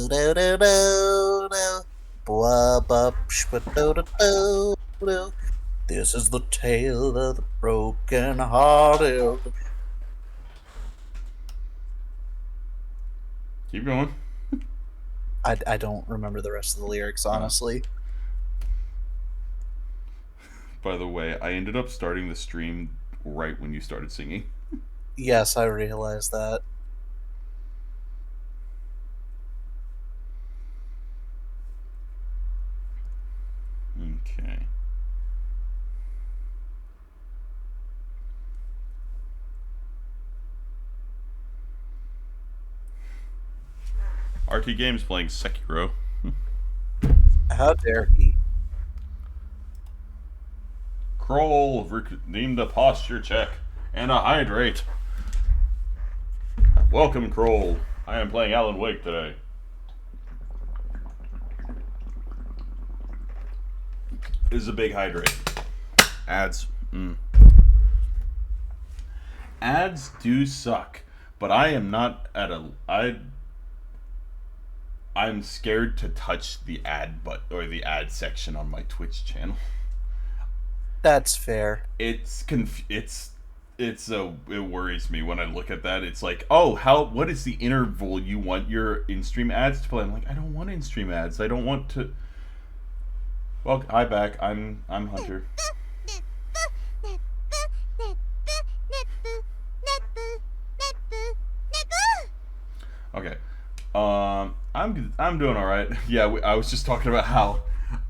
This is the tale of the broken hearted. Keep going. I don't remember the rest of the lyrics, honestly. By the way, I ended up starting the stream right when you started singing. Yes, I realize that. Okay. RT Games playing Sekiro. How dare he? Kroll redeemed a posture check and a hydrate. Welcome, Kroll. I am playing Alan Wake today. This is a big hydrate. Ads. Ads do suck, but I am not at a. I'm scared to touch the ad or the ad section on my Twitch channel. That's fair. It worries me when I look at that. It's like, oh, what is the interval you want your in-stream ads to play? I'm like, I don't want in-stream ads. I don't want to. Well, hi back. I'm Hunter. Okay. I'm doing all right. Yeah, I was just talking about how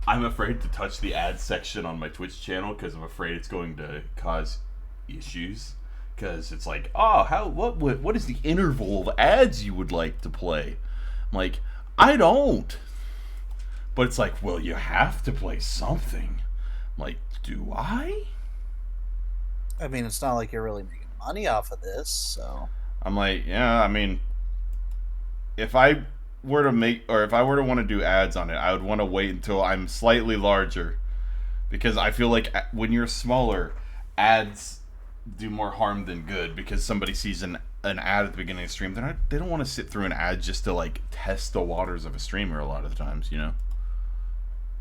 I'm afraid to touch the ad section on my Twitch channel because I'm afraid it's going to cause issues. Because it's like, what is the interval of ads you would like to play? I'm like, I don't. But it's like, well, you have to play something. I'm like, do I? I mean, it's not like you're really making money off of this, so. I'm like, yeah, I mean, if I were to want to do ads on it, I would want to wait until I'm slightly larger, because I feel like when you're smaller, ads do more harm than good, because somebody sees an ad at the beginning of the stream, they don't want to sit through an ad just to like test the waters of a streamer a lot of the times, you know?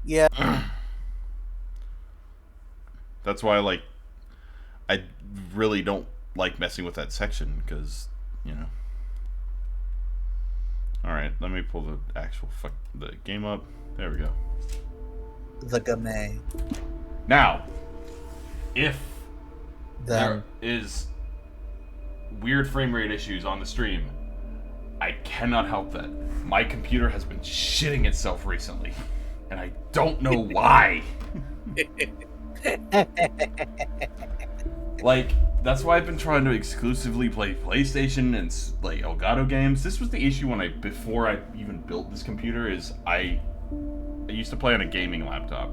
Yeah. That's why I really don't like messing with that section, because, you know. Alright, let me pull the actual the game up. There we go. The game. Now, if there is weird frame rate issues on the stream, I cannot help that. My computer has been shitting itself recently, and I don't know why. Like, that's why I've been trying to exclusively play PlayStation and like Elgato games. This was the issue before I even built this computer. Is I used to play on a gaming laptop,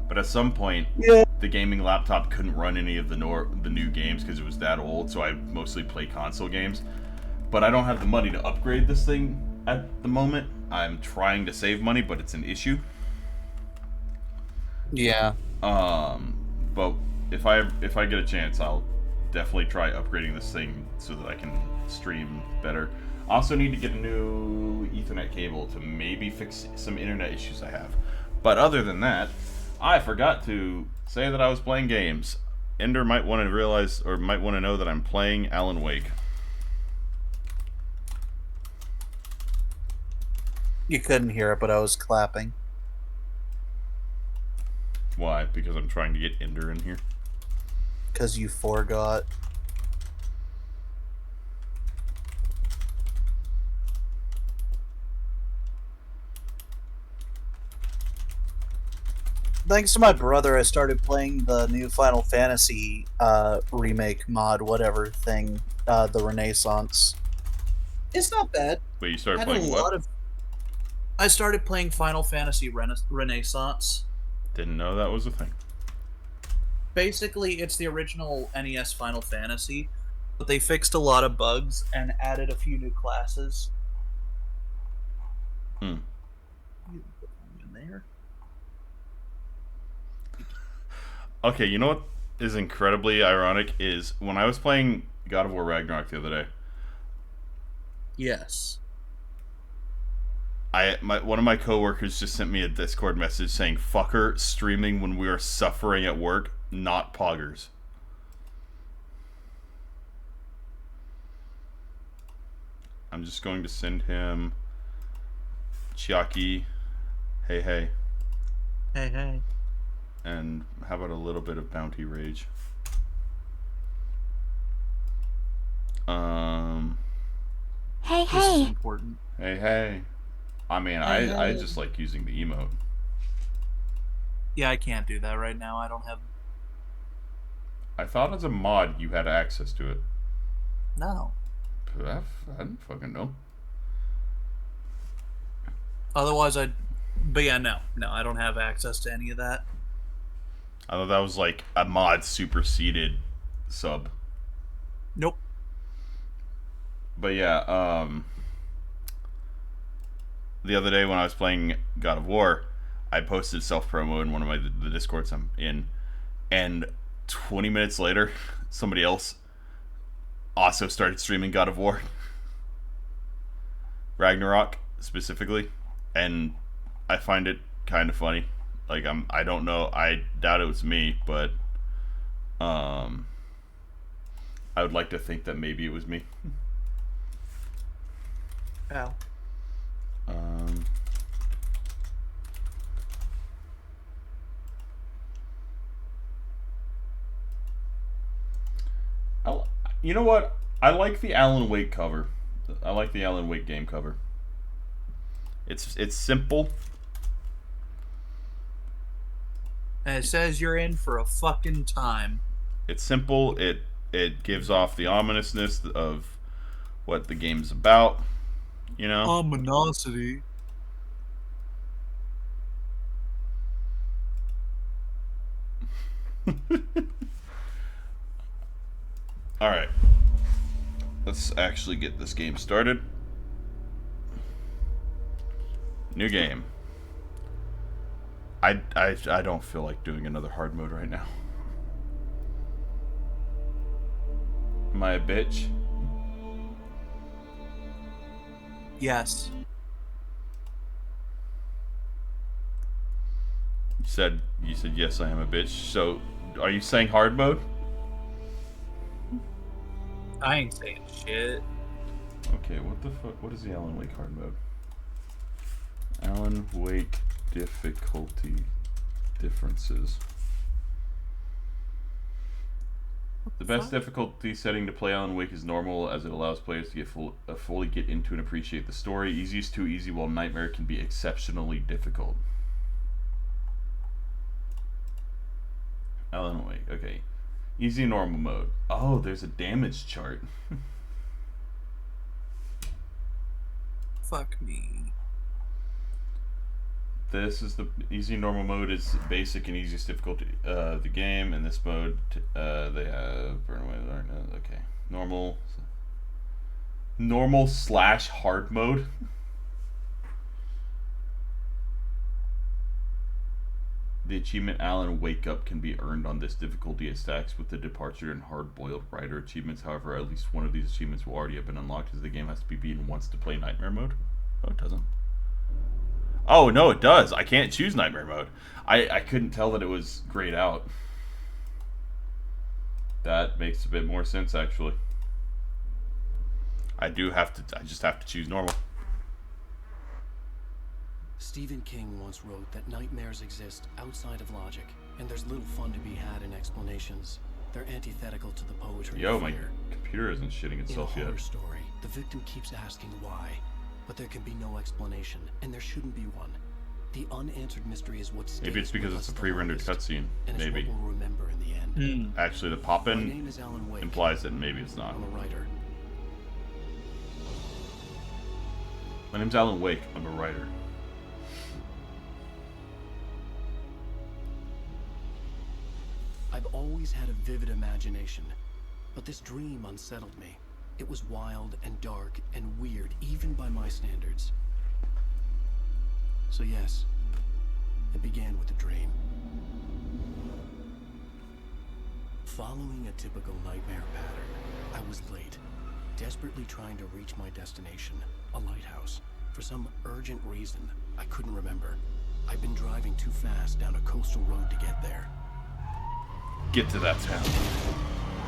but at some point, the gaming laptop couldn't run any of the new games because it was that old. So I mostly play console games. But I don't have the money to upgrade this thing at the moment. I'm trying to save money, but it's an issue. Yeah. But if I get a chance, I'll definitely try upgrading this thing so that I can stream better. I also need to get a new Ethernet cable to maybe fix some internet issues I have. But other than that, I forgot to say that I was playing games. Ender might want to know that I'm playing Alan Wake. You couldn't hear it, but I was clapping. Why? Because I'm trying to get Ender in here. Because you forgot. Thanks to my brother, I started playing the new Final Fantasy remake mod, whatever thing, the Renaissance. It's not bad. Wait, you started playing what? I started playing Final Fantasy Renaissance. Didn't know that was a thing. Basically, it's the original NES Final Fantasy, but they fixed a lot of bugs and added a few new classes. In there. Okay, you know what is incredibly ironic is when I was playing God of War Ragnarok the other day. Yes. One of my coworkers just sent me a Discord message saying "fucker streaming when we are suffering at work, not poggers." I'm just going to send him Chiaki, hey hey, Hey, hey. and how about a little bit of bounty rage? Hey, This is hey. important. Hey hey. I mean, Hey, I hey. just like using the emote. Yeah, I can't do that right now. I don't have. I thought as a mod you had access to it. No. I didn't fucking know. Otherwise, I'd. But yeah, no. No, I don't have access to any of that. I thought that was like a mod superseded sub. Nope. But yeah, the other day when I was playing God of War, I posted self promo in one of the discords I'm in, and 20 minutes later, somebody else also started streaming God of War, Ragnarok specifically, and I find it kind of funny. Like I don't know, I doubt it was me, but um, I would like to think that maybe it was me. Ow. Um, I, you know what? I like the Alan Wake cover. I like the Alan Wake game cover. It's simple. And it says you're in for a fucking time. It's simple. It gives off the ominousness of what the game's about. You know. Ominosity. All right. Let's actually get this game started. New game. I don't feel like doing another hard mode right now. Am I a bitch? Yes. You said yes, I am a bitch. So, are you saying hard mode? I ain't saying shit. Okay, what the fuck? What is the Alan Wake hard mode? Alan Wake difficulty differences. The best difficulty setting to play Alan Wake is normal, as it allows players to get fully get into and appreciate the story. Easy is too easy, while Nightmare can be exceptionally difficult. Alan Wake, okay. Easy normal mode. Oh, there's a damage chart. Fuck me. This is the easy normal mode is basic and easiest difficulty the game. In this mode, they have burn away. Okay, normal slash hard mode. The achievement Alan Wake Up can be earned on this difficulty. It stacks with the Departure and Hard Boiled Rider achievements. However, at least one of these achievements will already have been unlocked, as the game has to be beaten once to play Nightmare mode. Oh, it doesn't. Oh, no, it does. I can't choose Nightmare mode. I couldn't tell that it was grayed out. That makes a bit more sense, actually. I just have to choose normal. Stephen King once wrote that nightmares exist outside of logic, and there's little fun to be had in explanations. They're antithetical to the poetry Yo, of my fear. computer isn't shitting itself In a yet. horror story, the victim keeps asking why, but there can be no explanation, and there shouldn't be one. The unanswered mystery is what stays Maybe it's because with it's a us the pre-rendered longest, cutscene. and it's Maybe. what we'll remember in the end. Actually, the My pop-in name is Alan Wake. implies that maybe it's not. I'm a writer. My name's Alan Wake. I'm a writer. I've always had a vivid imagination, but this dream unsettled me. It was wild and dark and weird, even by my standards. So yes, it began with a dream. Following a typical nightmare pattern, I was late, desperately trying to reach my destination, a lighthouse. For some urgent reason, I couldn't remember. I'd been driving too fast down a coastal road to get there. Get to that town.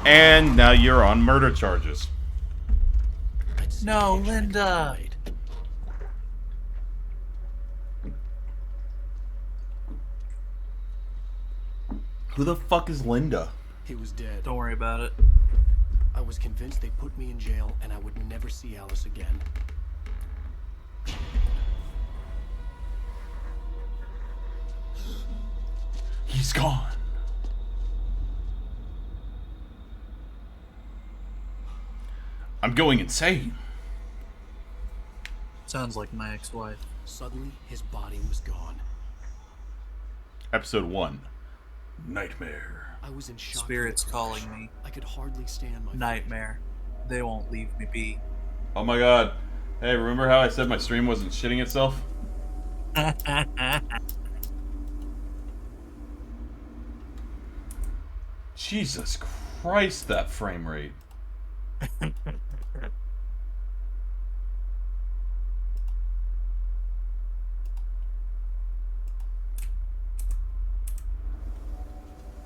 And now you're on murder charges. I'd seen No, the instrument Linda. died. Who the fuck is Linda? He was dead. Don't worry about it. I was convinced they'd put me in jail and I would never see Alice again. He's gone. I'm going insane. Sounds like my ex-wife. Suddenly, his body was gone. Episode 1. Nightmare. I was in shock. Spirits and calling crash. me. I could hardly stand my feet. Nightmare. They won't leave me be. Oh my god. Hey, remember how I said my stream wasn't shitting itself? Jesus Christ, that frame rate.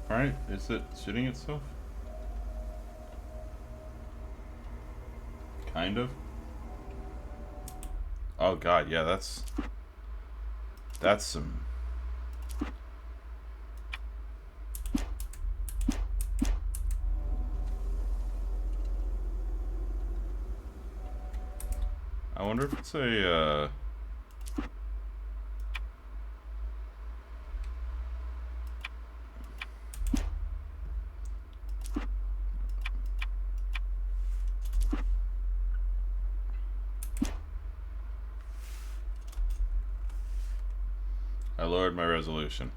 Alright, is it shitting itself? Kind of. Oh god, yeah, that's some... I wonder if it's a, I lowered my resolution.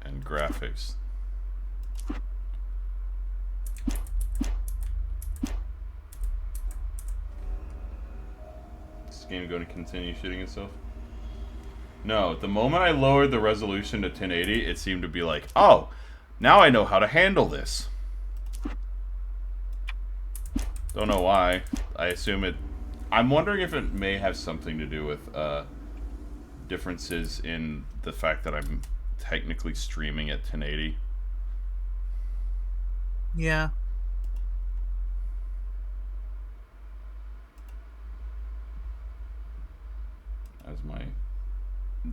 And graphics. Is this game going to continue shooting itself? No, the moment I lowered the resolution to 1080, it seemed to be like, oh, now I know how to handle this. Don't know why. I assume it... I'm wondering if it may have something to do with differences in the fact that I'm technically streaming at 1080. Yeah. As my...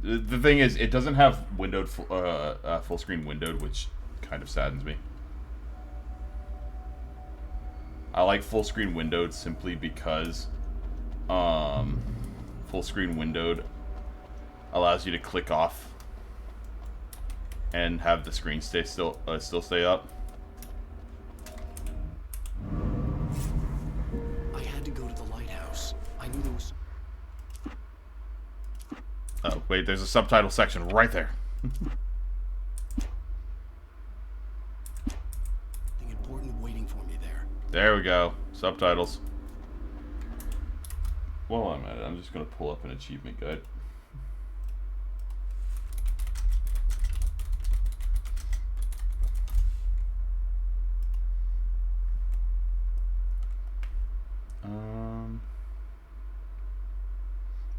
The thing is, it doesn't have windowed full screen windowed, which kind of saddens me. I like full screen windowed simply because full screen windowed allows you to click off and have the screen stay still stay up. I had to go to the lighthouse. I knew there was... Oh, wait, there's a subtitle section right there. something important waiting for me there. There we go. Subtitles. While I'm at it, I'm just going to pull up an achievement guide.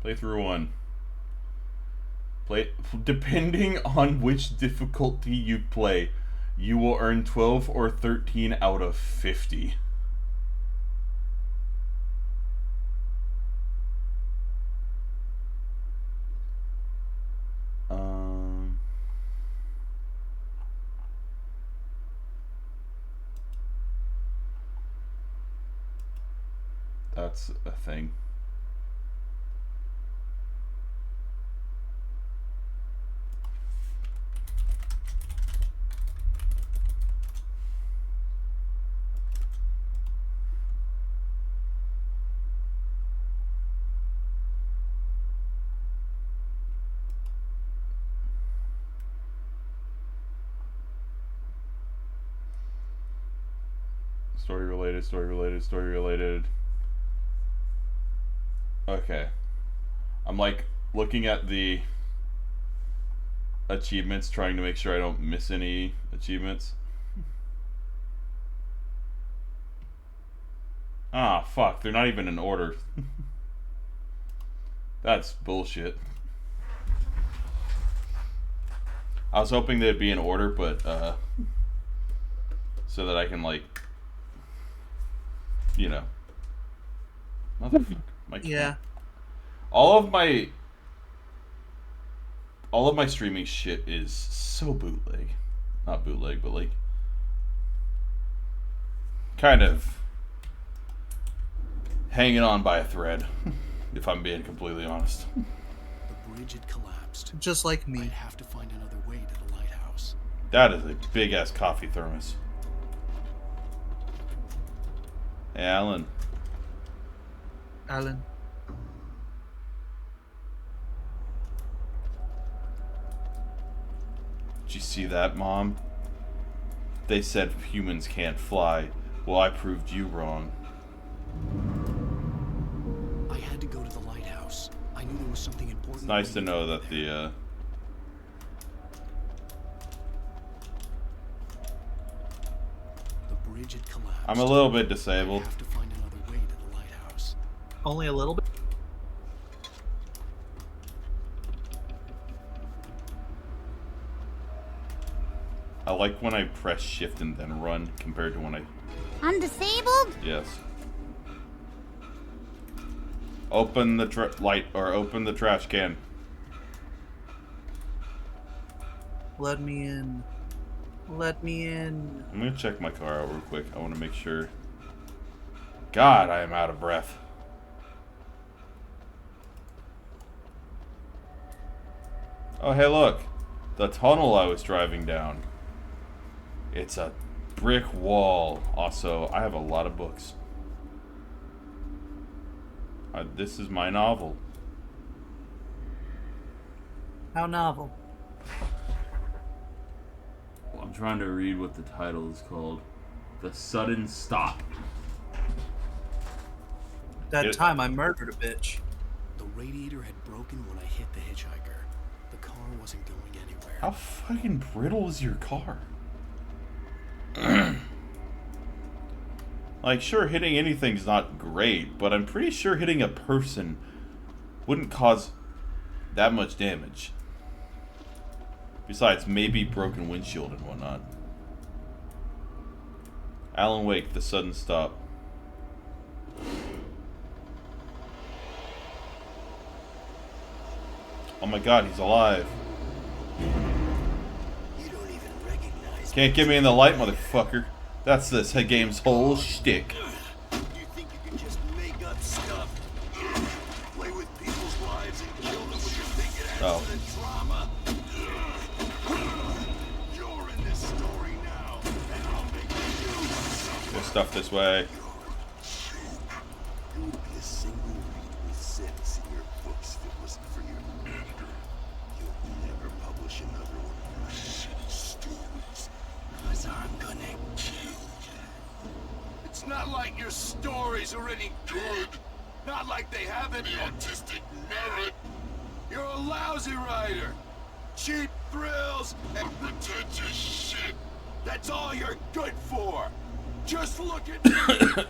Playthrough 1. Depending on which difficulty you play, you will earn 12 or 13 out of 50. That's a thing. Story related, story related, story related. Okay. I'm like looking at the achievements, trying to make sure I don't miss any achievements. Ah, fuck. They're not even in order. That's bullshit. I was hoping they'd be in order, but, so that I can, like, you know. Motherfucker. Yeah. All of my streaming shit is so bootleg. Not bootleg, but, like, kind of hanging on by a thread, if I'm being completely honest. The bridge had collapsed. Just like I'd me. have to find another way to the lighthouse. That is a big-ass coffee thermos. Hey, Alan. Alan. Did you see that, Mom? They said humans can't fly. Well, I proved you wrong. I had to go to the lighthouse. I knew there was something important. It's nice to waiting know for me that there. The bridge had collapsed. I'm a little bit disabled. I have to find another way to the lighthouse. Only a little bit. I like when I press shift and then run compared to when I... I'm disabled? Yes. Open the light, or open the trash can. Let me in. Let me in. I'm gonna check my car out real quick. I want to make sure. God, I am out of breath. Oh, hey, look. The tunnel I was driving down. It's a brick wall. Also, I have a lot of books. This is my novel. How novel. I'm trying to read what the title is called. The Sudden Stop. That time I murdered a bitch. The radiator had broken when I hit the hitchhiker. The car wasn't going anywhere. How fucking brittle is your car? Like, sure, hitting anything's not great, but I'm pretty sure hitting a person wouldn't cause that much damage. Besides, maybe broken windshield and whatnot. Alan Wake, The Sudden Stop. Oh my god, he's alive. You don't even recognize Can't get me in the light, motherfucker. That's this game's whole shtick. You think you can just make up stuff? Play with people's lives and kill them with your big accident drama? You're in this story now, and I'll make you suffer. There's stuff this way. There would be a single readable sentence in your books if it wasn't for your editor. You'll never publish another one of your shitty stories, because I'm gonna kill you. It's not like your stories are any good. Not like they have any artistic merit. You're a lousy writer. Cheap thrills and pretentious shit. That's all you're good for. Just look at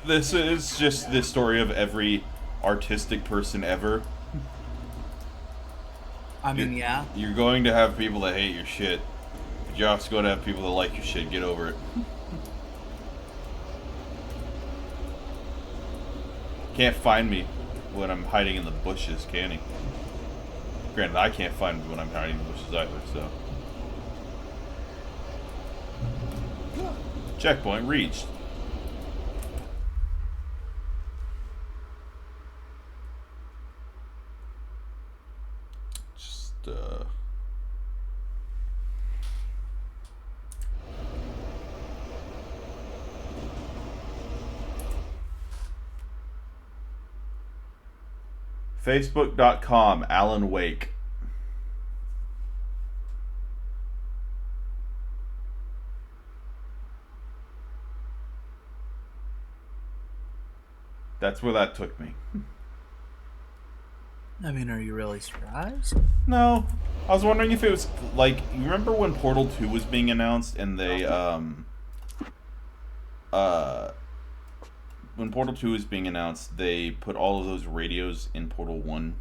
This is just the story of every artistic person ever. I mean, yeah. You're going to have people that hate your shit, but you're also going to have people that like your shit. Get over it. Can't find me when I'm hiding in the bushes, can he? Granted, I can't find me when I'm hiding in the bushes either, so. Checkpoint reached. Just, Facebook.com, Alan Wake. That's where that took me. I mean, are you really surprised? No. I was wondering if it was, like, you remember when Portal 2 was being announced and they, when Portal 2 is being announced, they put all of those radios in Portal 1.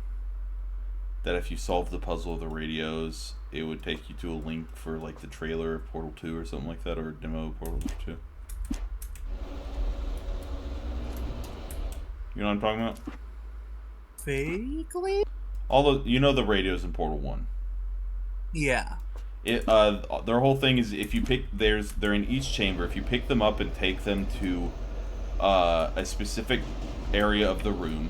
That if you solve the puzzle of the radios, it would take you to a link for like the trailer of Portal 2 or something like that, or a demo of Portal 2. You know what I'm talking about? Vaguely? All the the radios in Portal 1. Yeah. Their whole thing is if you pick they're in each chamber. If you pick them up and take them to a specific area of the room,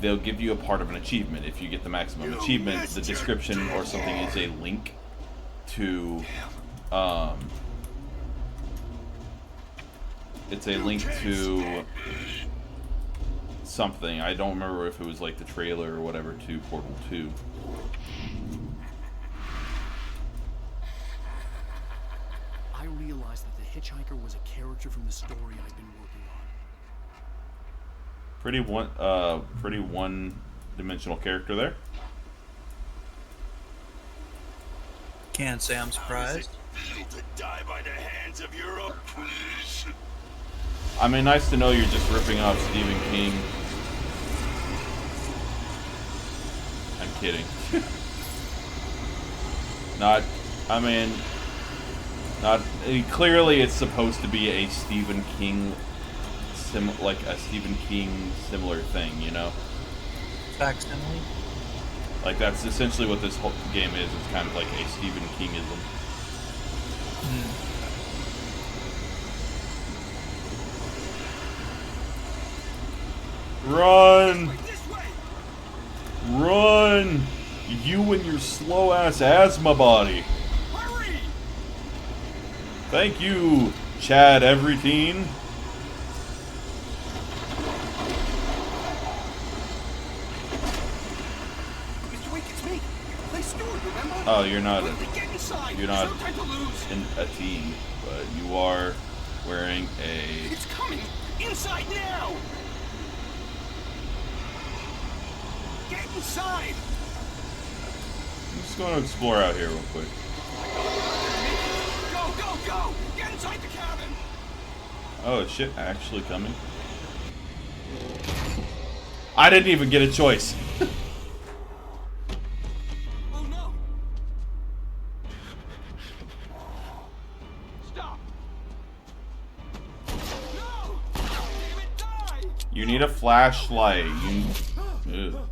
they'll give you a part of an achievement. If you get the maximum achievement, the description or something is a link to it's a link to something. I don't remember if it was like the trailer or whatever to Portal 2. I realized that the hitchhiker was a character from the story I've been working on. Pretty one-dimensional character there. Can't say I'm surprised. Feel to die by the hands of your opposition. I mean, nice to know you're just ripping off Stephen King. I'm kidding. Clearly it's supposed to be a Stephen King similar thing, you know? Facsimile? Like, that's essentially what this whole game is. It's kind of like a Stephen Kingism. Run! Run! You and your slow-ass asthma body. Hurry! Thank you, Chad Everyteen. Mr. Wake, it's me. Play steward, remember? Oh, you're not Get inside. you're not There's no time to lose. a teen, but you are wearing a... It's coming. Inside now. Get inside. I'm just going to explore out here real quick. Go, go, go. Get inside the cabin. Oh, is shit actually coming? I didn't even get a choice. Oh no. Stop. No. Damn it, die. You need a flashlight. Ugh.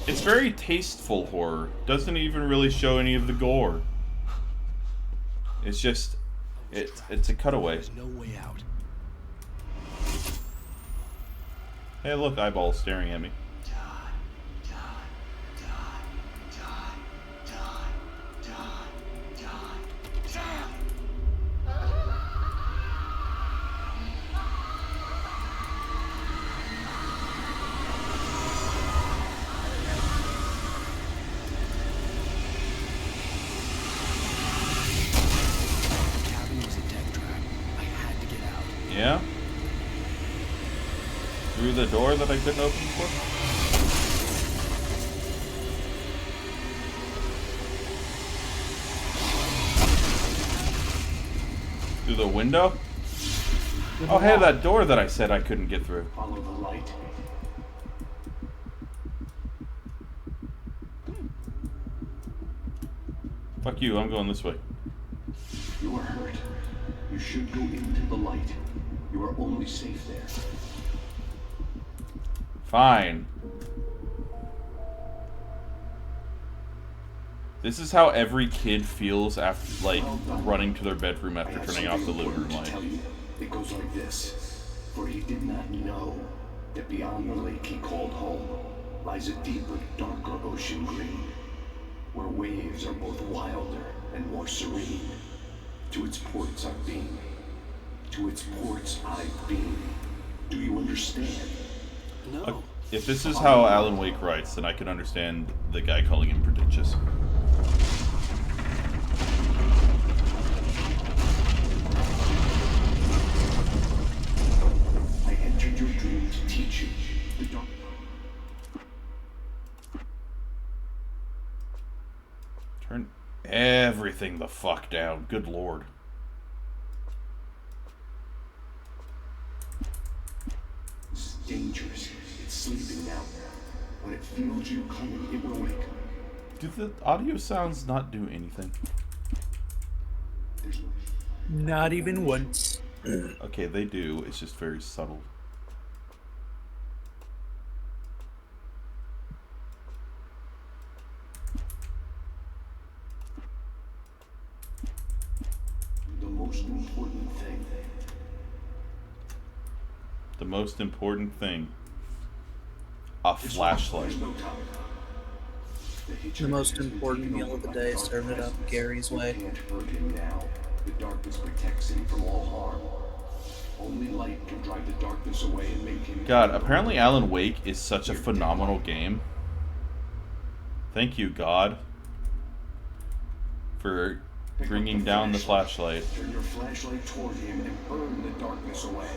It's very tasteful horror. Doesn't even really show any of the gore. It's just, it's a cutaway. There's no way out. Hey, look, eyeballs staring at me. The cabin was a death trap. I had to get out. Yeah? Through the door that I couldn't open before? Through the window? Oh, hey, that door that I said I couldn't get through. Follow the light. Fuck you, I'm going this way. You are hurt. You should go into the light. You are only safe there. Fine. This is how every kid feels after, like, running to their bedroom I after have turning off the something living room important to light. tell you. It goes like this. For he did not know that beyond the lake he called home lies a deeper, darker ocean green, where waves are both wilder and more serene. To its ports I've been. To its ports I've been. Do you understand? No. If this is how Alan Wake writes, then I can understand the guy calling him pretentious. I entered your dream to teach you the dark. Turn everything the fuck down. Good lord. It's dangerous. It's sleeping now. When it feels you coming, it will wake. Do the audio sounds not do anything? There's no... Not even once. Okay, they do. It's just very subtle. The most important thing. The most important thing. A flashlight. There's no time. The most important meal of the day, serve it up Gary's way. Can't hurt him now. The darkness protects him from all harm. Only light can drive the darkness away and make him... God, apparently Alan Wake is such a phenomenal game. Thank you, God, for bringing down the flashlight. Turn your flashlight toward him and burn the darkness away.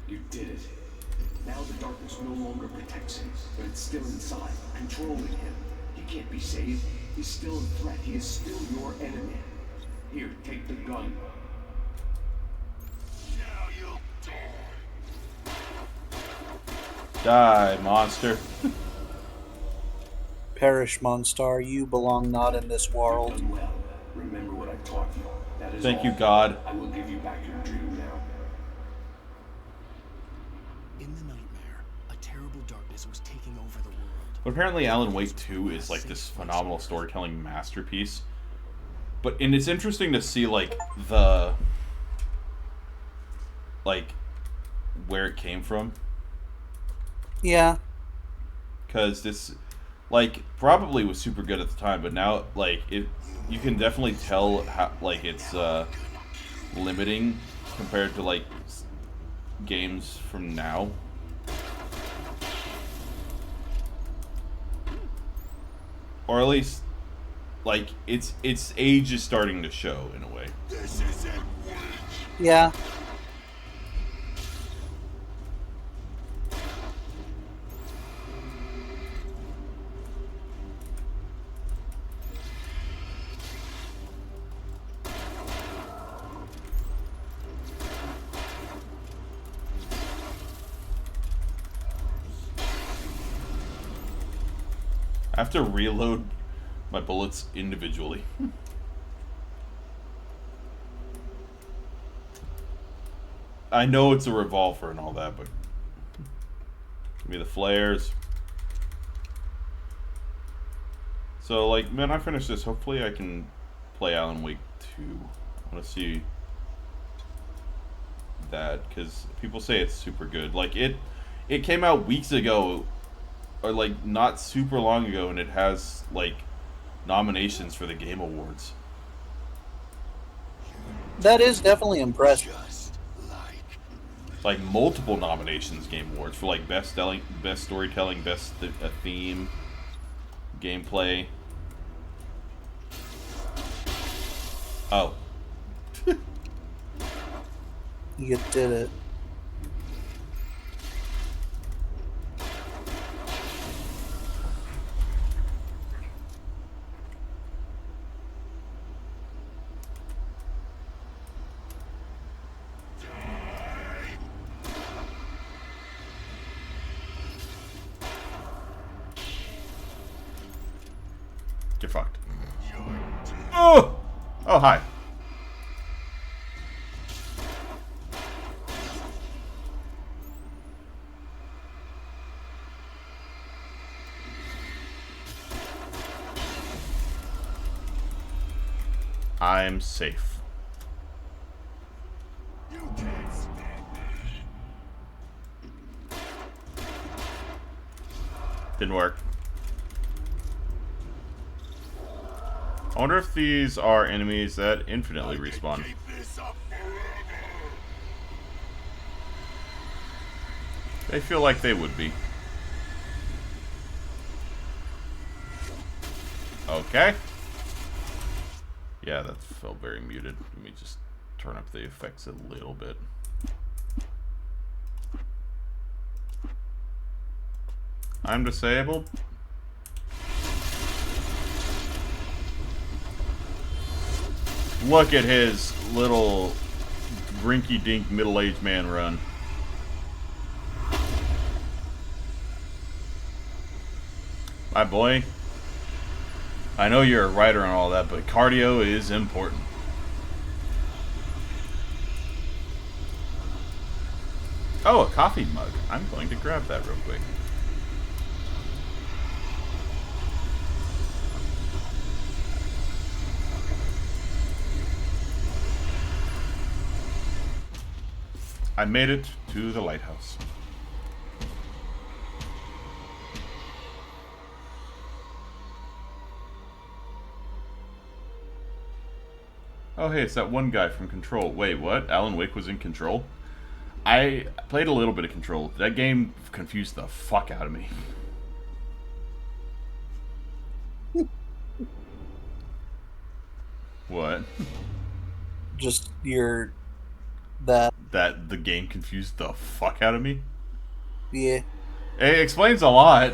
You did it. Now the darkness no longer protects him, but it's still inside, controlling him. He can't be saved. He's still a threat. He is still your enemy. Here, take the gun. Now you'll die. Die, monster. Perish, Monstar, you belong not in this world. Done well. Remember what I taught you. That is Thank all. you, God. I will give you back your dream now. In the nightmare, a terrible darkness was taking over the world. But apparently Alan Wake 2 is like this phenomenal storytelling masterpiece. And it's interesting to see like where it came from. Yeah. Because this like probably was super good at the time, but now like you can definitely tell how like it's limiting compared to like games from now. Or at least like its age is starting to show in a way. This isn't Witch. Yeah. I have to reload my bullets individually. I know it's a revolver and all that, but give me the flares. So, like, when I finish this, hopefully I can play Alan Wake 2. I want to see that, because people say it's super good. Like, it came out weeks ago, or like not super long ago, and it has like nominations for the Game Awards. That is definitely impressive. Just Like multiple nominations, Game Awards, for like best storytelling, best theme, gameplay. Oh. You did it. You're fucked. Oh! Oh, hi. I'm safe. you can't stand me. Didn't work. I wonder if these are enemies that infinitely respawn. Keep this up forever. They feel like they would be. Okay. Yeah, that felt very muted. Let me just turn up the effects a little bit. I'm disabled. Look at his little rinky-dink middle-aged man run. My boy, I know you're a writer and all that, but cardio is important. Oh, a coffee mug. I'm going to grab that real quick. I made it to the lighthouse. Oh, hey, it's that one guy from Control. Wait, what? Alan Wake was in Control? I played a little bit of Control. That game confused the fuck out of me. What? Just that. That the game confused the fuck out of me? Yeah. It explains a lot.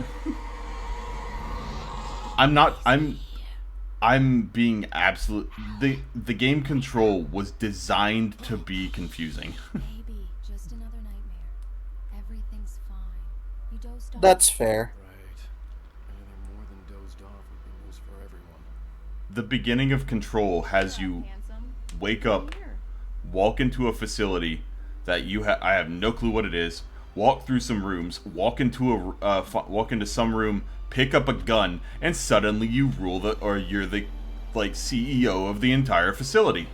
I'm being absolute. The game Control was designed to be confusing. Maybe just another nightmare. Everything's fine. You dozed off. That's fair. Right. Anything more than dozed off would be news for everyone. The beginning of Control has you wake up, walk into a facility that I have no clue what it is, walk through some rooms, walk into some room, pick up a gun, and suddenly you're the like CEO of the entire facility.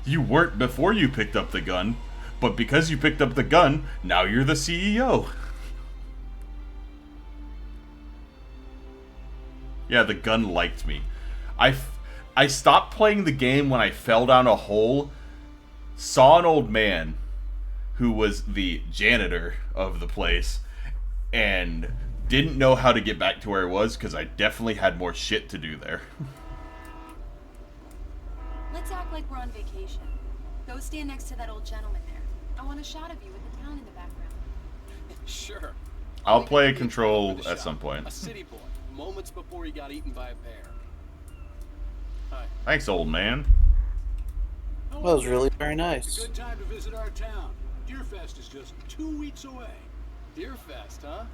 You weren't before you picked up the gun, but because you picked up the gun, now you're the CEO. Yeah, the gun liked me. I stopped playing the game when I fell down a hole, saw an old man who was the janitor of the place, and didn't know how to get back to where I was because I definitely had more shit to do there. Let's act like we're on vacation. Go stand next to that old gentleman there. I want a shot of you with the town in the background. Sure. I'll play Control at some point. A city boy, moments before he got eaten by a bear. Hi. Thanks, old man. That was really very It's a nice. good time to visit our town. Deerfest is just 2 weeks away. Deerfest, huh?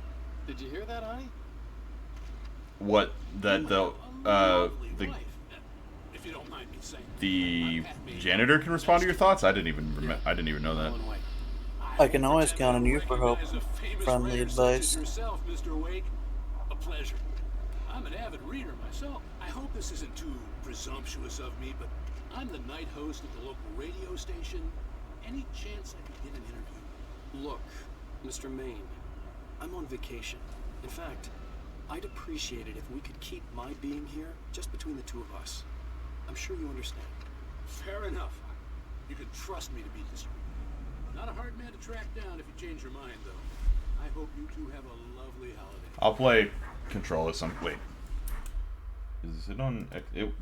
Did you hear that, honey? What that You the have a lovely the wife, if you don't mind me saying. the janitor can respond to your thoughts? I didn't even know that. Going away. I can always count on you for help. Recognize a famous Friendly writer advice. such as yourself, Mr. Wake. A pleasure. I'm an avid reader myself. I hope this isn't too presumptuous of me, but I'm the night host at the local radio station. Any chance I could get an interview? Look, Mr. Maine, I'm on vacation. In fact, I'd appreciate it if we could keep my being here just between the two of us. I'm sure you understand. Fair enough. You can trust me to be discreet. Not a hard man to track down if you change your mind, though. I hope you two have a lovely holiday. I'll play Control at some. Wait, is it on?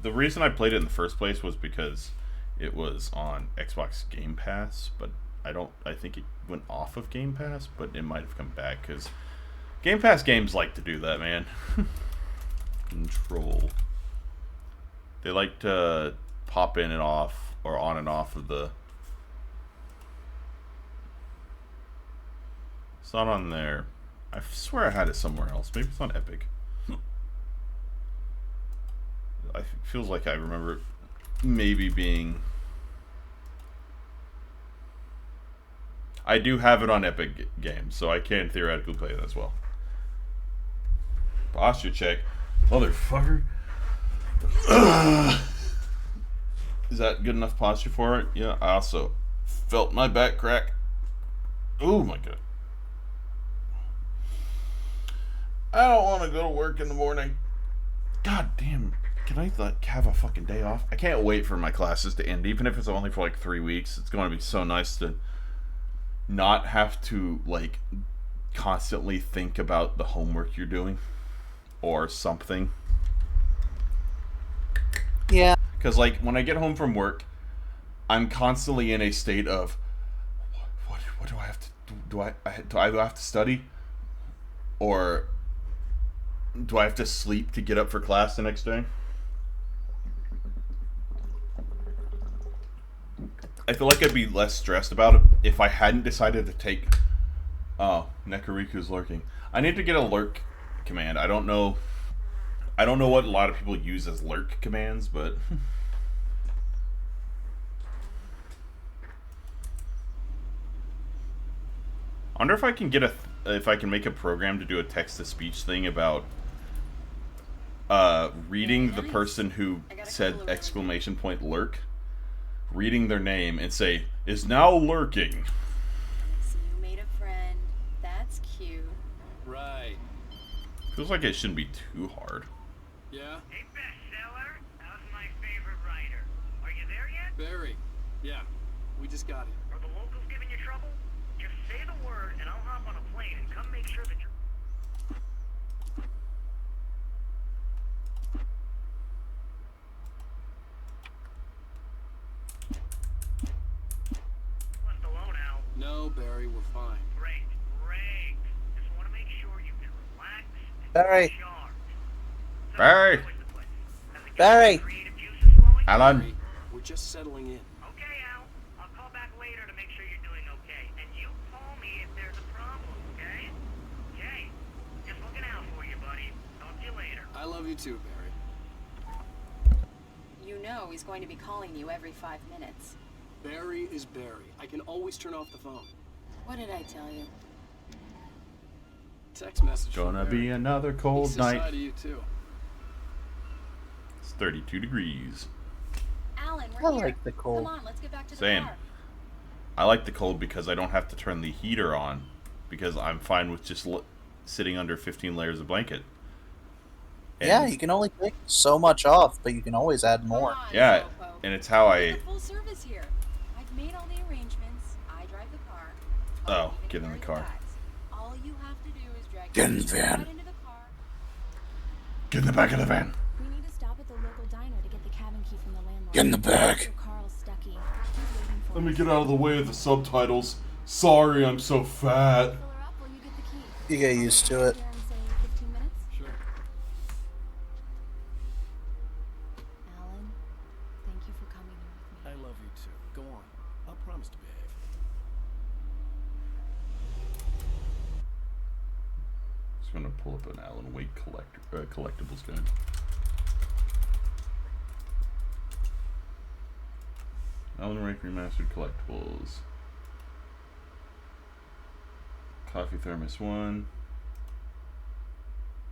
The reason I played it in the first place was because it was on Xbox Game Pass, but I think it went off of Game Pass, but it might have come back because Game Pass games like to do that, man. Control. They like to pop in and off, or on and off of the. It's not on there. I swear I had it somewhere else. Maybe it's on Epic. It feels like I remember it maybe being. I do have it on Epic Games, so I can theoretically play it as well. Posture check. Motherfucker. Is that good enough posture for it? Yeah, I also felt my back crack. Oh my god. I don't want to go to work in the morning. God damn. Can I have a fucking day off? I can't wait for my classes to end, even if it's only for like 3 weeks. It's going to be so nice to not have to like constantly think about the homework you're doing or something. Yeah. Because like when I get home from work, I'm constantly in a state of what do I have to do? do I have to study, or do I have to sleep to get up for class the next day? I feel like I'd be less stressed about it if I hadn't decided to take... Oh, Nekariku's lurking. I need to get a lurk command. I don't know what a lot of people use as lurk commands, but... I wonder if I can get if I can make a program to do a text-to-speech thing about reading the person who said exclamation point lurk, reading their name and say, is now lurking. So you made a friend. That's cute. Right. Feels like it shouldn't be too hard. Yeah? Hey, bestseller, how's my favorite writer? Are you there yet? Barry. Yeah. We just got it. Are the locals giving you trouble? Just say the word and I'll hop on a plane and come make sure that you're... Left alone, Al. No, Barry, we're fine. Great. Just want to make sure you can relax and Barry. recharge. So, Barry. how is the place? Has the Barry. creative juices flowing? Alan. Barry, we're just settling in. Okay, Al. I'll call back later to make sure you're doing okay. And you call me if there's a problem, okay? Okay. Just looking out for you, buddy. Talk to you later. I love you too, Barry. You know he's going to be calling you every 5 minutes. Barry is Barry. I can always turn off the phone. What did I tell you? Text message. from Gonna Barry. be another He cold says hi night. to you too. It's 32 degrees. Alan, I we're here. like the cold. Come on, let's get back to the Same. car. I like the cold because I don't have to turn the heater on, because I'm fine with just sitting under 15 layers of blanket. And Yeah, you can only take so much off, but you can always add more. Come on, Yeah, Slowpoke. and it's how We I... get the full service here. I've made all the arrangements. I drive the car. Oh, I'll even get in the carry car. bags. All you have to do is drag Get in the your van. right into the car. Get in the back of the van. We need to stop at the local diner to get the cabin key from the landlord. Get in the bag. Carl Stuckey. He's waiting for Let me us. get out of the way of the subtitles. Sorry, I'm so fat. Fill her up while you get the key. You get used to it. Here in, say, 15 minutes? Sure. Alan, thank you for coming here with me. I love you too. Go on. I'll promise to behave. Just gonna pull up an Alan Wake collectibles guide. Alan Wake Remastered collectibles. Coffee thermos 1.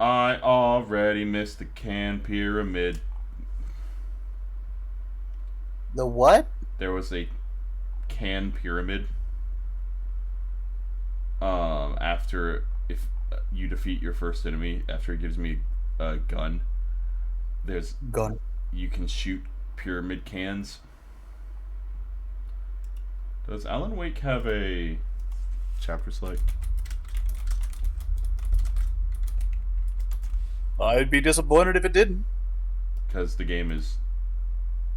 I already missed the can pyramid. The what? There was a can pyramid. After if you defeat your first enemy, after it gives me a gun, there's Gun. you can shoot pyramid cans. Does Alan Wake have a chapter select? I'd be disappointed if it didn't. Because the game is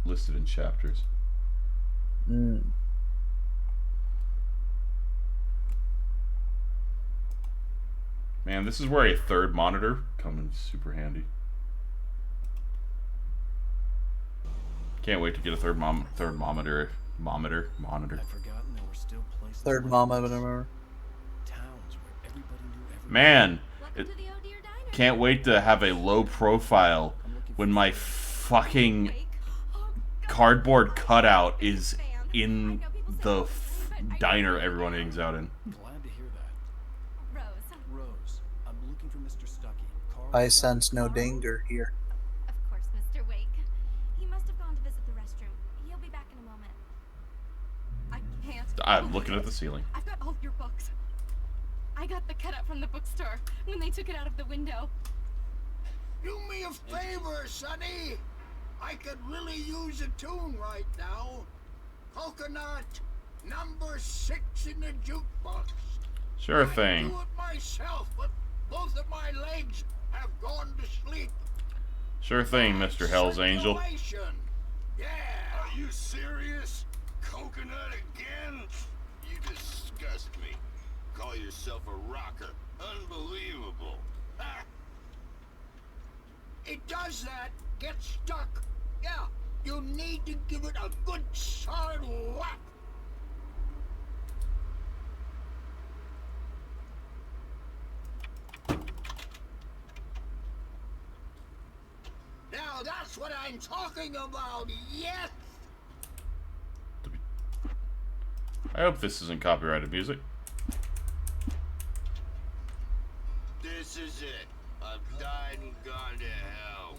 listed in chapters. Mm. Man, this is where a third monitor comes in super handy. Can't wait to get a third monitor. I'd forgotten there were still places. Third like mom, I this. remember. Towns where everybody knew everybody. Man, Welcome to the Oh Dear Diner. can't wait to have a low profile I'm looking when for my fucking cardboard cutout is in the diner everyone hangs out in. Glad to hear that. Rose. Rose, I'm looking for Mr. Stuckey. Carl I Stuckey. sense no danger here. Of course, Mr. Wake. He must have gone to visit the restroom. He'll be back in a moment. I can't. I'm looking at the ceiling. I've got all your books. I got the cutout from the bookstore when they took it out of the window. Do me a favor, Sonny. I could really use a tune right now. Coconut, number 6 in the jukebox. Sure I'd thing. do it myself, but both of my legs have gone to sleep. Sure thing, Mr. Hell's Angel. Circulation. Yeah. Are you serious? Coconut again? You disgust me. call yourself a rocker. Unbelievable. Ha! It does that. Get stuck. Yeah, you need to give it a good solid whack. Now that's what I'm talking about, yes! I hope this isn't copyrighted music. This is it. I've died and gone to hell.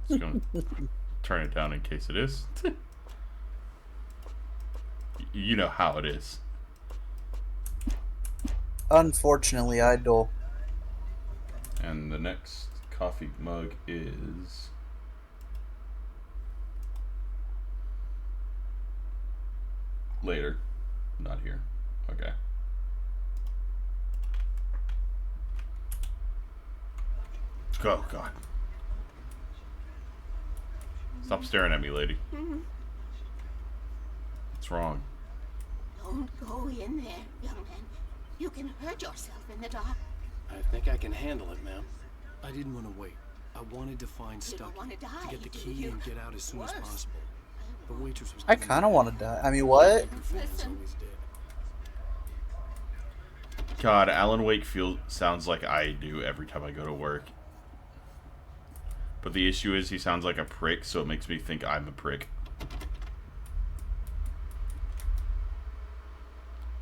Just gonna turn it down in case it is. You know how it is. Unfortunately, I do. And the next coffee mug is later, not here. Okay. Oh God! Stop staring at me, lady. What's wrong? Don't go in there, young man. You can hurt yourself in the dark. I think I can handle it, ma'am. I didn't want to wait. I wanted to find You don't Stucky want to die, to get the do key you? and get out as soon as Worse. possible. The waitress was. I kind of want to die. I mean, what? Listen. God, Alan Wakefield sounds like I do every time I go to work. But the issue is he sounds like a prick, so it makes me think I'm a prick.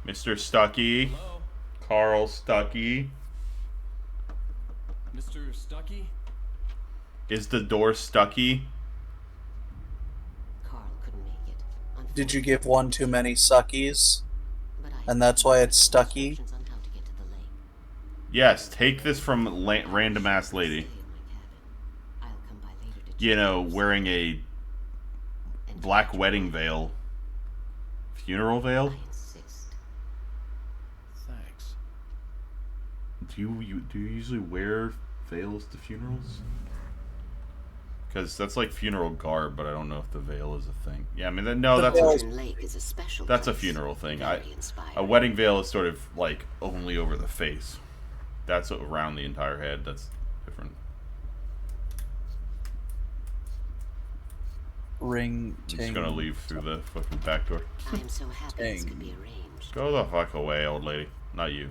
Mr. Stucky. Hello? Carl Stucky. Mr. Stucky? Is the door Stucky? Carl couldn't make it. Did you give one too many suckies? And that's why it's Stucky? Instructions on how to get to the lake. Yes, take this from random ass lady. Stay in my cabin. I'll come by later to You check know, things wearing a and black catch wedding you. veil. Funeral veil? I insist. Thanks. Do you usually wear veils to funerals? Because that's like funeral garb, but I don't know if the veil is a thing. Yeah, I mean, no, that's Golden Lake is a special that's a place. funeral thing. Very inspiring. A wedding veil is sort of like only over the face. That's around the entire head. That's different. Ring, I'm ting. just gonna leave through the fucking back door. I'm so happy this Dang. could be arranged. Go the fuck away, old lady. Not you.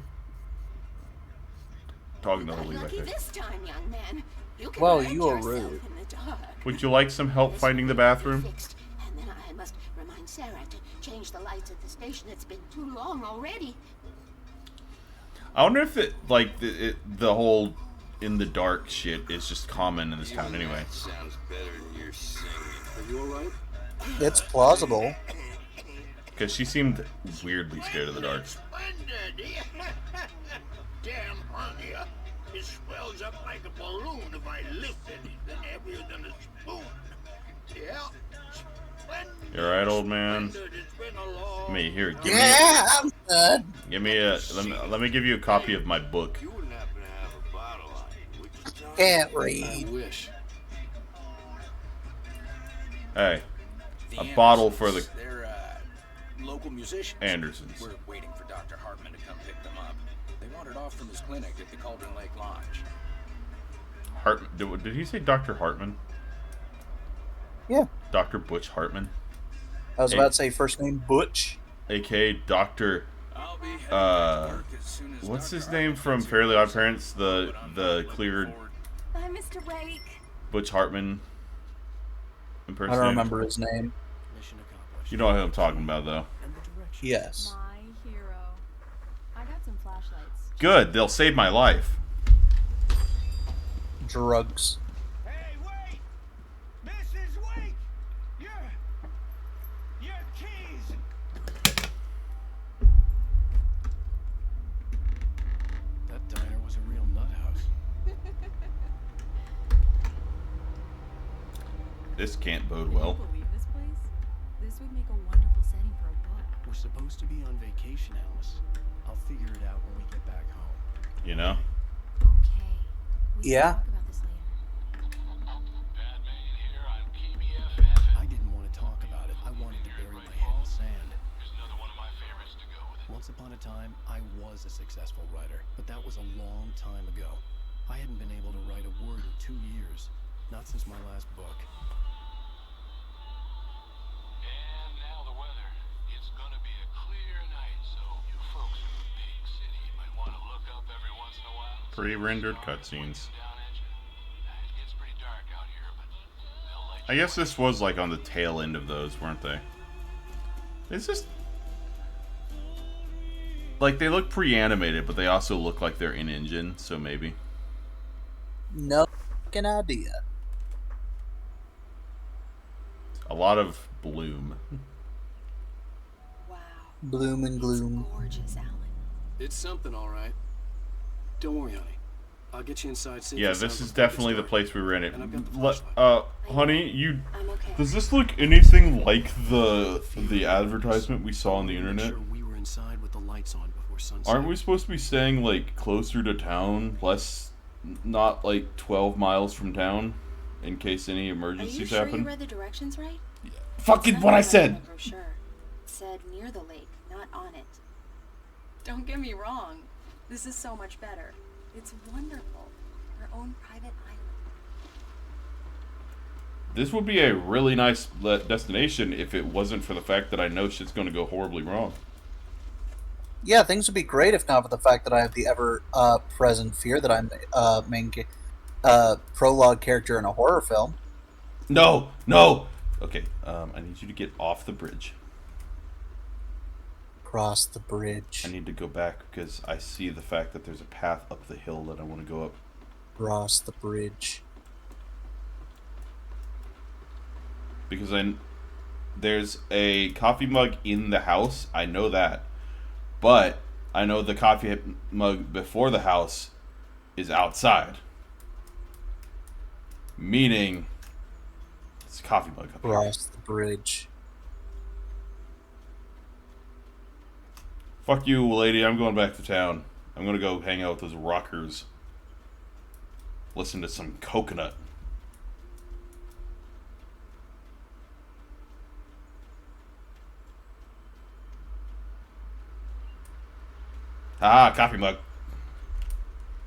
Talking to the Got lady back lucky there. this time, young man. You can Whoa, hurt you are yourself rude. in the dark. Would you like some help This finding the will be bathroom? fixed, and then I must remind Sarah to change the lights at the station. It's been too long already. I wonder if it like the whole in the dark shit is just common in this town Even anyway. that sounds better than your singing. Are you alright? It's plausible. Because she seemed weirdly scared of the dark. Splendid! Damn hernia. It swells up like a balloon if I lift it. It's heavier than a spoon. Yeah. Splendid. You alright, old man? Splendid. It's been a long Give me here. Yeah, I'm good. Give me a. Let me give you a copy of my book. You wouldn't happen to have a bottle on you, would you, John? Can't I read. wish. Hey, The a bottle for the Andersons, They're, local musicians. Andersons. We're waiting for Dr. Hartman to come pick them up. They wandered off from his clinic at the Cauldron Lake Lodge. Hartman. Did he say Dr. Hartman? Yeah. Dr. Butch Hartman, I was about to say first name Butch. aka Dr. I'll be heading back to work as soon as What's Dr. his name Hartman from gets here. Fairly Odd Parents? The But I'm not cleared looking forward. Bye, Mr. Wake. Butch Hartman I impersonator. don't remember his name. Mission accomplished. You know who I'm talking about, though. And the direction. Yes. My hero. I got some flashlights. Good. They'll save my life. Drugs. Hey, wait! Mrs. Wake! Your keys! That diner was a real nut house. This can't bode Can you well. believe this place? This would make a wonderful setting for a book. We're supposed to be on vacation, Alice. I'll figure it out when we get back home. You know? Okay. We can Yeah. talk about this later. I didn't want to talk about it. I wanted to bury my Once upon a time, I was a successful writer, but that was a long time ago. I hadn't been able to write a word in 2 years, not since my last book. And now the weather. It's gonna be a clear night, so you folks in the big city might want to look up every once in a while. Pre-rendered cutscenes. It gets pretty dark out here, but they'll let I guess this was like on the tail end of those, weren't they? It's just like they look pre-animated, but they also look like they're in engine, so maybe. No fucking idea. A lot of bloom. Wow. Bloom and gloom. It's gorgeous, Alan. It's something, all right. Don't worry, honey. I'll get you inside safe. Yeah, this is definitely the place we rented. And I've got the flashlight. Honey, you I'm okay. does this look anything like the advertisement we saw on the internet? Make sure we were inside with the lights on before sunset. Aren't we supposed to be staying like closer to town, less, not like 12 miles from town, in case any Are you emergencies sure happen? you read the directions right? Fucking It's what I not said. on the brochure. It said near the lake, not on it. Don't get me wrong. This is so much better. It's wonderful. Our own private island. This would be a really nice destination if it wasn't for the fact that I know shit's going to go horribly wrong. Yeah, things would be great if not for the fact that I have the ever-present fear that I'm main prologue character in a horror film. No, no. Okay, I need you to get off the bridge. Cross the bridge. I need to go back because I see the fact that there's a path up the hill that I want to go up. Cross the bridge. Because there's a coffee mug in the house. I know that. But I know the coffee mug before the house is outside. Meaning it's a coffee mug up here. Cross the bridge. Fuck you, lady. I'm going back to town. I'm gonna go hang out with those rockers. Listen to some Coconut. Ah, coffee mug.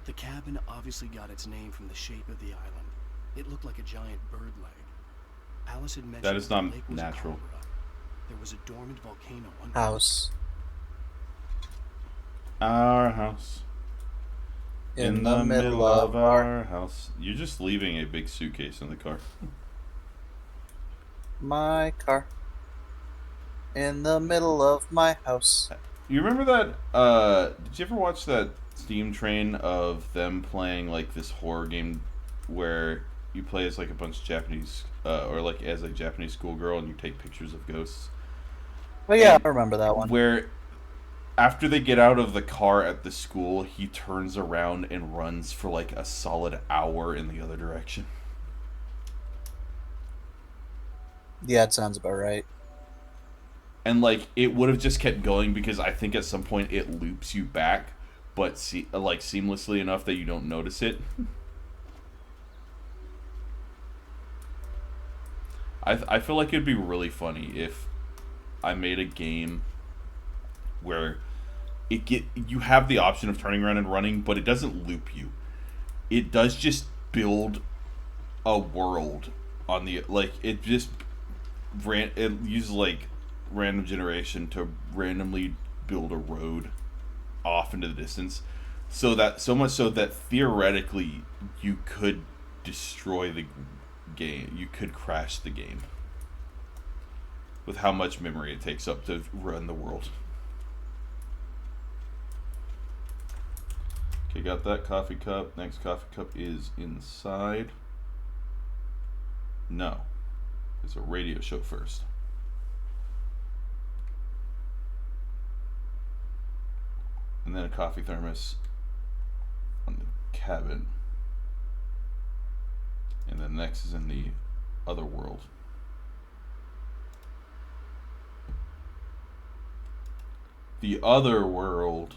The cabin obviously got its name from the shape of the island. It looked like a giant bird leg. Alice had mentioned That is the not lake was a natural. caldera. There was a dormant volcano under House. Our house. In the middle of our house. You're just leaving a big suitcase in the car. My car. In the middle of my house. You remember that, did you ever watch that Steam train of them playing, like, this horror game where you play as, like, a bunch of Japanese, or, like, as a Japanese schoolgirl and you take pictures of ghosts? Oh yeah, And I remember that one. Where, after they get out of the car at the school, he turns around and runs for, like, a solid hour in the other direction. Yeah, it sounds about right. And, like, it would have just kept going because I think at some point it loops you back, but, like, seamlessly enough that you don't notice it. I feel like it'd be really funny if I made a game where you have the option of turning around and running, but it doesn't loop you. It does just build a world on the, like, it just it uses, like, random generation to randomly build a road off into the distance, so much so that theoretically you could destroy the game, you could crash the game with how much memory it takes up to run the world. Okay, got that coffee cup. Next coffee cup is inside. No, it's a radio show first. And then a coffee thermos on the cabin. And then next is in the other world. The other world.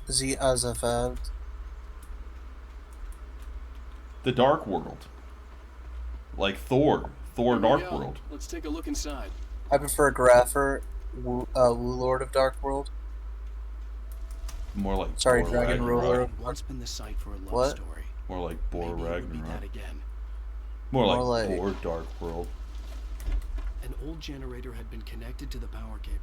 The other world. The Dark World. Like Thor. Thor Here we Dark go. World. Let's take a look inside. I prefer Lord of Dark World. More like Sorry, Thor Dragon Ragnarok. Ruler. Had once been the site for a love What? story. More like Boar Maybe it would be that Ragnarok. again. More More like like- Boar Dark World. An old generator had been connected to the power cable.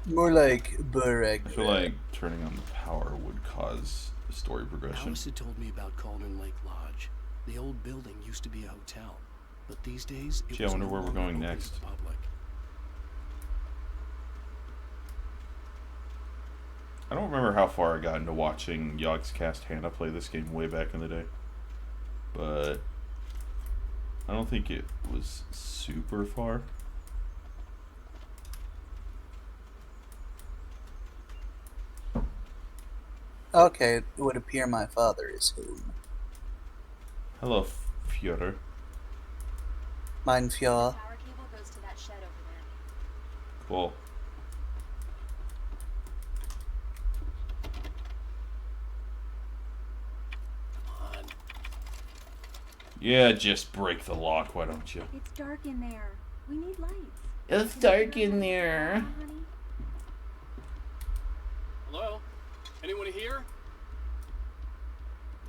More like Bureg. I feel like turning on the power would cause story progression. Alice had told me about Cauldron Lake Lodge. The old building used to be a hotel, but these days it Gee, I was wonder no where we're longer going open to next. the public. I don't remember how far I got into watching Yogg's Cast Hannah play this game way back in the day. But I don't think it was super far. Okay, it would appear my father is home. Hello, Fyodor. Mein Fjord. Power cable goes to that shed over there. Cool. Come on. Yeah, just break the lock, why don't you? It's dark in there. We need lights. It's dark in there. Honey? Hello? Anyone here?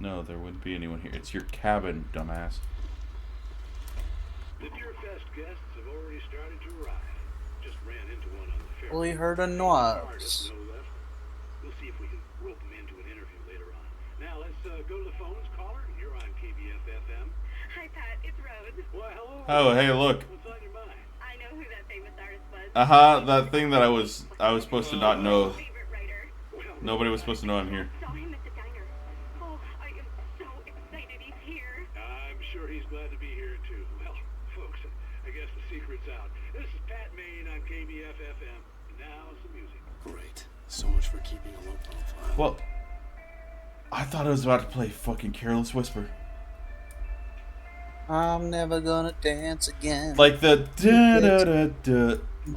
No, there wouldn't be anyone here. It's your cabin, dumbass. The Deerfest guests have already started to arrive. Just ran into one on the ferry. We heard a noise. No left. We'll see if we can rope them into an interview later on. Now let's go to the phones. Caller, you're on KBF FM. Hi, Pat. It's Rose. Why, hello. Oh, hey, look. What's on your mind? I know who that famous artist was. That thing that I was supposed to not know. Favorite writer. Nobody was supposed to know I'm here. Saw him at the diner. Oh, I am so excited he's here. I'm sure he's glad to be here too. Well, folks, I guess the secret's out. This is Pat Maine on KBF FM. And now some music. Great. So much for keeping a low profile. Well, I thought I was about to play fucking Careless Whisper. I'm never gonna dance again. Like the da da da da.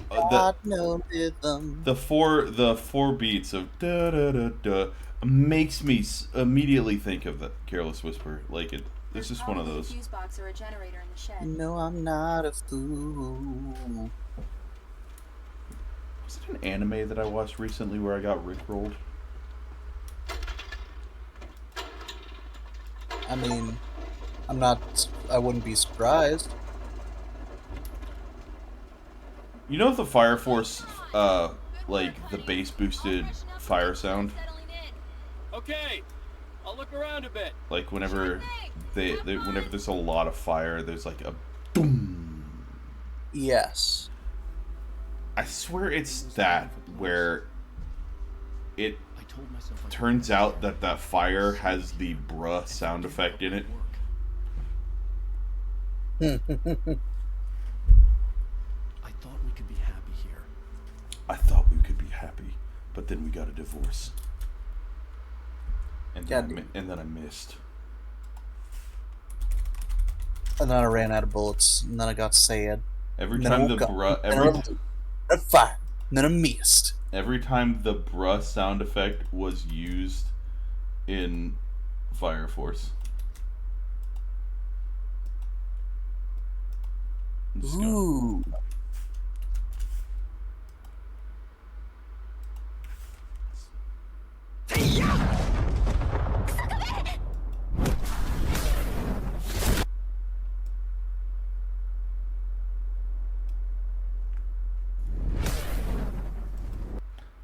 Got no rhythm. The four beats of da da da da makes me immediately think of the Careless Whisper. Like it. This is one of Probably a those. fuse box or a generator in the shed. No, I'm not a fool. Was it an anime that I watched recently where I got rickrolled? I mean, I wouldn't be surprised. You know the Fire Force, like the bass boosted fire sound? Okay. I'll look around a bit. Like whenever whenever there's a lot of fire, there's like a boom. Yes. I swear it's that where it I told myself I turns out that that fire has the bruh sound effect in it. I thought we could be happy here. I thought we could be happy, but then we got a divorce. And then I missed. And then I ran out of bullets, and then I got sad. Every And then I time the woke up, bruh and I fired, and then I missed. every time the bruh sound effect was used in Fire Force. I'm just gonna- Ooh.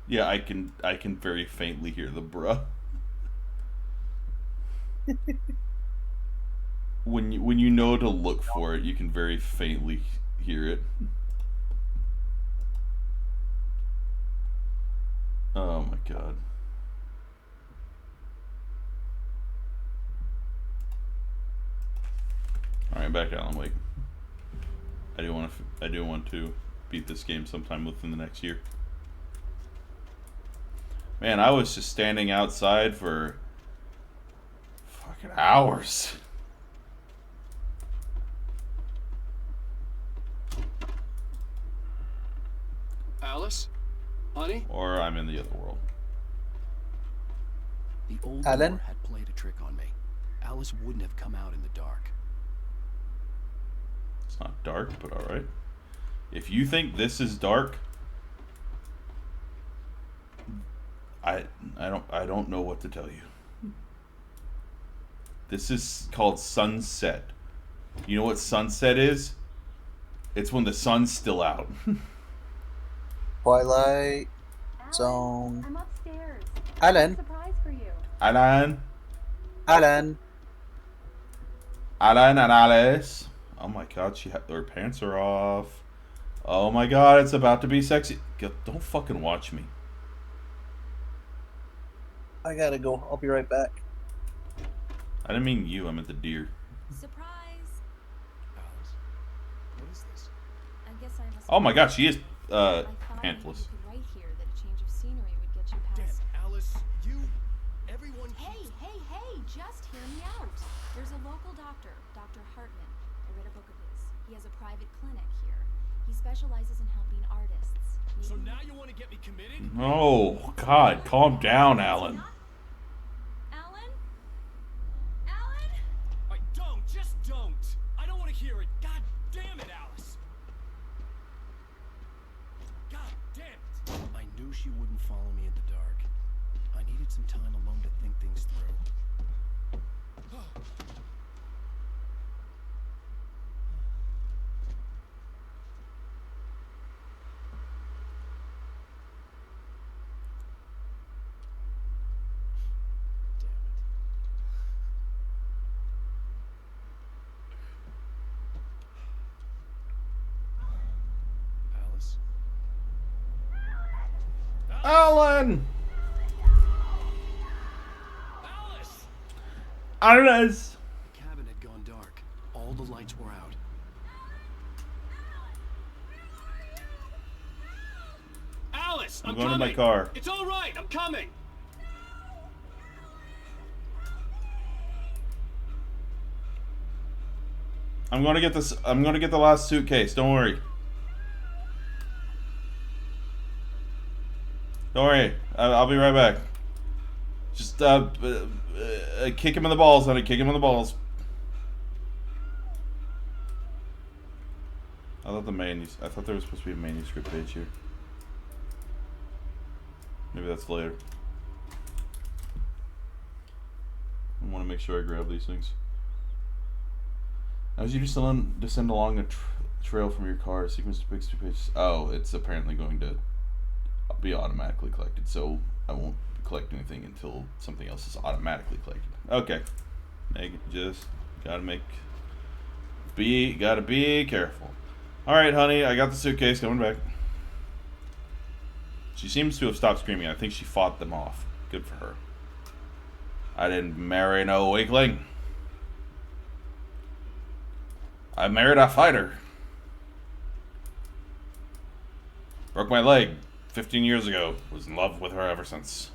Yeah, I can very faintly hear the bruh. when you know to look for it, you can very faintly hear it. Oh my god. All right, back to Alan Wake. I do want to beat this game sometime within the next year. Man, I was just standing outside for fucking hours. Alice? Honey? Or I'm in the other world. The old Alan? door had played a trick on me. Alice wouldn't have come out in the dark. It's not dark, but alright. If you think this is dark, I don't know what to tell you. This is called sunset. You know what sunset is? It's when the sun's still out. Twilight Zone. I'm upstairs. Alan. Surprise for you. Alan. Alan. Alan and Alice. Oh my god, her pants are off. Oh my god, it's about to be sexy. Don't fucking watch me. I gotta go. I'll be right back. I didn't mean you, I meant the deer. Surprise! Alice, what is this? I guess I must. Oh my god, she is I thought pantless. you could write here that a change of scenery would get you past. Damn, Alice, everyone. Hey, just hear me out. There's a local doctor, Dr. Hartman. I read a book of his. He has a private clinic here. He specializes in helping artists. So now you want to get me committed? Oh god, calm down, Alan. Alan? Alan? Just don't. I don't want to hear it. God damn it, Alice. God damn it. I knew she wouldn't follow me in the dark. I needed some time alone to think things through. Alice? Alan! Alice! Alice! The cabin had gone dark. All the lights were out. Alice, I'm I'm going to coming. my car. It's all right. I'm coming. I'm gonna get this. I'm gonna get the last suitcase. Don't worry. Don't worry. I'll be right back. Just kick him in the balls, honey. Kick him in the balls. I thought there was supposed to be a manuscript page here. Maybe that's later. I want to make sure I grab these things. As you descend along a trail from your car, a sequence depicts 2 pages. Oh, it's apparently going to be automatically collected, so I won't collect anything until something else is automatically collected. Okay, just gotta be careful. All right, honey, I got the suitcase coming back. She seems to have stopped screaming. I think she fought them off. Good for her. I didn't marry no weakling. I married a fighter. Broke my leg 15 years ago. Was in love with her ever since.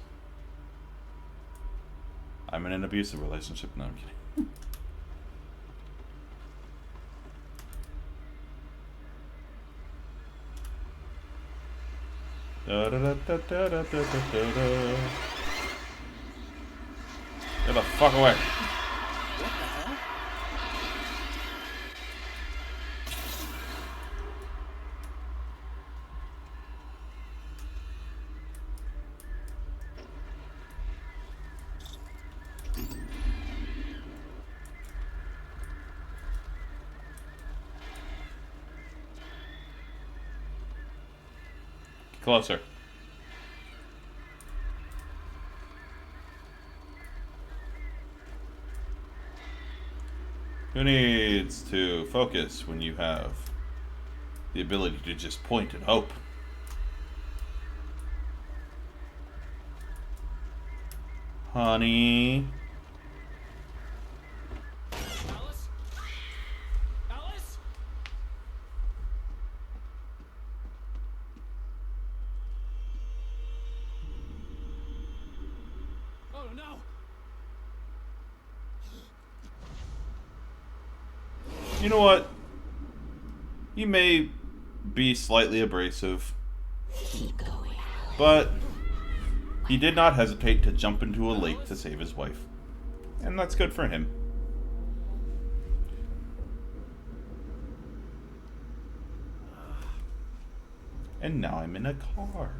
I'm in an abusive relationship. No, I'm kidding. Da, da, da, da, da, da, da, da, da. Get the fuck away. What the hell? Closer. Who needs to focus when you have the ability to just point and hope? Honey. Alice? Alice? Oh no. You know what? He may be slightly abrasive, but he did not hesitate to jump into a lake to save his wife. And that's good for him. And now I'm in a car.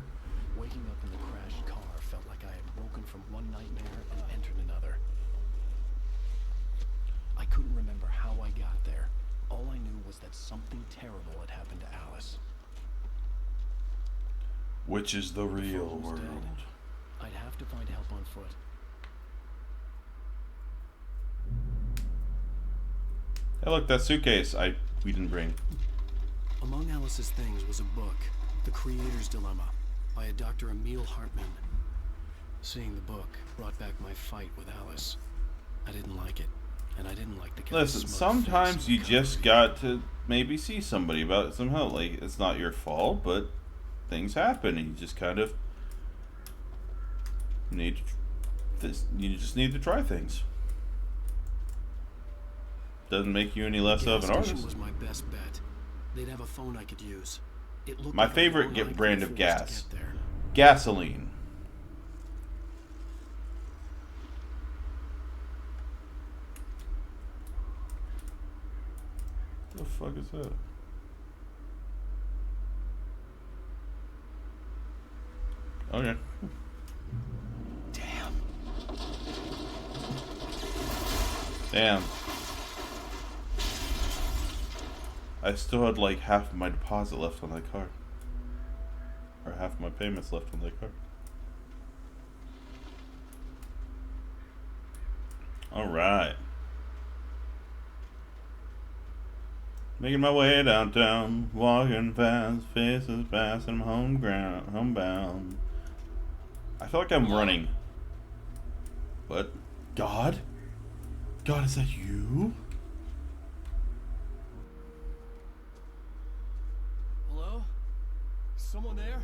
Waking up in the crashed car felt like I had woken from one nightmare and entered another. I couldn't remember how I got there. All I knew was that something terrible had happened to Alice. Which is the real If Phil was world. dead, I'd have to find help on foot. Hey, look, that suitcase we didn't bring. Among Alice's things was a book, The Creator's Dilemma, by a Dr. Emil Hartman. Seeing the book brought back my fight with Alice. I didn't like it, and I didn't like the kind of Listen, smug sometimes face you on the just cover got to maybe see somebody about some help. Like, it's not your fault, but things happen, and you just kind of need this. You just need to try things. Doesn't make you any less of an gas station artist. was my best bet. They'd have a phone I could use. It looked My like a favorite long hike brand through of the forest gas. to get there. Gasoline. What the fuck is that? Okay. Damn. I still had like half of my deposit left on that car. Or half of my payments left on that car. Alright. Making my way downtown, walking fast, faces fast, and I'm homebound. I feel like I'm running. What? God? God, is that you? Hello? Someone there?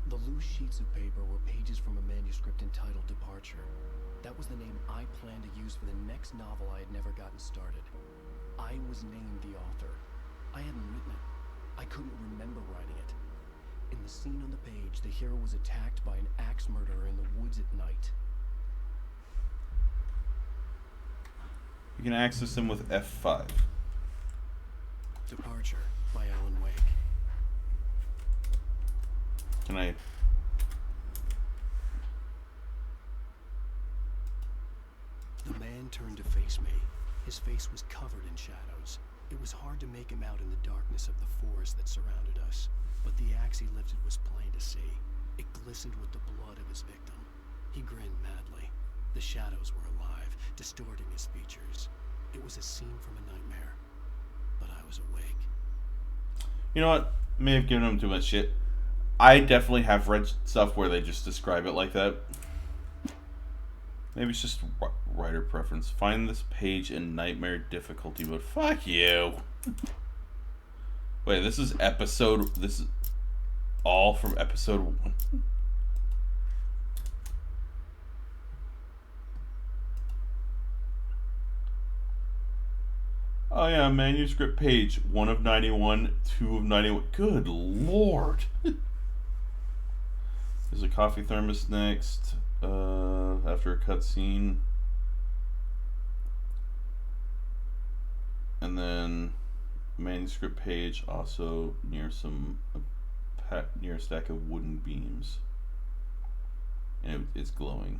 The loose sheets of paper were pages from a manuscript entitled Departure. That was the name I planned to use for the next novel I had never gotten started. I was named the author. I hadn't written it. I couldn't remember writing it. In the scene on the page, the hero was attacked by an axe murderer in the woods at night. You can access them with F5. Departure by Alan Wake. Can I... The man turned to face me. His face was covered in shadows. It was hard to make him out in the darkness of the forest that surrounded us, but the axe he lifted was plain to see. It glistened with the blood of his victim. He grinned madly. The shadows were alive, distorting his features. It was a scene from a nightmare, but I was awake. You know what? May have given him too much shit. I definitely have read stuff where they just describe it like that. Maybe it's just writer preference. Find this page in nightmare difficulty mode. Fuck you. Wait, this is episode... This is all from episode 1. Oh yeah, manuscript page 1 of 91, 2 of 91. Good lord. There's a coffee thermos next. After a cutscene. And then manuscript page also near near a stack of wooden beams. And it's glowing.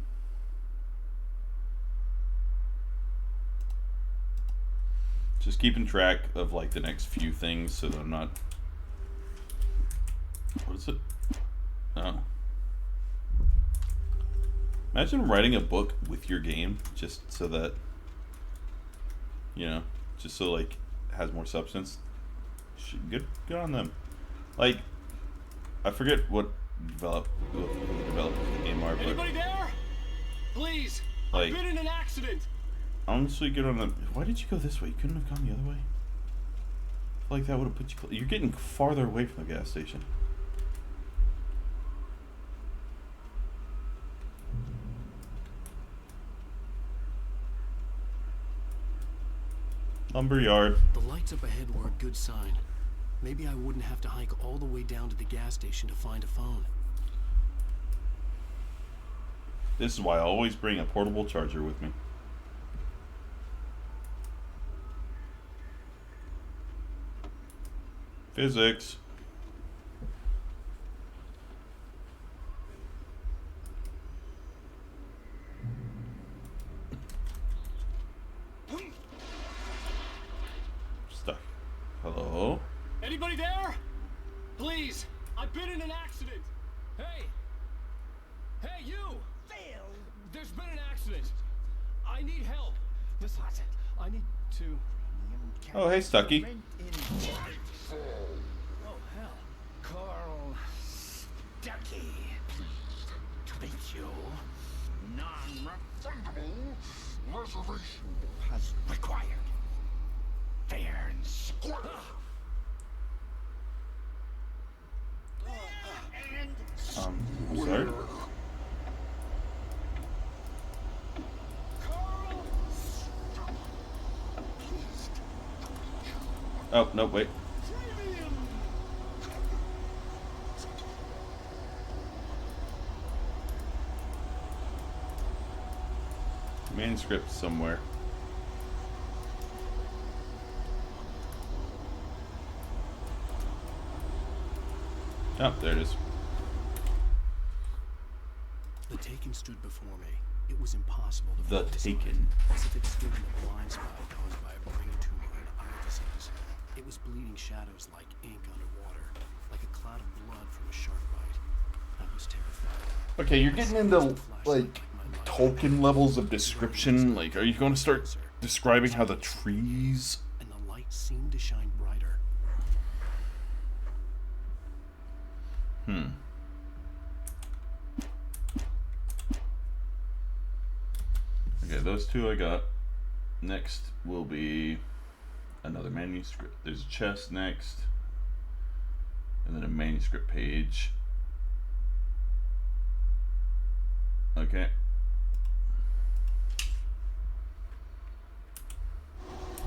Just keeping track of like the next few things so that I'm not... What is it? Oh. Imagine writing a book with your game just so that, you know, just so like it has more substance. Good on them. Like, I forget who the developers of the game are, but Anybody there? Please. like, I've been in an accident. honestly, good on them. Why did you go this way? You couldn't have gone the other way. I feel like that would have put you. You're getting farther away from the gas station. Lumberyard. The lights up ahead were a good sign. Maybe I wouldn't have to hike all the way down to the gas station to find a phone. This is why I always bring a portable charger with me. Physics. Stuck. Hello? Anybody there? Please, I've been in an accident. Hey! Hey, you! Phil! There's been an accident. I need help. Listen, I need to... Oh, hey, Stucky. Oh, hell. Carl Stucky. Pleased to meet you. Non-refundable reservation has required. Fair and square. Sorry? Oh, no, wait. Manuscript somewhere. Oh, there it is. The Taken stood before me. It was impossible to The focus on it, Taken. as if it stood in a blind spot caused by a brain tumor and eye disease. It was bleeding shadows like ink underwater, like a cloud of blood from a shark bite. I was terrified. Okay, you're getting into, like, Tolkien levels of description. Like, are you going to start describing how the trees... And the light seemed to shine brighter. Okay, those two I got. Next will be another manuscript. There's a chest next. And then a manuscript page. Okay.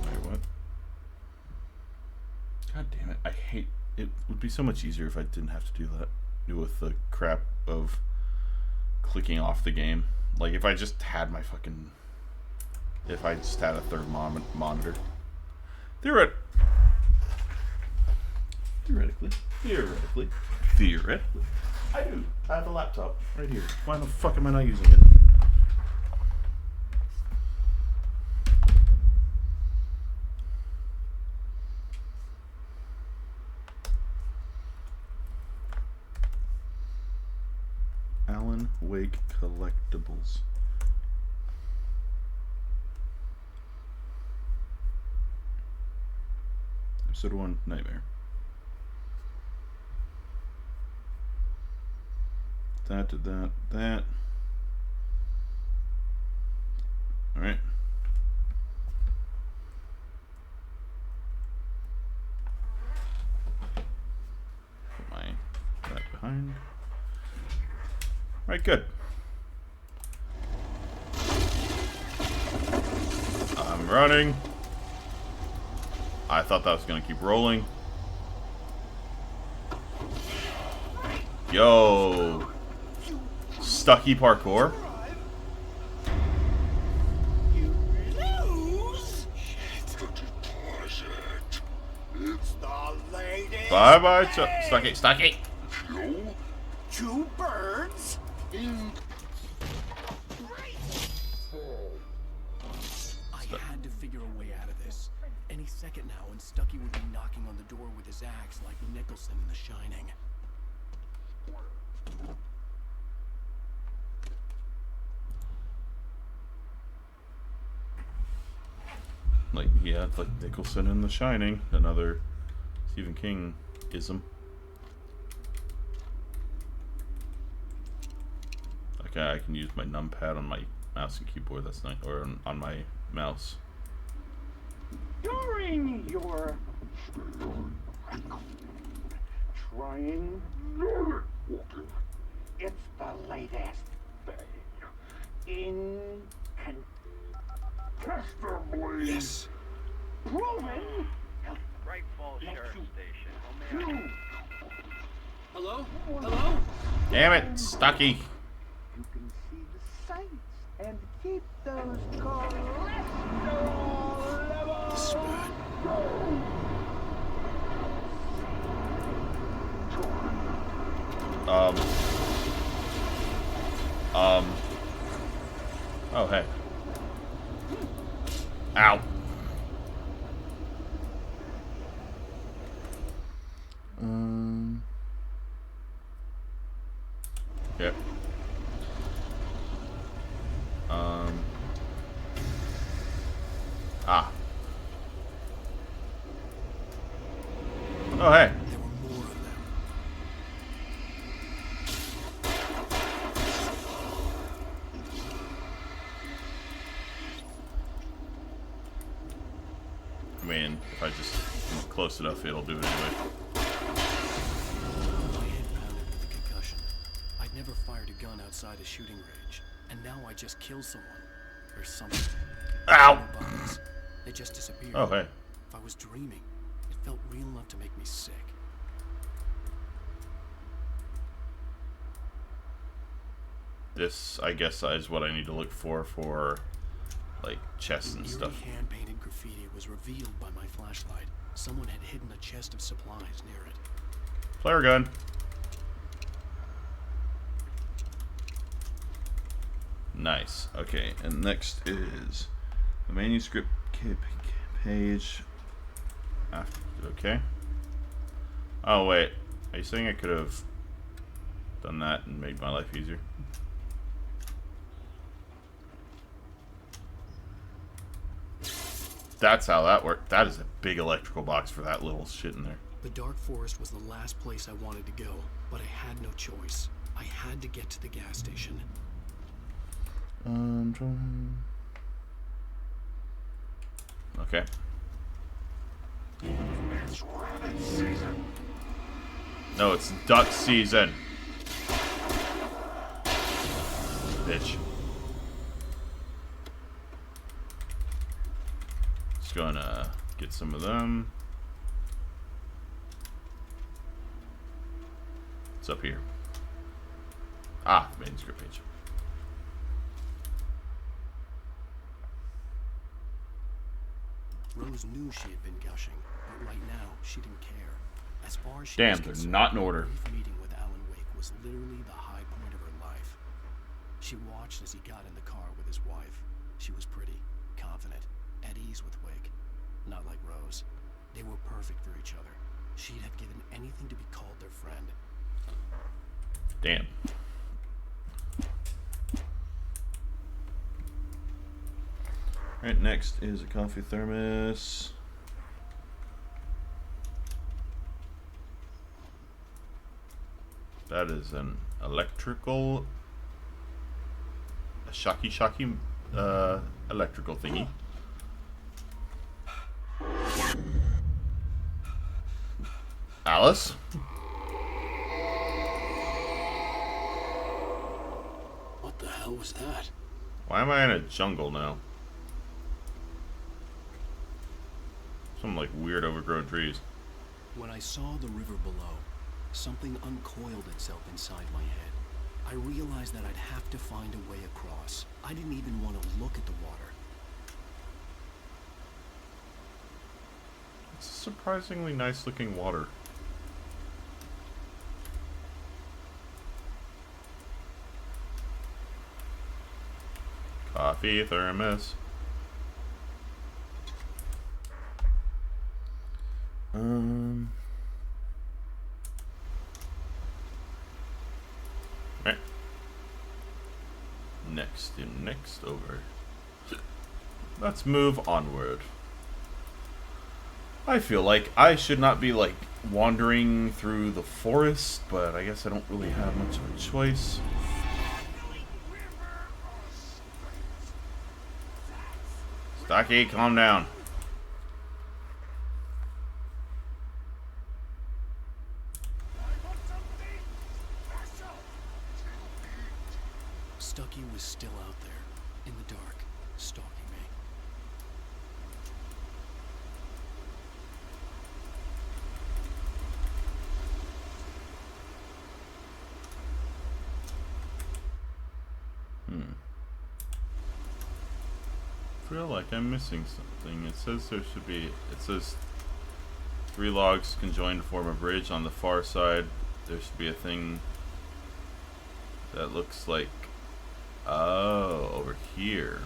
Wait, what? God damn it. I hate... It would be so much easier if I didn't have to do that. With the crap of clicking off the game. Like, if I just had my fucking... If I just had a third monitor. Theoretically. I do. I have a laptop right here. Why the fuck am I not using it? Alan Wake Collectibles. Episode 1, Nightmare. That did that. Alright. Put that behind. Alright, good. I'm running. I thought that was going to keep rolling. Yo. Stucky parkour. You lose. It's the latest. Bye bye, Stucky. Two birds in. I had to figure a way out of this. Any second now, and Stucky would be knocking on the door with his axe like Nicholson in The Shining. Like, yeah, it's like Nicholson in The Shining. Another Stephen King-ism. Okay, I can use my numpad on my mouse and keyboard. That's nice. Or on my mouse. During your trying, it's the latest thing. Incontestably. Yes. Proven. Bright Falls Sheriff Station. How may I help? Hello? Hello? Damn it, Stucky. You can see the and keep those cholesterol levels Oh, hey. Ow. Yep. Ah. Oh, hey. There were more of them. I mean, if I just am close enough, it'll do it anyway. My head pounded with a concussion. I'd never fired a gun outside a shooting range, and now I just killed someone. Or something. Ow! No bodies. They just disappeared. Oh, hey. If I was dreaming, it felt real enough to make me sick. This, I guess, is what I need to look for, like, chests and stuff. Hand-painted graffiti was revealed by my flashlight. Someone had hidden a chest of supplies near it. Flare gun. Nice. Okay, and next is the manuscript page. After, okay. Oh, wait. Are you saying I could have done that and made my life easier? That's how that worked. That is a big electrical box for that little shit in there. The Dark Forest was the last place I wanted to go, but I had no choice. I had to get to the gas station. Okay. It's rabbit season. No, it's duck season. Bitch. Just gonna get some of them. It's up here. Ah, manuscript page. Rose knew she had been gushing, but right now she didn't care. As far as she Damn, was they're concerned, not in order. the brief meeting with Alan Wake was literally the high point of her life. She watched as he got in the car with his wife. She was pretty, confident, at ease with Wake. Not like Rose. They were perfect for each other. She'd have given anything to be called their friend. Damn. Alright, next is a coffee thermos. That is an electrical... a shocky electrical thingy. Alice? What the hell was that? Why am I in a jungle now? Some like weird overgrown trees. When I saw the river below, something uncoiled itself inside my head. I realized that I'd have to find a way across. I didn't even want to look at the water. It's surprisingly nice looking water. Coffee thermos. Right. Next over. Let's move onward. I feel like I should not be like wandering through the forest, but I guess I don't really have much of a choice. Stocky, calm down. Stucky was still out there, in the dark, stalking me. feel like I'm missing something. It says there should be. It says 3 logs conjoined to form a bridge. On the far side, there should be a thing that looks like. Oh, over here.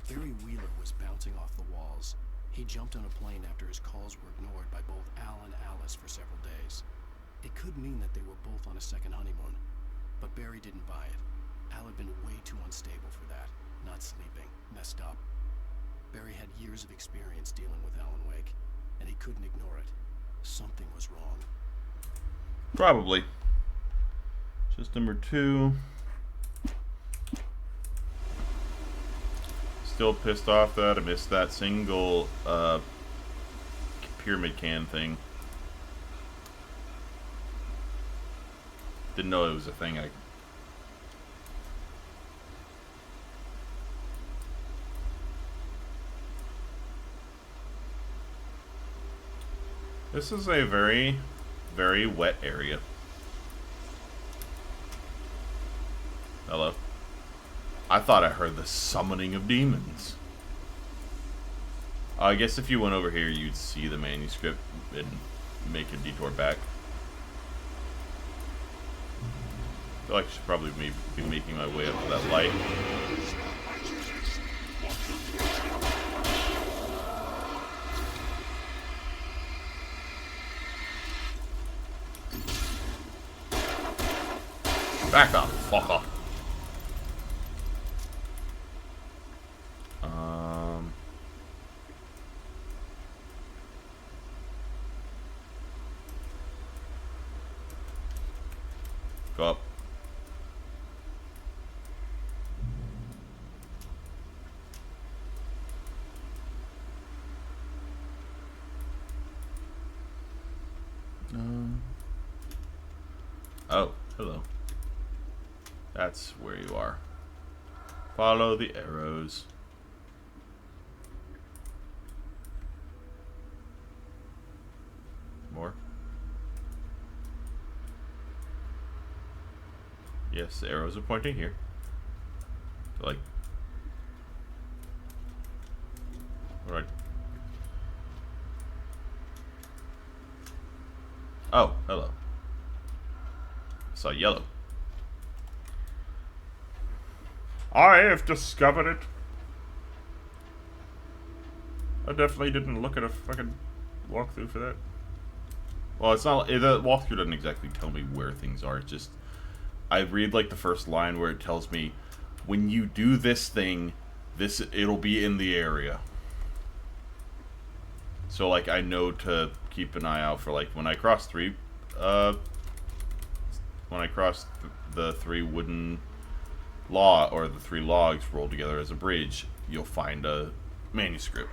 Barry Wheeler was bouncing off the walls. He jumped on a plane after his calls were ignored by both Al and Alice for several days. It could mean that they were both on a second honeymoon, but Barry didn't buy it. Al had been way too unstable for that. Not sleeping, messed up. Barry had years of experience dealing with Alan Wake, and he couldn't ignore it. Something was wrong. Probably. Just number 2. Still pissed off that I missed that single pyramid can thing. Didn't know it was a thing. This is a very, very wet area. Hello. I thought I heard the summoning of demons. I guess if you went over here, you'd see the manuscript and make a detour back. I feel like I should probably be making my way up to that light. Back up, fucker. Go up. Oh, hello. That's where you are. Follow the arrows. More. Yes, the arrows are pointing here. Like, alright. Oh, hello. I saw yellow. I have discovered it. I definitely didn't look at a fucking walkthrough for that. Well, it's not. The walkthrough doesn't exactly tell me where things are. It's just I read like the first line where it tells me when you do this thing, it'll be in the area. So like I know to keep an eye out for like when I cross the 3 wooden the 3 logs rolled together as a bridge, you'll find a manuscript.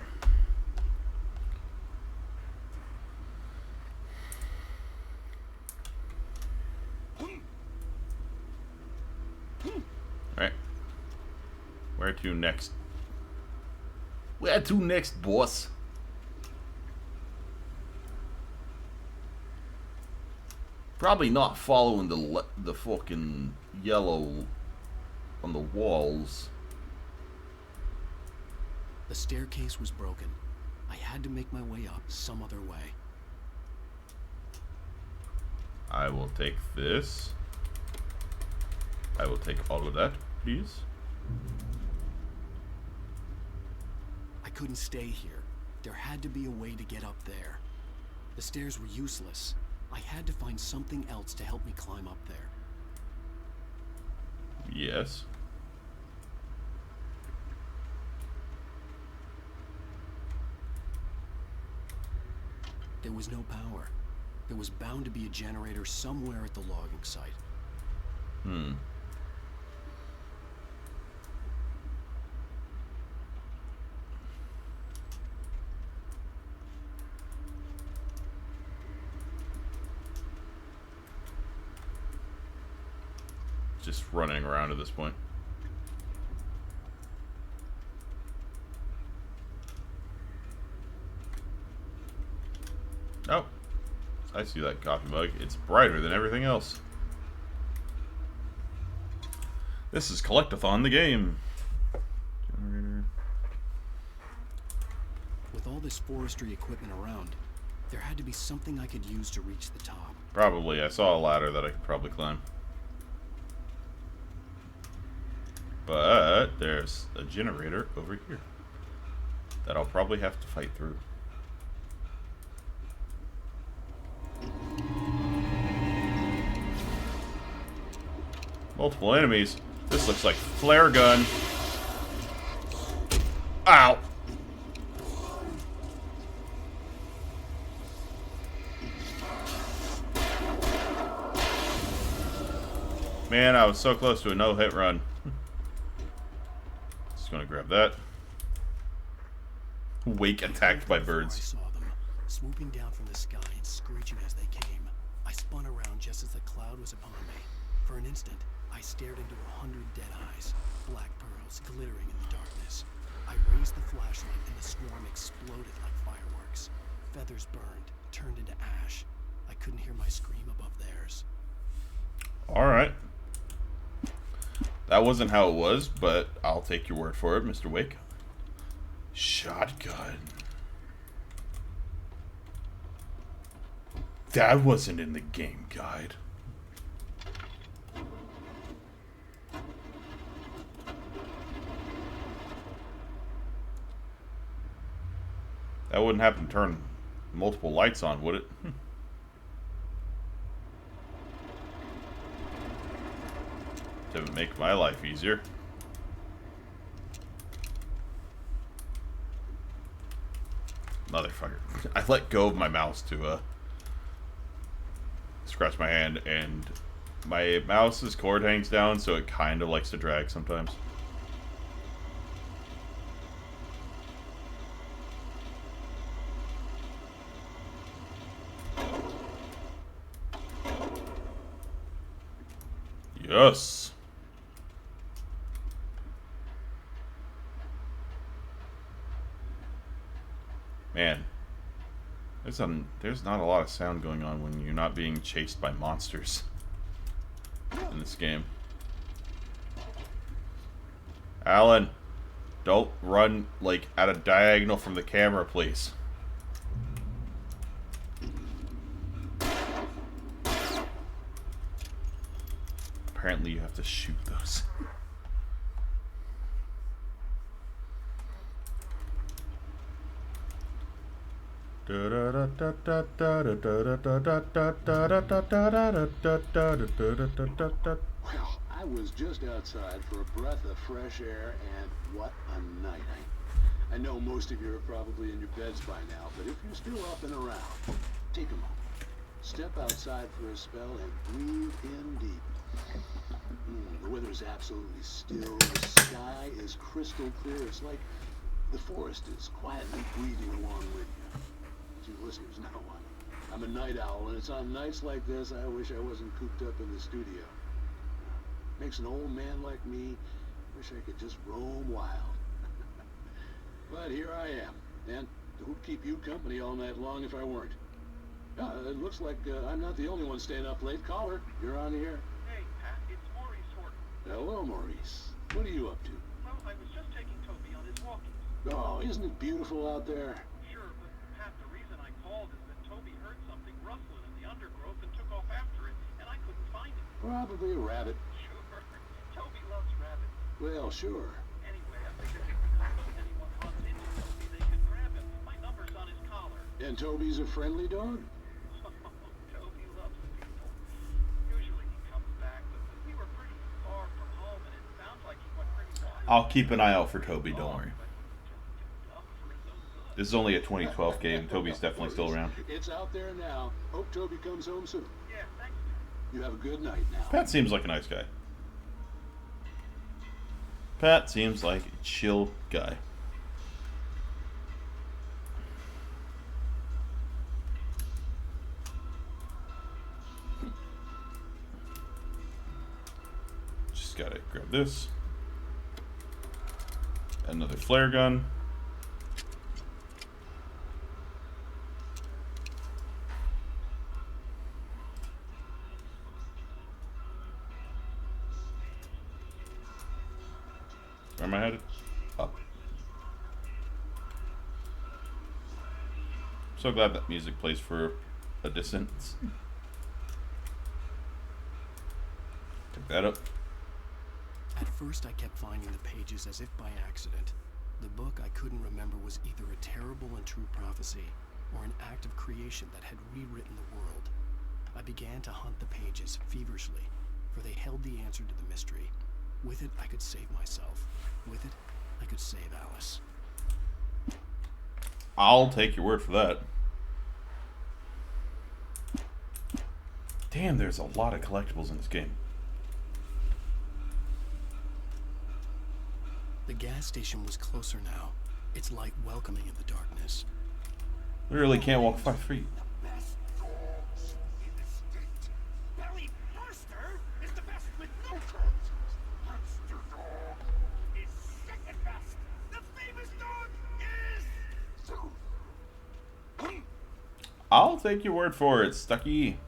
Alright. Where to next? Where to next, boss? Probably not following the fucking yellow on the walls. The staircase was broken. I had to make my way up some other way. I will take this. I will take all of that, please. I couldn't stay here. There had to be a way to get up there. The stairs were useless. I had to find something else to help me climb up there. Yes. There was no power. There was bound to be a generator somewhere at the logging site. Just running around at this point. Oh, I see that coffee mug. It's brighter than everything else. This is Collectathon the game. Generator. With all this forestry equipment around, there had to be something I could use to reach the top. Probably. I saw a ladder that I could probably climb. But there's a generator over here that I'll probably have to fight through. Multiple enemies. This looks like flare gun. Ow! Man, I was so close to a no-hit run. Just gonna grab that. Wake attacked by birds. I saw them, swooping down from the sky and screeching as they came. I spun around just as the cloud was upon me. For an instant, I stared into 100 dead eyes, black pearls glittering in the darkness. I raised the flashlight and the swarm exploded like fireworks. Feathers burned, turned into ash. I couldn't hear my scream above theirs. Alright. That wasn't how it was, but I'll take your word for it, Mr. Wake. Shotgun. That wasn't in the game guide. That wouldn't happen to turn multiple lights on, would it? To make my life easier. Motherfucker. I let go of my mouse to scratch my hand, and my mouse's cord hangs down, so it kind of likes to drag sometimes. Yes. Man, there's not a lot of sound going on when you're not being chased by monsters in this game. Alan, don't run like at a diagonal from the camera, please. Apparently you have to shoot those. Well, I was just outside for a breath of fresh air, and what a night. I know most of you are probably in your beds by now, but if you're still up and around, take a moment. Step outside for a spell and breathe in deep. The weather is absolutely still. The sky is crystal clear. It's like the forest is quietly breathing along with you. As you listeners know, I'm a night owl, and it's on nights like this I wish I wasn't cooped up in the studio. Makes an old man like me wish I could just roam wild. But here I am, and who'd keep you company all night long if I weren't? It looks like I'm not the only one staying up late. Caller, you're on the air. Hey, Pat, it's Maurice Horton. Hello, Maurice. What are you up to? Well, I was just taking Toby on his walkies. Oh, isn't it beautiful out there? Sure, but Pat, the reason I called is that Toby heard something rustling in the undergrowth and took off after it, and I couldn't find it. Probably a rabbit. Sure. Toby loves rabbits. Well, sure. Anyway, I figured if anyone runs into Toby, they could grab him. My number's on his collar. And Toby's a friendly dog? Toby loves people. Usually he comes back, but we were pretty far from home, and it sounds like he went pretty wild. I'll keep an eye out for Toby, don't worry. This is only a 2012 game. Toby's definitely still around. It's out there now. Hope Toby comes home soon. Yeah, thanks. You have a good night now. Pat seems like a nice guy. Pat seems like a chill guy. Just gotta grab this. Another flare gun. Where am I headed? Up. So glad that music plays for a distance. Took that up. At first, I kept finding the pages as if by accident. The book I couldn't remember was either a terrible and true prophecy or an act of creation that had rewritten the world. I began to hunt the pages feverishly, for they held the answer to the mystery. With it, I could save myself. With it, I could save Alice. I'll take your word for that. Damn, there's a lot of collectibles in this game. The gas station was closer now, its light welcoming in the darkness. Literally can't walk 5 feet. Belly Buster is the best with no coat. Monster Dog is second best. The famous dog is... I'll take your word for it, Stucky.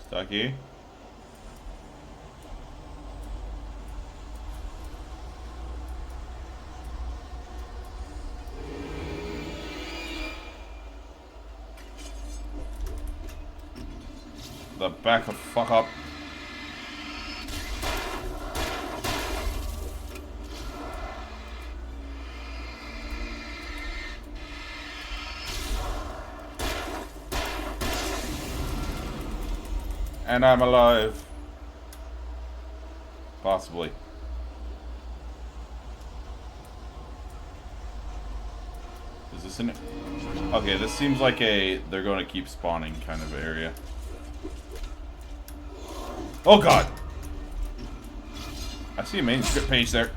Stucky. The back the fuck up. And I'm alive. Possibly. Is this in it? Okay, this seems like a they're going to keep spawning kind of area. Oh god! I see a main script page there.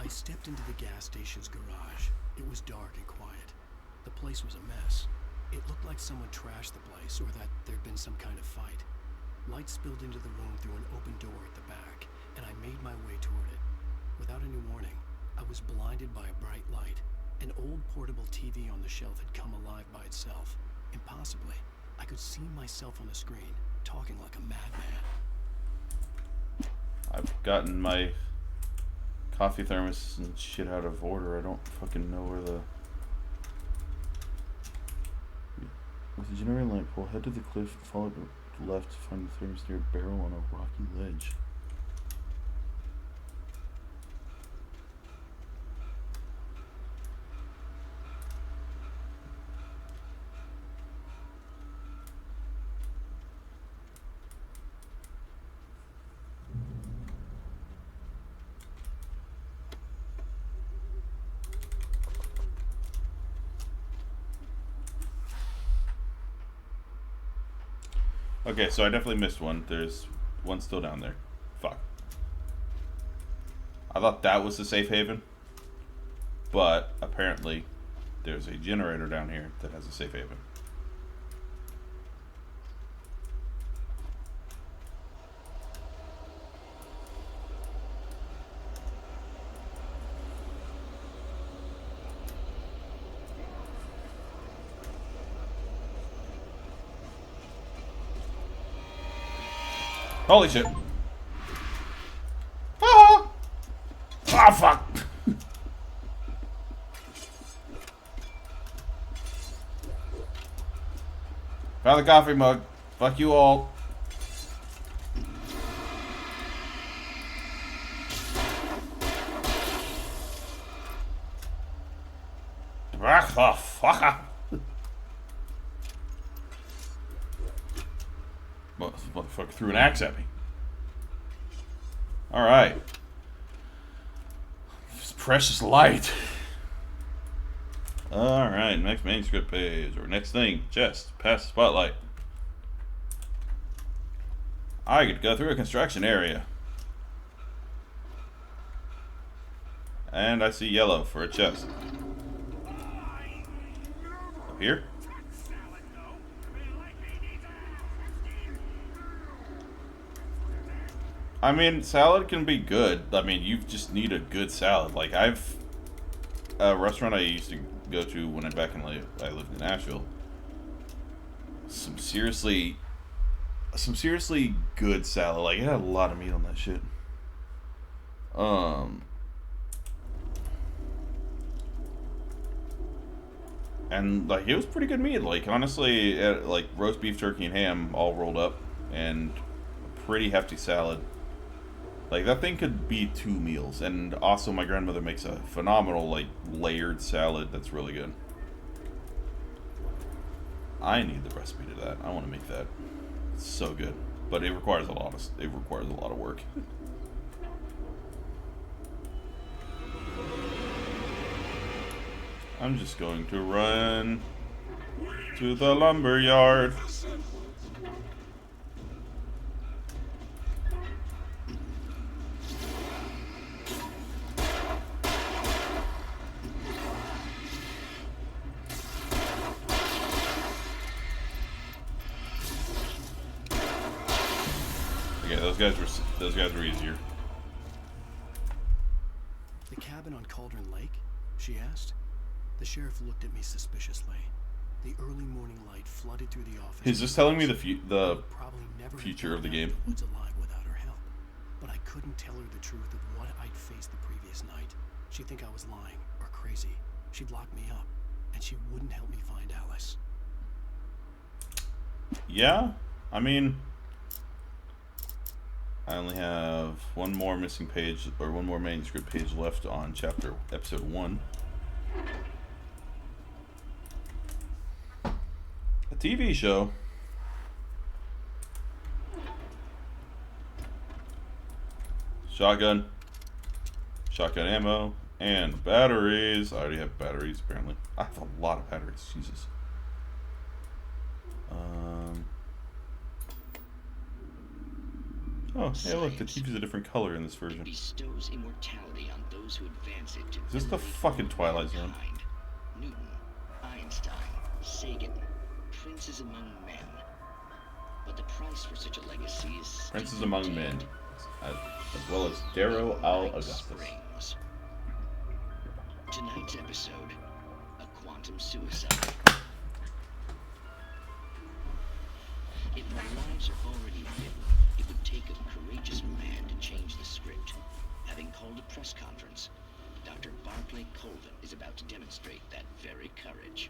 I stepped into the gas station's garage. It was dark and quiet. The place was a mess. It looked like someone trashed the place, or that there'd been some kind of fight. Light spilled into the room through an open door at the back, and I made my way toward it. Without any warning, I was blinded by a bright light. An old portable TV on the shelf had come alive by itself. Impossibly, I could see myself on the screen, talking like a madman. I've gotten my coffee thermos and shit out of order. I don't fucking know where the... With the generator light pole, head to the cliff and follow to the left to find the thermos near a barrel on a rocky ledge. Okay, so I definitely missed one. There's one still down there. Fuck. I thought that was the safe haven. But apparently there's a generator down here that has a safe haven. Holy shit. Ah! Ah, fuck! Found the coffee mug. Fuck you all. Ah, fuck. Motherfucker threw an axe at me. Alright. Precious light. Alright, next main script page. Or next thing. Chest. Pass the spotlight. I could go through a construction area. And I see yellow for a chest. Up here? I mean, salad can be good. I mean, you just need a good salad. Like, I've... A restaurant I used to go to when I lived in Nashville. Some seriously good salad. Like, it had a lot of meat on that shit. And, like, it was pretty good meat. Like, honestly, like, roast beef, turkey, and ham all rolled up. And a pretty hefty salad. Like, that thing could be 2 meals. And also, my grandmother makes a phenomenal, like, layered salad that's really good. I need the recipe to that. I want to make that. It's so good. But it requires a lot of work. I'm just going to run to the lumber yard. Okay, those guys were easier. The cabin on Cauldron Lake? She asked. The sheriff looked at me suspiciously. The early morning light flooded through the office. He's just telling me the future of the game. Woods alive without her help, but I couldn't tell her the truth of what I'd faced the previous night. She'd think I was lying or crazy. She'd lock me up, and she wouldn't help me find Alice. Yeah, I mean, I only have one more missing page, or one more manuscript page left on episode 1. A TV show. Shotgun ammo, and batteries. I already have batteries, apparently. I have a lot of batteries, Jesus. Oh, hey, look, the TV's a different color in this version. Bestows immortality on those who advance it to Is this the fucking Twilight Zone? Newton, Einstein, Sagan, princes among men. But the price for such a legacy is Princes Among Men, as well as Darrow Al Augustus. Tonight's episode, a quantum suicide. If our lives are already written, it would take a courageous man to change the script. Having called a press conference, Dr. Barclay Colvin is about to demonstrate that very courage.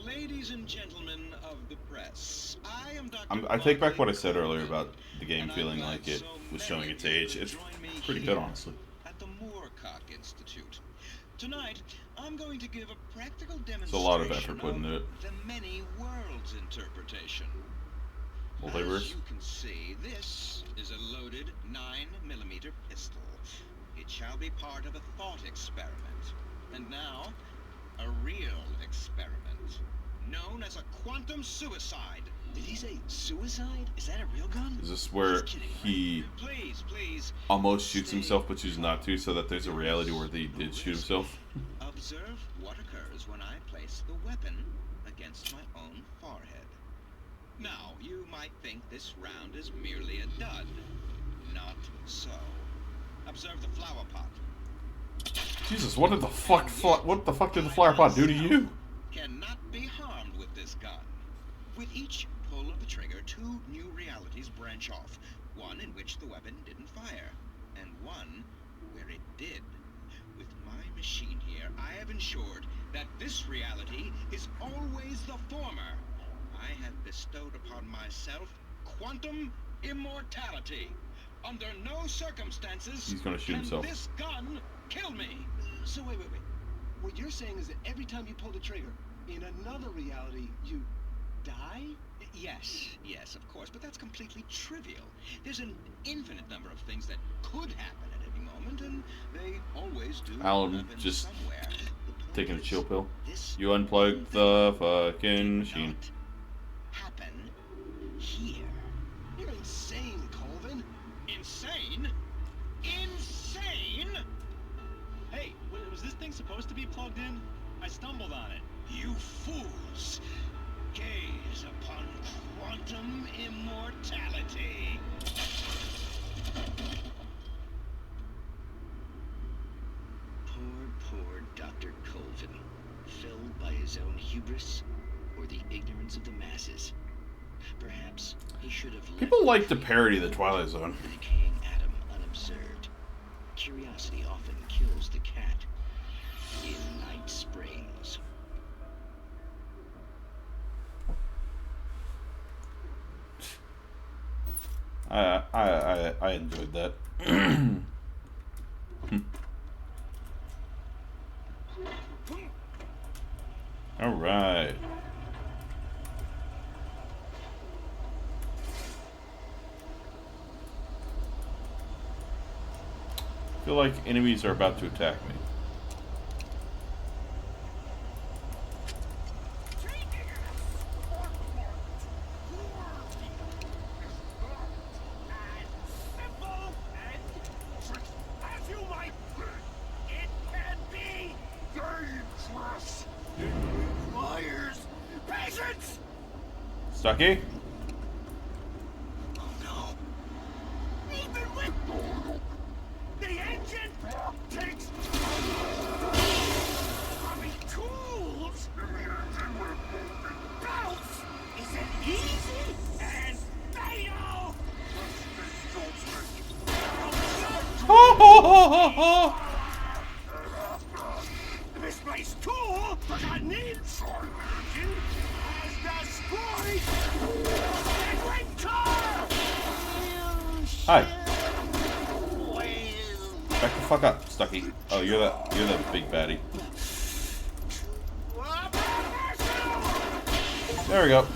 Ladies and gentlemen of the press, I am Dr. I take back what I said earlier about the game feeling like it was showing its age. It's pretty good, honestly. At the Moorcock Institute. Tonight, I'm going to give a practical demonstration It's a lot of effort put into it. the many worlds interpretation. Multiverse. As you can see, this is a loaded 9mm pistol. It shall be part of a thought experiment. And now, a real experiment. Known as a quantum suicide. Did he say suicide? Is that a real gun? Is this where he Please, almost shoots himself but chooses not to, so that there's a reality where he did shoot himself? observe what occurs when I place the weapon against my own forehead. Now, you might think this round is merely a dud. Not so. Observe the flower pot. Jesus, what the fuck did the flower pot do to you? Cannot be harmed with this gun. With each pull of the trigger, 2 new realities branch off. One in which the weapon didn't fire, and one where it did. With my machine here, I have ensured that this reality is always the former. I have bestowed upon myself quantum immortality. Under no circumstances He's gonna shoot can himself. this gun kill me. So wait. What you're saying is that every time you pull the trigger, in another reality, you die? Yes, of course, but that's completely trivial. There's an infinite number of things that could happen at any moment, and they always do. Alan happen just somewhere. taking a chill pill. You unplug the fucking machine. Happen insane? Insane? Hey, was this thing supposed to be plugged in? I stumbled on it. You fools! Gaze upon quantum immortality. Poor Dr. Colvin. Felled by his own hubris or the ignorance of the masses. Perhaps he should have People like to parody the Twilight Zone. the decaying atom unobserved. Curiosity often kills the cat in Night Springs. I enjoyed that. All right. I feel like enemies are about to attack me. Stucky? Oh no. Even with the engine takes tools. Bounce isn't easy and fatal. Misplaced tool forgotten inside engine has destroyed the car. Hi. Back the fuck up, Stucky. Oh, you're the big baddie. There we go.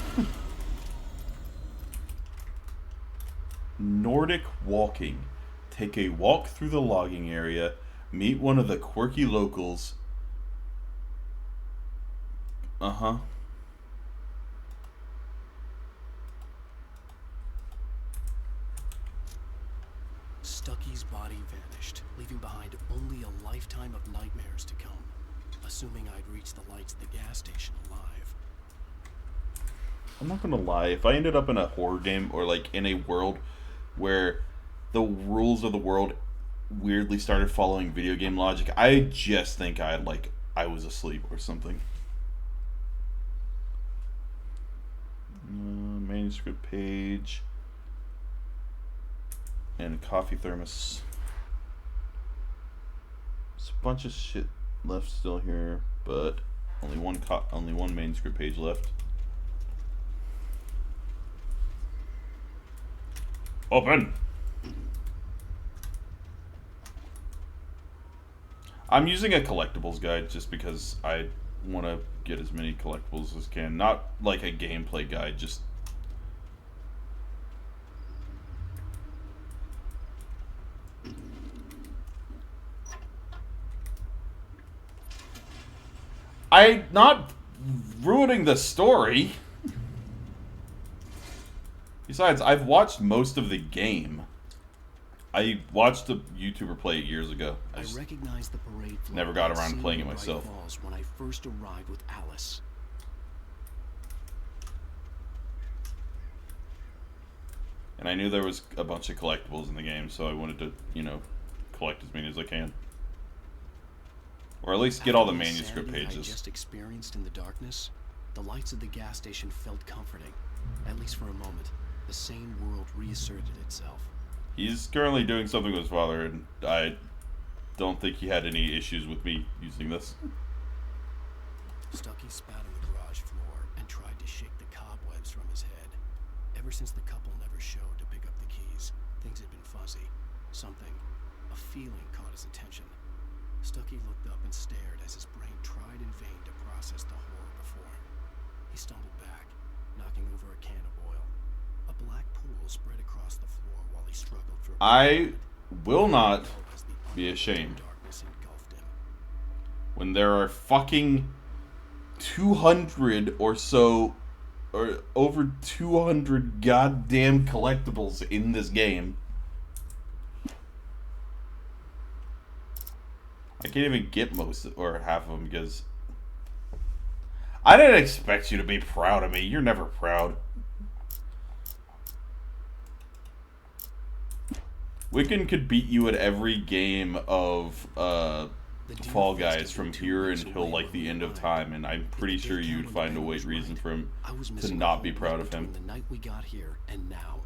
Nordic walking. Take a walk through the logging area. Meet one of the quirky locals. Uh-huh. Stucky's body vanished, leaving behind only a lifetime of nightmares to come. Assuming I'd reach the lights at the gas station alive. I'm not gonna lie, if I ended up in a horror game or like in a world where the rules of the world weirdly started following video game logic, I just think I was asleep or something. Manuscript page and a coffee thermos. There's a bunch of shit left still here, but only one manuscript page left. Open. I'm using a collectibles guide just because I want to get as many collectibles as can. Not like a gameplay guide, just... I'm not ruining the story. Besides, I've watched most of the game. I watched a YouTuber play it years ago. I recognized the parade float never got I'd around to seen playing in it Bright myself. Falls when I first arrived with Alice. And I knew there was a bunch of collectibles in the game, so I wanted to, collect as many as I can. Or at least get all the After manuscript insanity I pages. just experienced in the darkness, the lights of the gas station felt comforting. At least for a moment, the sane world reasserted itself. He's currently doing something with his father, and I don't think he had any issues with me using this. Stucky spat on the garage floor and tried to shake the cobwebs from his head. Ever since the couple never showed to pick up the keys, things had been fuzzy. Something, a feeling caught his attention. Stucky looked up and stared as his brain tried in vain to process the horror before him. He stumbled back, knocking over a can of oil. A black pool spread across the floor while he struggled for I will not be ashamed darkness engulfed him. when there are fucking 200 or so, or over 200 goddamn collectibles in this game. I can't even get most or half of them because I didn't expect you to be proud of me. You're never proud. Wiccan could beat you at every game of Fall Guys from here until like the end of time, and I'm pretty sure you'd find a reason for him to not be proud of him. The night we got here and now.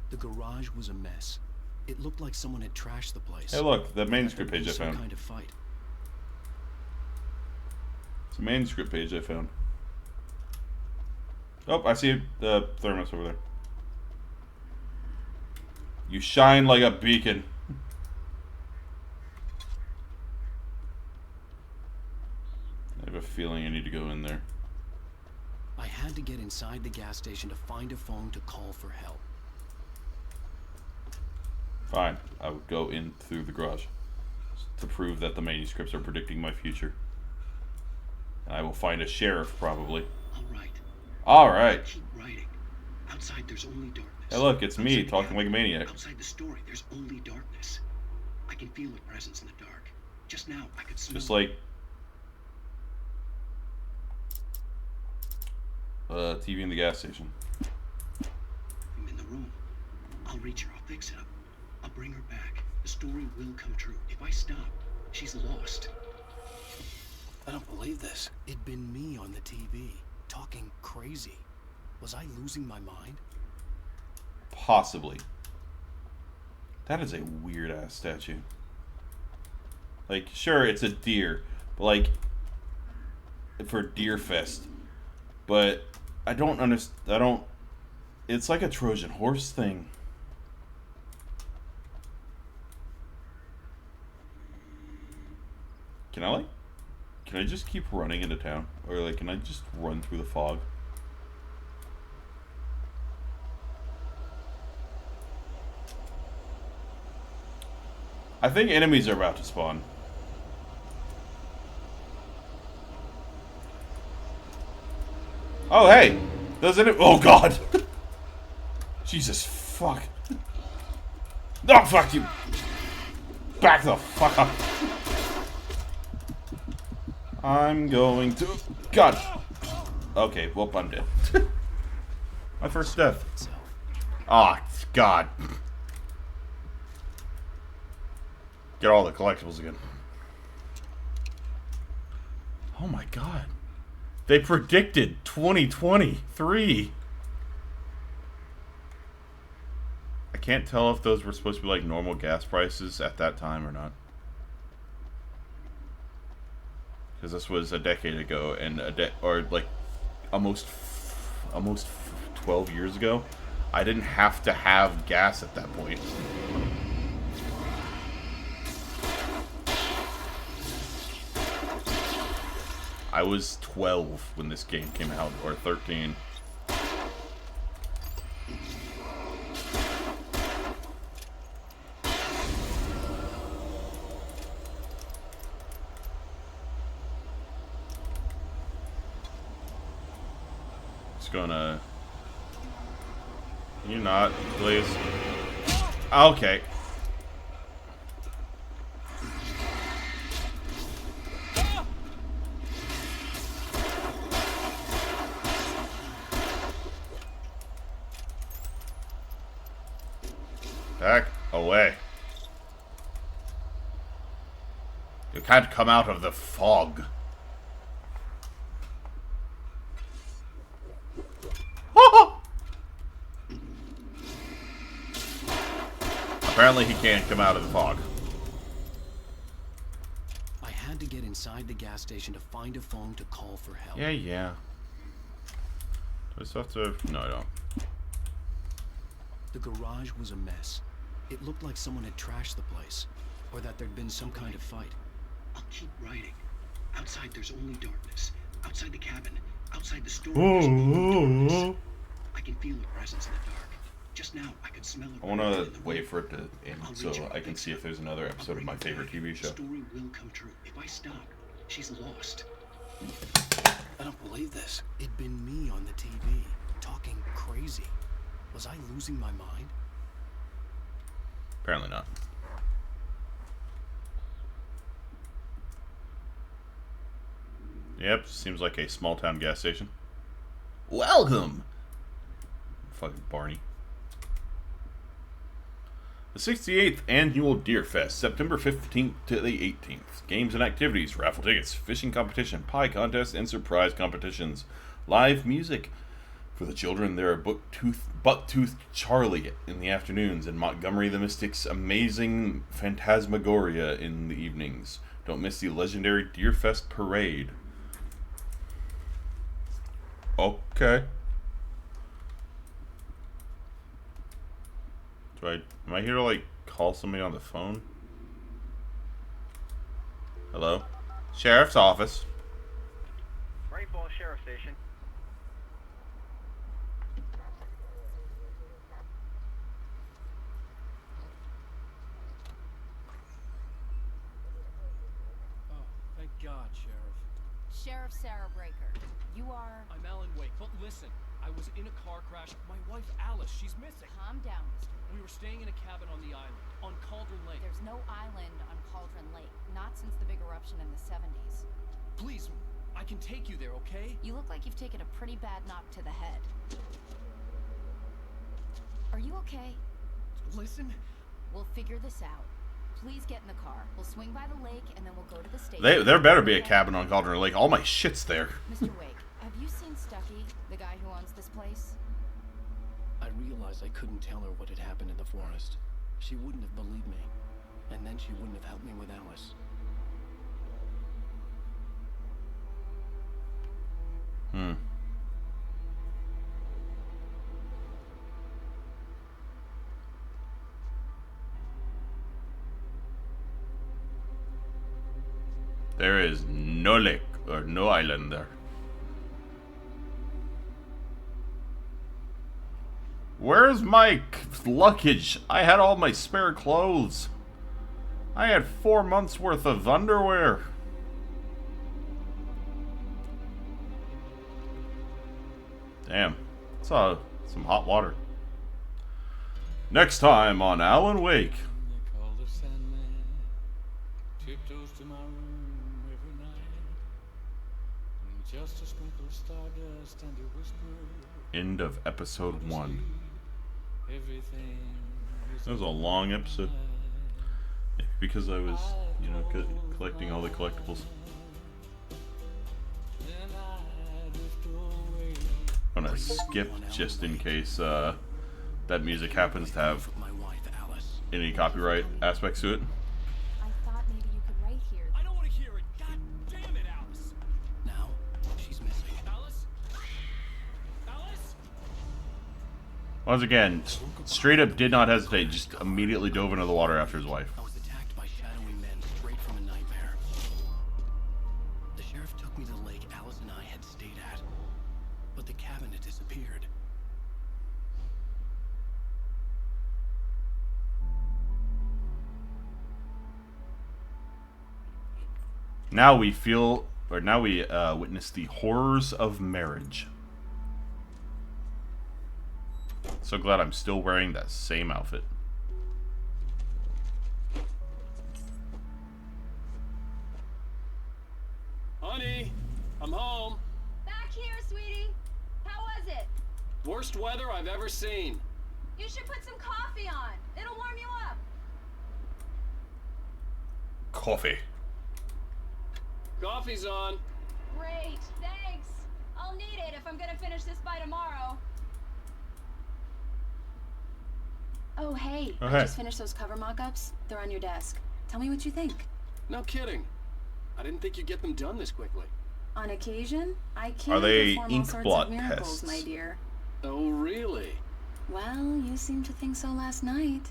The garage was a mess. It looked like someone had trashed the place. Hey, look, the manuscript page I found. Kind of fight. It's a manuscript page I found. Oh, I see the thermos over there. You shine like a beacon. I have a feeling I need to go in there. I had to get inside the gas station to find a phone to call for help. Fine, I would go in through the garage to prove that the manuscripts are predicting my future. And I will find a sheriff, probably. Alright. Keep writing. Outside there's only darkness. Hey look, it's me, talking like a maniac. Outside the story, there's only darkness. I can feel a presence in the dark. Just now, I could smell Just like TV in the gas station. I'm in the room. I'll reach her. I'll fix it up. I'll bring her back. The story will come true. If I stop, she's lost. I don't believe this. It'd been me on the TV, talking crazy. Was I losing my mind? Possibly. That is a weird ass statue. Like, sure, it's a deer, but like for Deer Fest. But I don't understand. It's like a Trojan horse thing. Can I just keep running into town? Or like, can I just run through the fog? I think enemies are about to spawn. Oh, hey! Doesn't it? Oh, God! Jesus, fuck. Oh, fuck you! Back the fuck up! I'm going to... God! Okay, well, I'm dead. My first death. Oh, God. Get all the collectibles again. Oh my God. They predicted 2023. I can't tell if those were supposed to be like normal gas prices at that time or not. Because this was a decade ago, and or like almost 12 years ago. I didn't have to have gas at that point. I was 12 when this game came out, or 13. Just gonna... Can you not, please? Okay. Back away. You can't come out of the fog. Apparently he can't come out of the fog. I had to get inside the gas station to find a phone to call for help. Yeah. Do I still have to... No, I don't. The garage was a mess. It looked like someone had trashed the place, or that there'd been some kind of fight. I'll keep writing. Outside there's only darkness. Outside the cabin. Outside the store. I can feel a presence in the dark. Just now, I could smell it. I want to wait for it to end so I can see if there's another episode of my favorite TV show. The story will come true. If I stop, she's lost. I don't believe this. It'd been me on the TV, talking crazy. Was I losing my mind? Apparently not. Yep, seems like a small town gas station. Welcome! Fucking Barney. The 68th Annual Deer Fest, September 15th to the 18th. Games and activities, raffle tickets, fishing competition, pie contest, and surprise competitions. Live music. For the children, there are Bucktooth Charlie in the afternoons and Montgomery the Mystic's amazing Phantasmagoria in the evenings. Don't miss the legendary Deer Fest Parade. Okay. Am I here to, like, call somebody on the phone? Hello? Sheriff's office. Rainbow Sheriff Station. Oh, thank God, Sheriff. Sheriff Sarah Breaker. You are... I'm Alan Wake. But listen, I was in a car crash. My wife, Alice, she's missing. Calm down, Mr. We were staying in a cabin on the island, on Cauldron Lake. There's no island on Cauldron Lake. Not since the big eruption in the 70s. Please, I can take you there, okay? You look like you've taken a pretty bad knock to the head. Are you okay? Listen. We'll figure this out. Please get in the car. We'll swing by the lake and then we'll go to the station. There better be a cabin on Cauldron Lake. All my shit's there. Mr. Wake, have you seen Stucky, the guy who owns this place? I realized I couldn't tell her what had happened in the forest. She wouldn't have believed me. And then she wouldn't have helped me with Alice. There is no lake or no island there. Where's my luggage? I had all my spare clothes. I had 4 months worth of underwear. Damn. Saw some hot water. Next time on Alan Wake. Tiptoes to my room every night. Just a sprinkle of stardust and a whisper. End of episode 1. Everything That was a long episode. Because I was, you know, collecting all the collectibles. I'm gonna skip just in case that music happens to have any copyright aspects to it. I thought maybe you could write here. I don't want to hear it. God damn it, Alice. Now, she's missing. Alice? Alice? Once again, straight up did not hesitate, just immediately dove into the water after his wife. I was attacked by shadowy men straight from a nightmare. The sheriff took me to the lake Alice and I had stayed at. But the cabin had disappeared. Now we witness the horrors of marriage. So glad I'm still wearing that same outfit. Honey, I'm home. Back here, sweetie. How was it? Worst weather I've ever seen. You should put some coffee on. It'll warm you up. Coffee. Coffee's on. Great, thanks. I'll need it if I'm gonna finish this by tomorrow. Oh, hey. Oh, I hey. just finished those cover mock-ups. They're on your desk. Tell me what you think. No kidding. I didn't think you'd get them done this quickly. On occasion, I can Are they perform all ink sorts blot of miracles, tests? my dear. Oh, really? Well, you seemed to think so last night.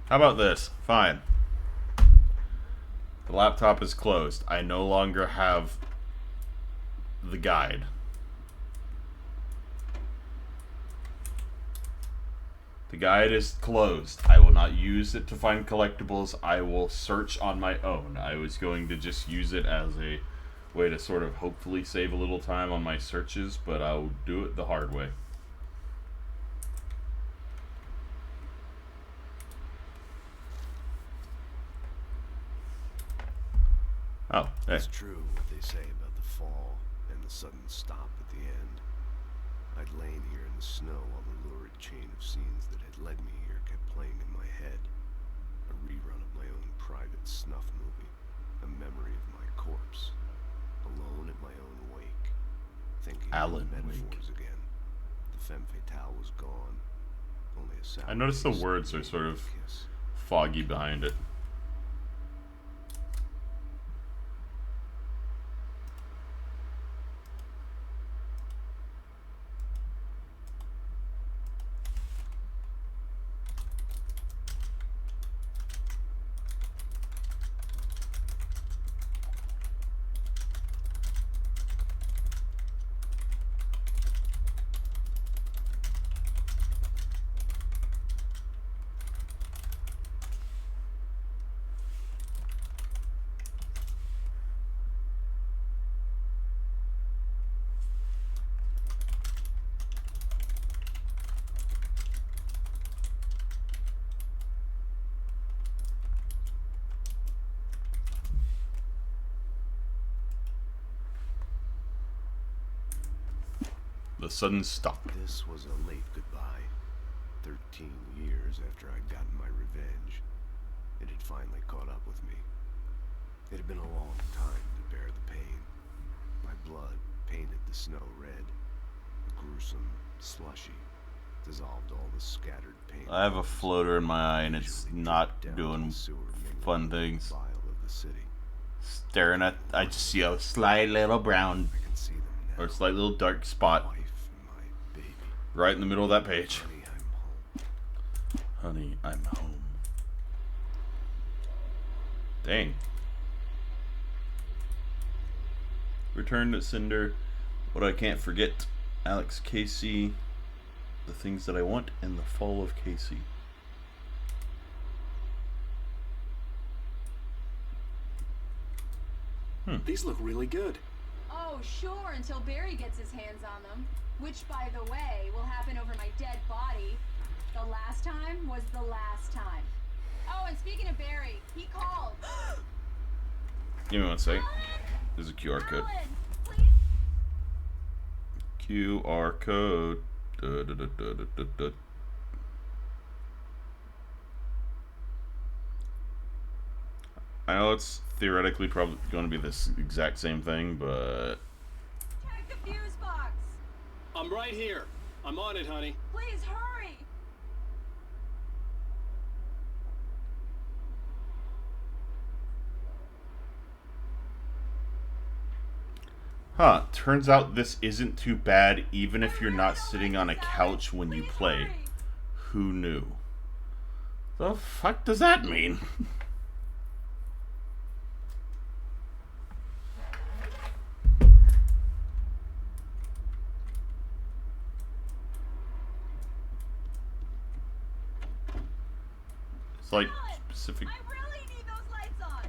How about this? Fine. The laptop is closed. I no longer have the guide. The guide is closed. I will not use it to find collectibles. I will search on my own. I was going to just use it as a way to sort of hopefully save a little time on my searches, but I'll do it the hard way. Oh, hey. It's true what they say about the fall and the sudden stop at the end. I'd lain here in the snow while the lurid chain of scenes that had led me here kept playing in my head. A rerun of my own private snuff movie. A memory of my corpse. Alone at my own wake. Thinking Alan of metaphors again. The femme fatale was gone. Only a sour I noticed the taste words are sort of foggy behind it. The sudden stop. This was a late goodbye. 13 years after I'd gotten my revenge, it had finally caught up with me. It had been a long time to bear the pain. My blood painted the snow red. A gruesome, slushy, dissolved all the scattered paint. I have a floater in my eye and it's not doing fun things. Staring at, I just see a slight little brown or slight little dark spot right in the middle of that page. Honey, I'm home. Dang. Return to Cinder. What I can't forget. Alex Casey. The Things That I Want, and The Fall of Casey. These look really good. Oh, sure, until Barry gets his hands on them. Which, by the way, will happen over my dead body. The last time was the last time. Oh, and speaking of Barry, he called. Give me one second. There's a QR code. QR code. I know it's theoretically probably going to be this exact same thing, but Check the fuse box. I'm right here. I'm on it, honey. Please hurry. huh, turns out this isn't too bad even if you're not sitting on a couch when you play. Who knew? The fuck does that mean? It's like specific. I really need those lights on.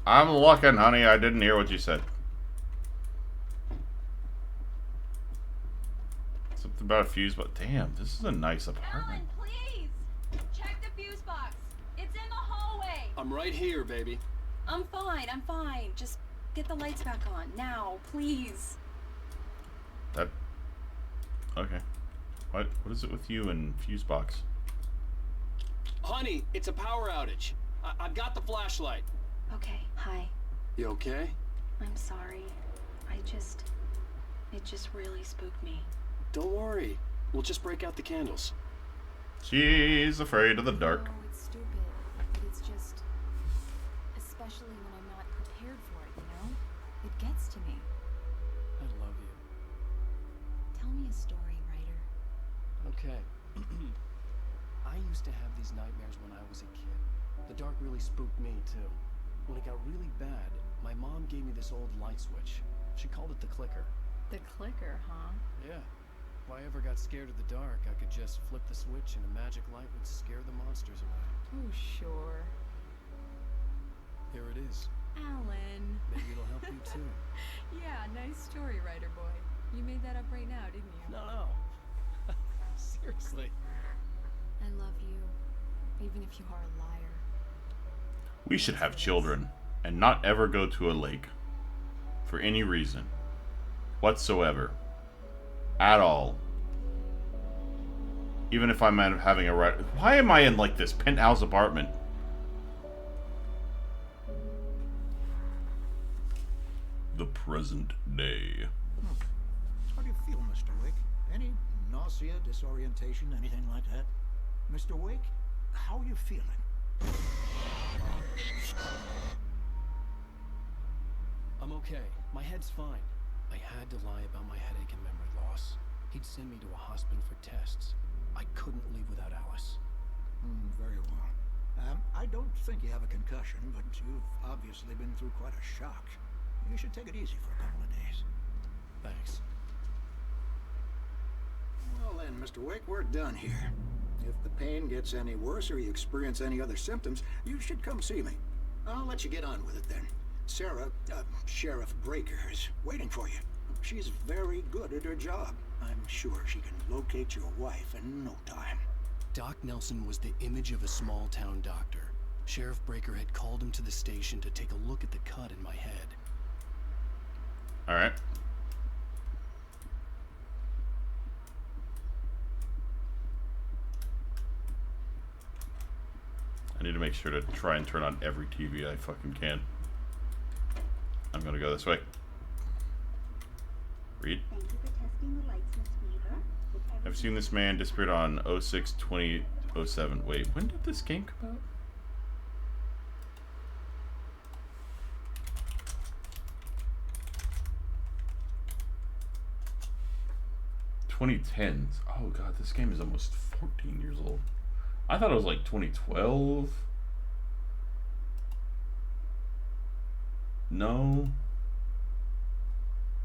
I'm looking, honey. I didn't hear what you said. Something about a fuse, but damn, this is a nice apartment. Alan, please. Check the fuse box. It's in the hallway. I'm right here, baby. I'm fine, I'm fine. Just get the lights back on. Now, please. That. Okay. What is it with you and fuse box? Honey, it's a power outage. I've got the flashlight. Okay, hi. You okay? I'm sorry. It just really spooked me. Don't worry. We'll just break out the candles. She's afraid of the dark. No, it's stupid, but it's just, especially when I'm not prepared for it, you know? It gets to me. I love you. Tell me a story, writer. Okay. I used to have these nightmares when I was a kid. The dark really spooked me, too. When it got really bad, my mom gave me this old light switch. She called it the clicker. The clicker, huh? Yeah. If I ever got scared of the dark, I could just flip the switch and a magic light would scare the monsters away. Oh, sure. Here it is. Alan. Maybe it'll help you too. Yeah, nice story, writer boy. You made that up right now, didn't you? No. Seriously. I love you, even if you are a liar. We should have children and not ever go to a lake for any reason whatsoever at all. Even if I'm having a right. Why am I in like this penthouse apartment? The present day. How do you feel, Mr. Wake? Any nausea, disorientation, anything like that? Mr. Wake, how are you feeling? I'm okay. My head's fine. I had to lie about my headache and memory loss. He'd send me to a hospital for tests. I couldn't leave without Alice. Very well. I don't think you have a concussion, but you've obviously been through quite a shock. You should take it easy for a couple of days. Thanks. Well then, Mr. Wake, we're done here. If the pain gets any worse or you experience any other symptoms, you should come see me. I'll let you get on with it then. Sarah, Sheriff Breaker, is waiting for you. She's very good at her job. I'm sure she can locate your wife in no time. Doc Nelson was the image of a small-town doctor. Sheriff Breaker had called him to the station to take a look at the cut in my head. Alright. I need to make sure to try and turn on every TV I fucking can. I'm gonna go this way. Read. Thank you for testing the lights, Miss Weaver. I've seen this man disappeared on 06/20/07. Wait, when did this game come out? .2010s. Oh god, this game is almost 14 years old. I thought it was like 2012. No.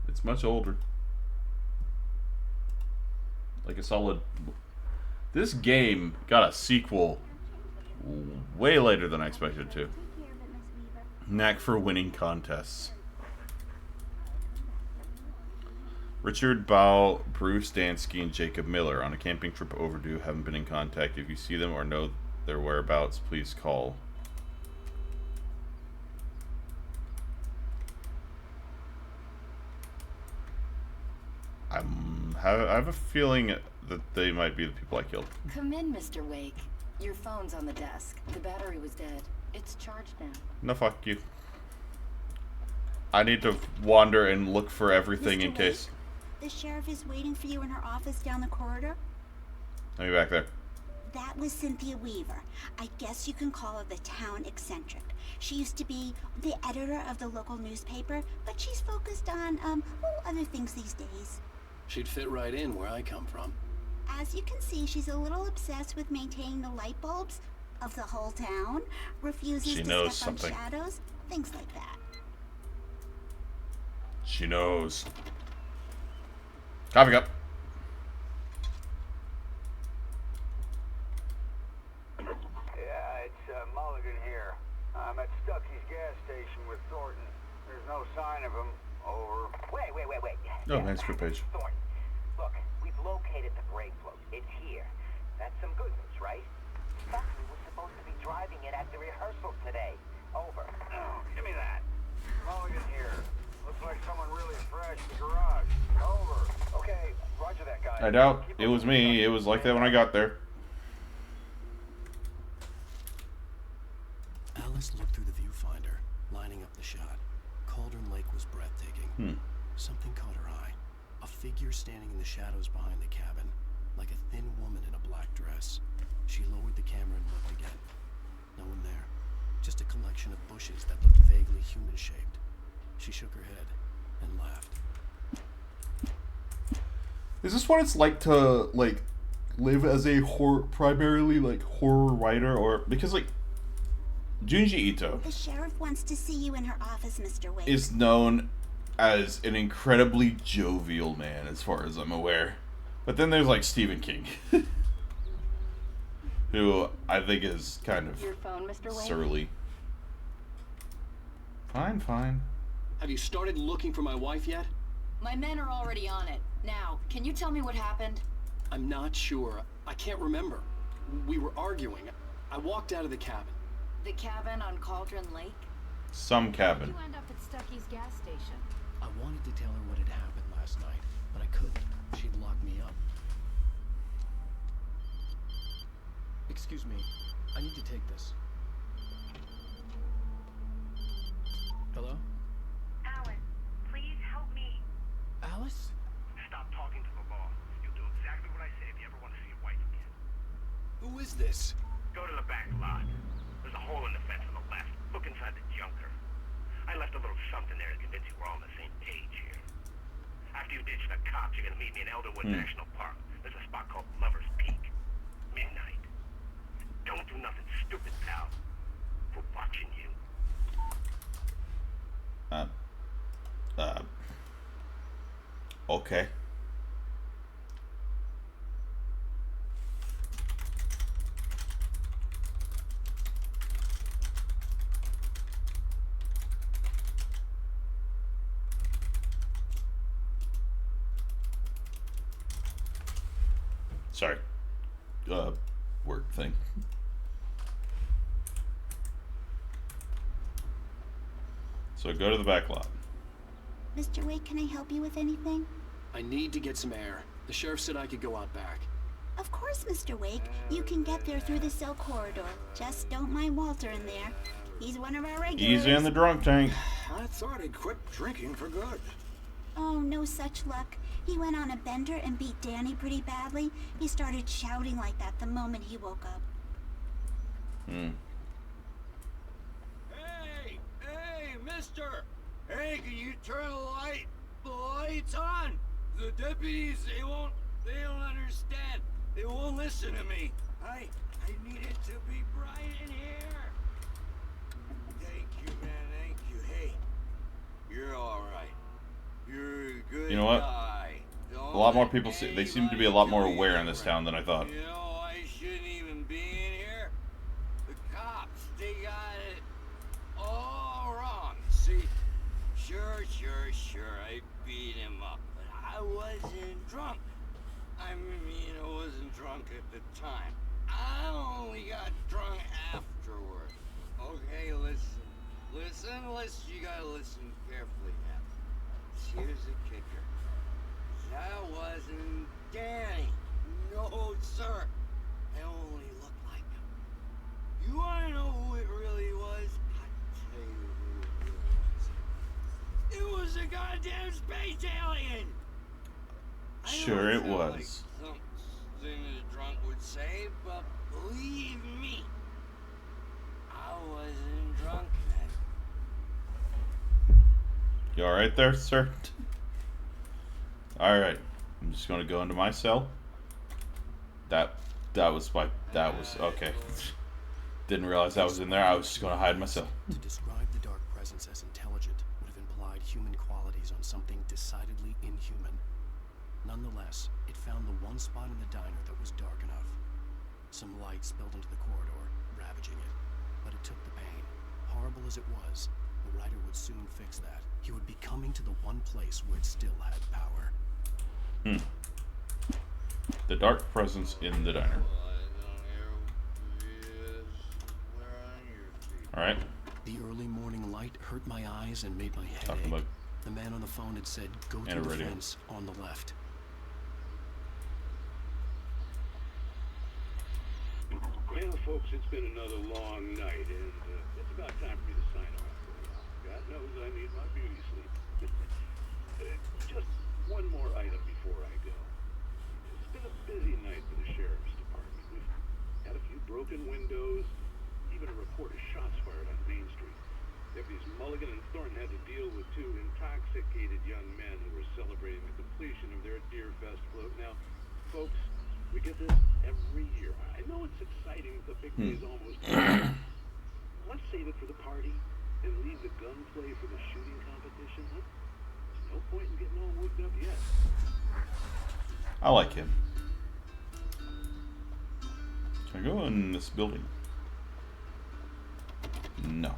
It's much older. Like a solid... This game got a sequel way later than I expected it to. Knack for winning contests. Richard Bow, Bruce Dansky, and Jacob Miller on a camping trip overdue. Haven't been in contact. If you see them or know their whereabouts, please call. I have a feeling that they might be the people I killed. Come in, Mr. Wake. Your phone's on the desk. The battery was dead. It's charged now. No, fuck you. I need to wander and look for everything in case. The sheriff is waiting for you in her office down the corridor. Let me back there. That was Cynthia Weaver. I guess you can call her the town eccentric. She used to be the editor of the local newspaper, but she's focused on, other things these days. She'd fit right in where I come from. As you can see, she's a little obsessed with maintaining the light bulbs of the whole town, refuses She to knows step something. on shadows, things like that. She knows. Coffee cup. Yeah, it's Mulligan here. I'm at Stucky's gas station with Thornton. There's no sign of him. Over. Wait. Oh, man, script page. Thornton, look, we've located the brake float. It's here. That's some good news, right? Stucky was supposed to be driving it at the rehearsal today. Over. Oh, give me that. Mulligan here. Looks like someone really thrashed the garage. Over. Okay, roger that, guy. I doubt it was me. It was like that when I got there. Alice looked through the viewfinder, lining up the shot. Cauldron Lake was breathtaking. Something caught her eye. A figure standing in the shadows behind the cabin, like a thin woman in a black dress. She lowered the camera and looked again. No one there. Just a collection of bushes that looked vaguely human-shaped. She shook her head and laughed. Is this what it's like to, like, live as a primarily, like, horror writer? Or, because, like, Junji Ito The sheriff wants to see you in her office, Mr. Wake. is known as an incredibly jovial man, as far as I'm aware. But then there's like Stephen King, who I think is kind of Your phone, Mr. Wayne? surly. Fine, fine. Have you started looking for my wife yet? My men are already on it. Now, can you tell me what happened? I'm not sure. I can't remember. We were arguing. I walked out of the cabin. The cabin on Cauldron Lake? Some cabin. How'd you end up at Stucky's gas station? I wanted to tell her what had happened last night, but I couldn't. She'd locked me up. Excuse me. I need to take this. Hello? Alan, please help me. Alice? Stop talking to the law. You'll do exactly what I say if you ever want to see your wife again. Who is this? Go to the back lot. There's a hole in the fence on the left. Look inside the junker. I left a little something there to convince you we're all on the same page here. After you ditch the cops, you're gonna meet me in Elderwood National Park. There's a spot called Lover's Peak. Midnight. Don't do nothing stupid, pal. We're watching you. Okay. Sorry. Work thing. So go to the back lot. Mr. Wake, can I help you with anything? I need to get some air. The sheriff said I could go out back. Of course, Mr. Wake. You can get there through the cell corridor. Just don't mind Walter in there. He's one of our regulars. Easy on the drunk tank. I thought he'd quit drinking for good. Oh, no such luck. He went on a bender and beat Danny pretty badly. He started shouting like that the moment he woke up. Hey, mister! Hey, can you turn the light? The light's on! The deputies, they don't understand. They won't listen to me. I need it to be bright in here. Thank you, man, thank you. Hey, you're alright. You're a good You know what? guy. A lot more people, they seem to be a lot more aware in this town than I thought. You know, I shouldn't even be in here. The cops, they got it all wrong. See, sure, I beat him up, but I wasn't drunk. I mean, I wasn't drunk at the time. I only got drunk afterward. Okay, listen. You gotta listen carefully now. Here's the kicker. That wasn't Danny. No, sir. I only looked like him. You wanna know who it really was? I'll tell you who it really was. It was a goddamn space alien! Sure it was. Like something a drunk would say, but believe me, I wasn't drunk then. You alright there, sir? Alright. I'm just gonna go into my cell. That was okay. Didn't realize that was in there. I was just gonna hide in my cell. To describe the dark presence as intelligent would have implied human qualities on something decidedly inhuman. Nonetheless, it found the one spot in the diner that was dark enough. Some light spilled into the corridor, ravaging it. But it took the pain. Horrible as it was, the writer would soon fix that. He would be coming to the one place where it still had power. The dark presence in the diner. Alright. The early morning light hurt my eyes and made my head Talking ache. about The man on the phone had said, go and a through the radio. fence on the left. Well, folks, it's been another long night, and it's about time for me to sign off. God knows I need my beauty sleep. Just one more item before I go. It's been a busy night for the sheriff's department. We've had a few broken windows, even a report of shots fired on Main Street. Deputies Mulligan and Thornton had to deal with two intoxicated young men who were celebrating the completion of their Deer Fest float. Now, folks, we get this every year. I know it's exciting, the big day is almost over. Let's save it for the party and leave the gunplay for the shooting competition. Huh? There's no point in getting all worked up yet. I like him. Can I go in this building? No.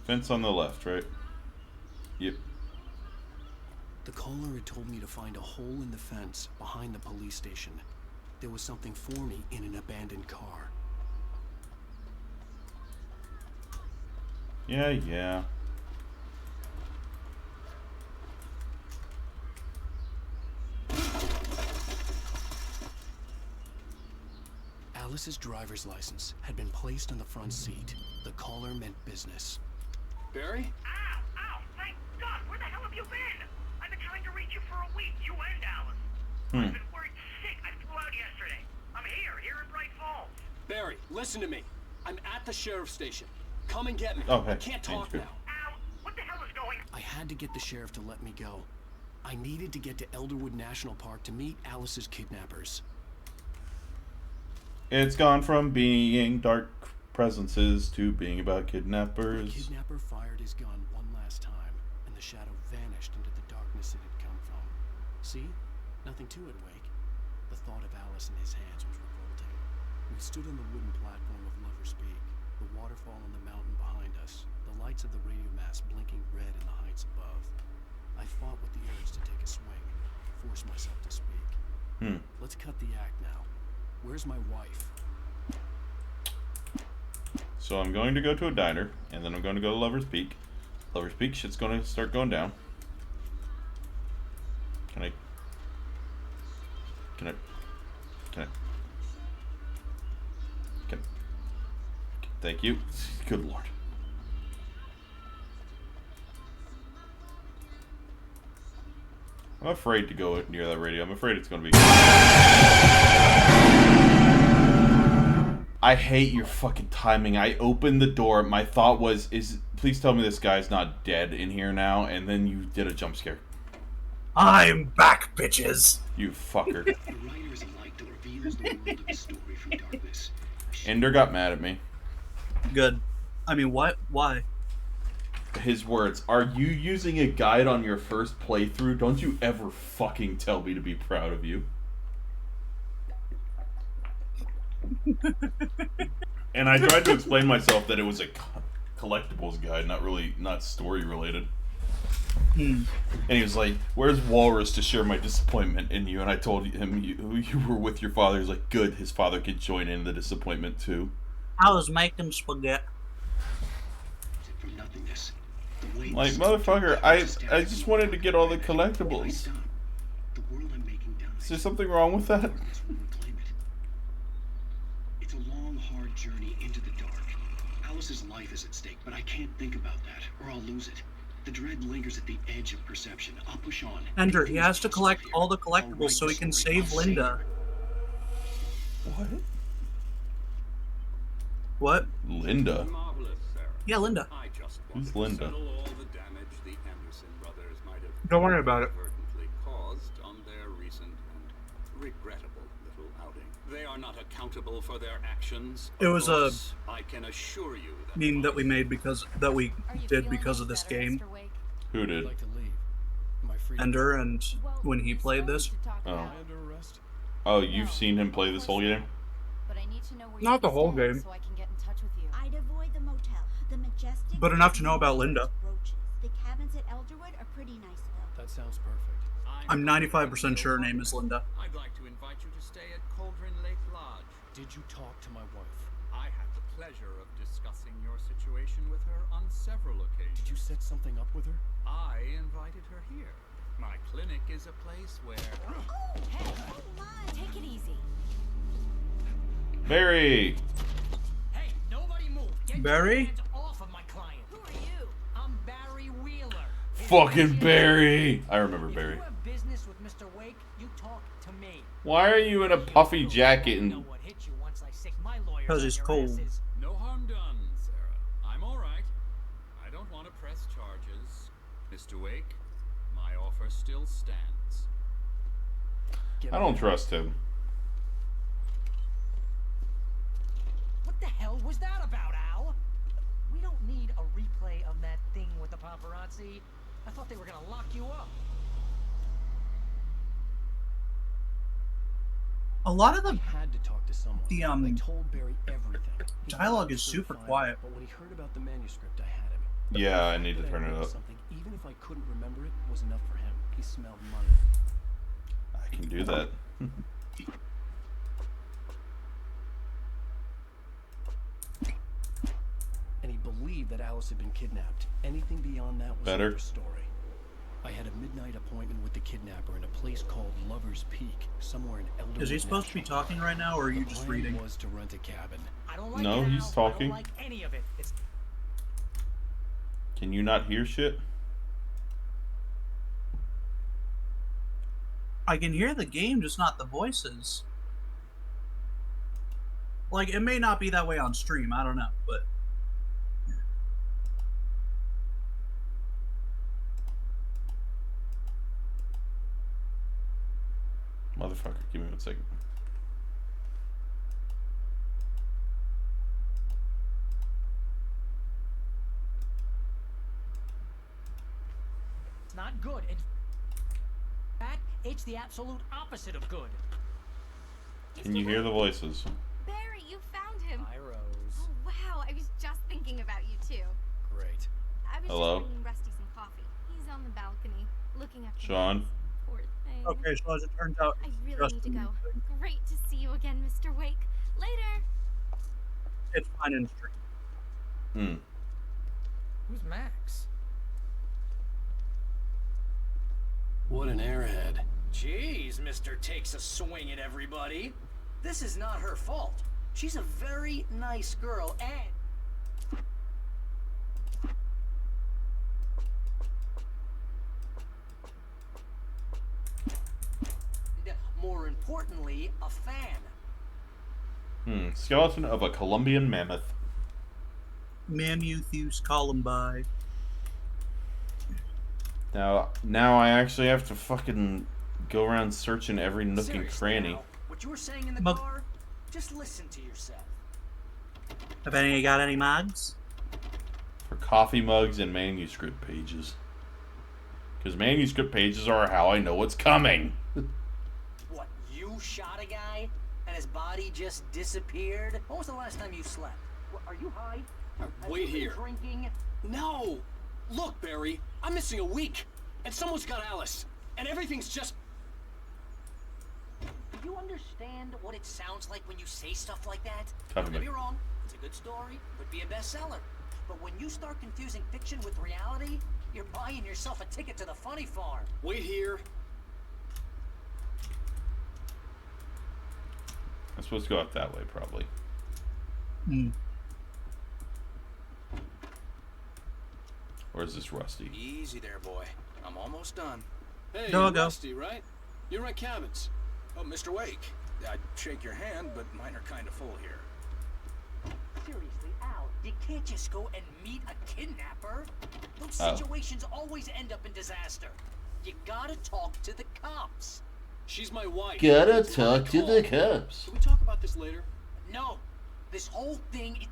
Fence on the left, right? Yep. The caller had told me to find a hole in the fence behind the police station. There was something for me in an abandoned car. Yeah. Alice's driver's license had been placed on the front seat. The caller meant business. Barry? Ow! Thank God! Where the hell have you been? I've been trying to reach you for a week, you and Alice. I've been worried sick. I flew out yesterday. I'm here in Bright Falls. Barry, listen to me. I'm at the sheriff's station. Come and get me. Oh, hey. I can't talk now. Ow! What the hell is going on? I had to get the sheriff to let me go. I needed to get to Elderwood National Park to meet Alice's kidnappers. It's gone from being dark presences to being about kidnappers. The kidnapper fired his gun one last time, and the shadow vanished into the darkness it had come from. See? Nothing to it, Wake. The thought of Alice in his hands was revolting. We stood on the wooden platform of Lover's Peak, the waterfall on the mountain behind us, the lights of the radio mast blinking red in the heights above. I fought with the urge to take a swing, force myself to speak. Let's cut the act now. Where's my wife? So I'm going to go to a diner, and then I'm going to go to Lover's Peak. Lover's Peak, shit's going to start going down. Can I... Thank you. Good lord. I'm afraid to go near that radio. I'm afraid it's going to be... I hate your fucking timing. I opened the door. My thought was, please tell me this guy's not dead in here now, and then you did a jump scare. I'm back, bitches! You fucker. The writer is a light that reveals the world of a story from darkness. Ender got mad at me. Good. I mean, what? Why? His words, are you using a guide on your first playthrough? Don't you ever fucking tell me to be proud of you. And I tried to explain myself that it was a collectibles guide, not story related. And he was like, where's Walrus to share my disappointment in you? And I told him you were with your father. He's like, good, his father could join in the disappointment too. I was making spaghetti. Like, motherfucker, I just wanted to get all the collectibles. Is there something wrong with that? It's a long, hard journey into the dark. Alice's life is at stake, but I can't think about that, or I'll lose it. The dread lingers at the edge of perception. I'll push on. Ender, he has to collect all the collectibles so he can save Linda. What? What? Linda? Yeah, Linda. Who's Linda? Don't worry about it. Caused on their recent and regrettable little outing. They are not accountable for their actions. It was a I can assure you that meme that we made because of this game. Who did? Ender, and when he played this. Oh. Oh, you've seen him play this whole game? Not the whole game. So I can get in touch with you. I'd avoid the motel. The Majestic. But enough to know about Linda. The cabins at Elderwood are pretty nice though. That sounds perfect. I'm 95% sure her name is Linda. I'd like to invite you to stay at Cauldron Lake Lodge. Did you talk to my wife? I had the pleasure of discussing your situation with her on several occasions. Did you set something up with her? I invited her here. My clinic is a place where... Oh, hey, come on, take it easy. Barry! Hey, nobody move! Get Barry? your hands off of my client! Who are you? I'm Barry Wheeler. Fucking Barry! I remember Barry. If you have business with Mr. Wake, you talk to me. Why are you in a puffy jacket and... Because he's cold. No harm done, Sarah. I'm all right. I don't want to press charges. Mr. Wake, my offer still stands. I don't trust him. What the hell was that about, Al? We don't need a replay of that thing with the paparazzi. I thought they were gonna lock you up. A lot of I the had to talk to someone. I told Barry everything. He dialogue is was super certified, quiet. But when he heard about the manuscript, I had him. Yeah, I The need to fact that turn I'd it written up. Something, even if I couldn't remember it, was enough for him. He smelled money. I can do that. And he believed that Alice had been kidnapped. Anything beyond that was Better. another story. I had a midnight appointment with the kidnapper in a place called Lover's Peak, somewhere in Elderwood. Is he supposed to be talking right now, or are you just reading? The plan was to rent a cabin. I don't like No, it, he's Al. I talking. don't like any of it. It's Can you not hear shit? I can hear the game, just not the voices. Like, it may not be that way on stream, I don't know, but... Motherfucker, give me 1 second. not good. In fact, it's the absolute opposite of good. Can you hear the voices? Barry, you found him. Hi, Rose. Oh, wow. I was just thinking about you, too. Great. I was Hello? just bringing Rusty some coffee. He's on the balcony, looking after Sean? me. Poor thing. Okay, so as it turns out... I really need to go. Great to see you again, Mr. Wake. Later. It's fine in stream. Who's Max? What an airhead. Jeez, Mr. Takes a swing at everybody. This is not her fault. She's a very nice girl, and... more importantly, a fan. Skeleton of a Colombian mammoth. Mamuthus Columbi. Now I actually have to fucking go around searching every nook Seriously, and cranny. Al, what you were saying in the Mug. car, just listen to yourself. Have any of you got any mugs? For coffee mugs and manuscript pages. Because manuscript pages are how I know what's coming. What, you shot a guy and his body just disappeared? When was the last time you slept? What, are you high? Have Wait you been here. Drinking? No! Look, Barry, I'm missing a week, and someone's got Alice, and everything's just... Do you understand what it sounds like when you say stuff like that? Talk Don't about get me it. wrong, it's a good story, could be a bestseller. But when you start confusing fiction with reality, you're buying yourself a ticket to the funny farm. Wait here. I'm supposed to go out that way, probably. Or is this Rusty? Easy there, boy. I'm almost done. Hey, Go, you're go. Rusty, right? You rent cabins. Oh, Mr. Wake. I'd shake your hand, but mine are kind of full here. Seriously, Al, you can't just go and meet a kidnapper. Those Oh. situations always end up in disaster. You gotta talk to the cops. She's my wife. Gotta It's my talk to call. the cops. Can we talk about this later? No, this whole thing.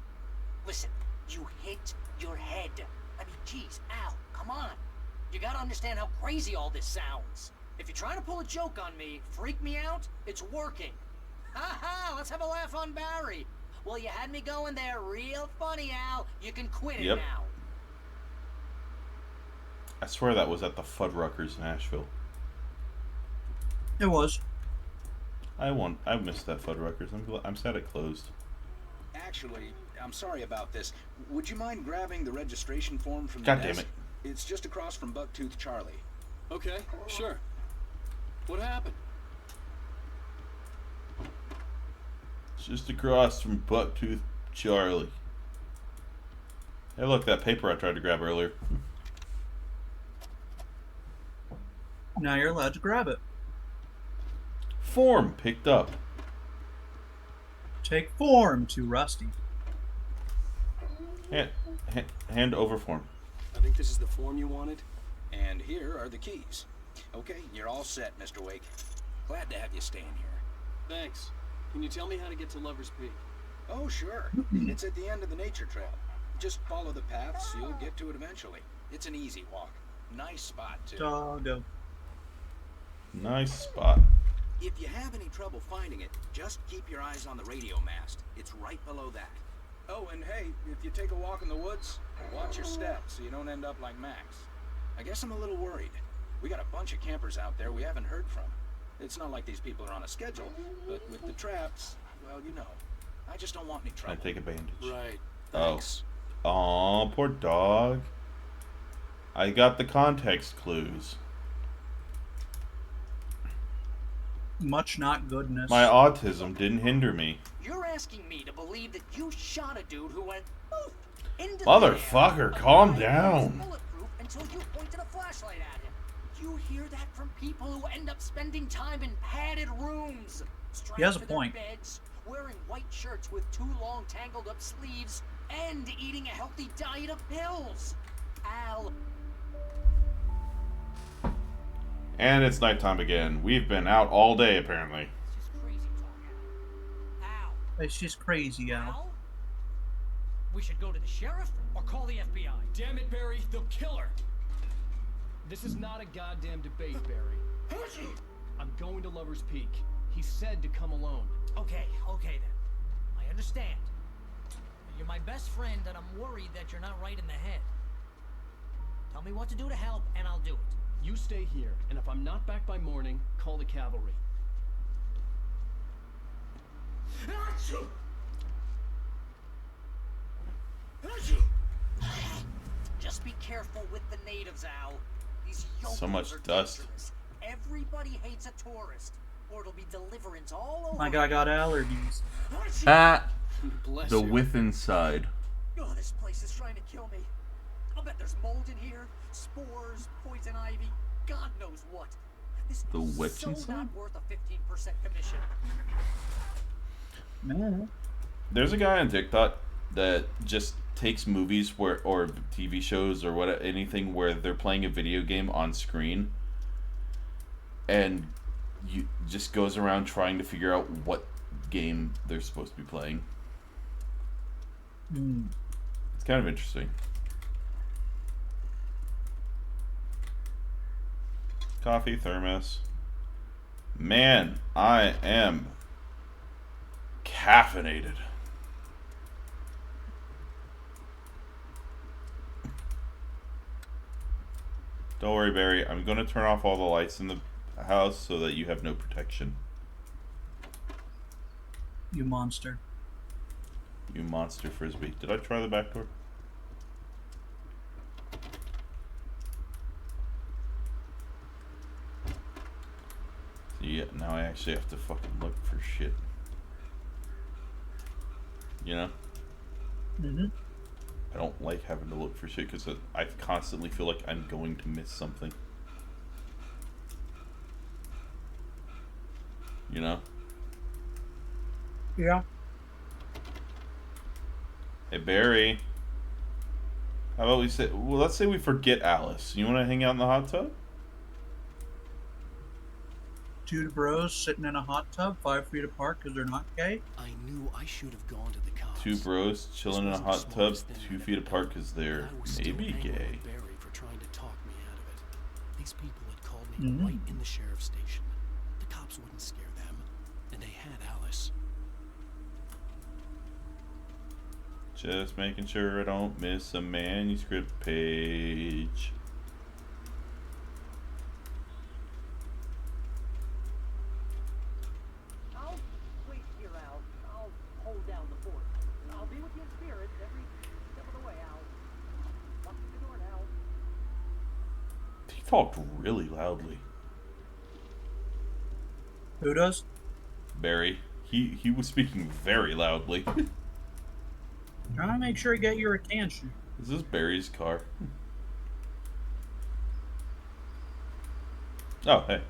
Listen, you hit your head. I mean, geez, Al, come on. You gotta understand how crazy all this sounds. If you're trying to pull a joke on me, freak me out, it's working. Ha ha! Let's have a laugh on Barry. Well, you had me going there real funny, Al. You can quit Yep. it now. I swear that was at the Fuddruckers, Nashville. It was. I missed that Fuddruckers. I'm sad it closed. Actually, I'm sorry about this. Would you mind grabbing the registration form from the God damn desk? it. It's just across from Bucktooth Charlie. Okay, sure. What happened? It's just across from Bucktooth Charlie. Hey, look, that paper I tried to grab earlier. Now you're allowed to grab it. Form picked up. Take form to Rusty. Hand over form. I think this is the form you wanted. And here are the keys. Okay, you're all set, Mr. Wake. Glad to have you staying here. Thanks. Can you tell me how to get to Lover's Peak? Oh, sure. It's at the end of the nature trail. Just follow the paths, you'll get to it eventually. It's an easy walk. Nice spot, too. Doggo. Nice spot. If you have any trouble finding it, just keep your eyes on the radio mast. It's right below that. Oh, and hey, if you take a walk in the woods, watch your steps so you don't end up like Max. I guess I'm a little worried. We got a bunch of campers out there we haven't heard from. It's not like these people are on a schedule, but with the traps, well, you know. I just don't want any trouble. I take a bandage. Right. Thanks. Oh, poor dog. I got the context clues. Much not goodness. My autism didn't hinder me. You're asking me to believe that you shot a dude who went poof into Motherfucker, calm down. bulletproof until you pointed a flashlight at him. You hear that from people who end up spending time in padded rooms, He has strapped a to point. their beds, wearing white shirts with too long tangled up sleeves, and eating a healthy diet of pills. Al, And it's nighttime again. We've been out all day, apparently. It's just crazy, Al. We should go to the sheriff or call the FBI. Damn it, Barry, they'll kill her. This is not a goddamn debate, Barry. I'm going to Lover's Peak. He said to come alone. Okay then. I understand. You're my best friend, and I'm worried that you're not right in the head. Tell me what to do to help, and I'll do it. You stay here, and if I'm not back by morning, call the cavalry. just be careful with the natives, Al. These yokels So much are dust. dangerous. Everybody hates a tourist, or it'll be deliverance all over. My guy got allergies. Ah, Bless the you. with inside. Oh, this place is trying to kill me. I'll bet there's mold in here, spores, poison ivy, God knows what. This The is witch so inside? not worth a 15% commission. Man. There's a guy on TikTok that just takes movies where or TV shows or what anything where they're playing a video game on screen, and you just goes around trying to figure out what game they're supposed to be playing. It's kind of interesting. Coffee thermos. Man, I am caffeinated. Don't worry, Barry. I'm going to turn off all the lights in the house so that you have no protection. You monster. You monster frisbee. Did I try the back door? Yeah, now I actually have to fucking look for shit. You know? Mm-hmm. I don't like having to look for shit because I constantly feel like I'm going to miss something. You know? Yeah. Hey, Barry. How about we say... Well, let's say we forget Alice. You want to hang out in the hot tub? Two bros sitting in a hot tub 5 feet apart because they're not gay. I knew I should have gone to the cops. Two bros chilling in a hot tub 2 feet apart because they're maybe gay. Barry for trying to talk me out of it. These people had called me right in the sheriff's station. The cops wouldn't scare them, and they had Alice. Just making sure I don't miss a manuscript page. I'll wait here, Al. I'll hold down the fort. I'll be with you in spirit every step of the way, Al. Lock the door now. He talked really loudly. Who does? Barry. He was speaking very loudly. Trying to make sure I get your attention. Is this Barry's car? Oh, hey.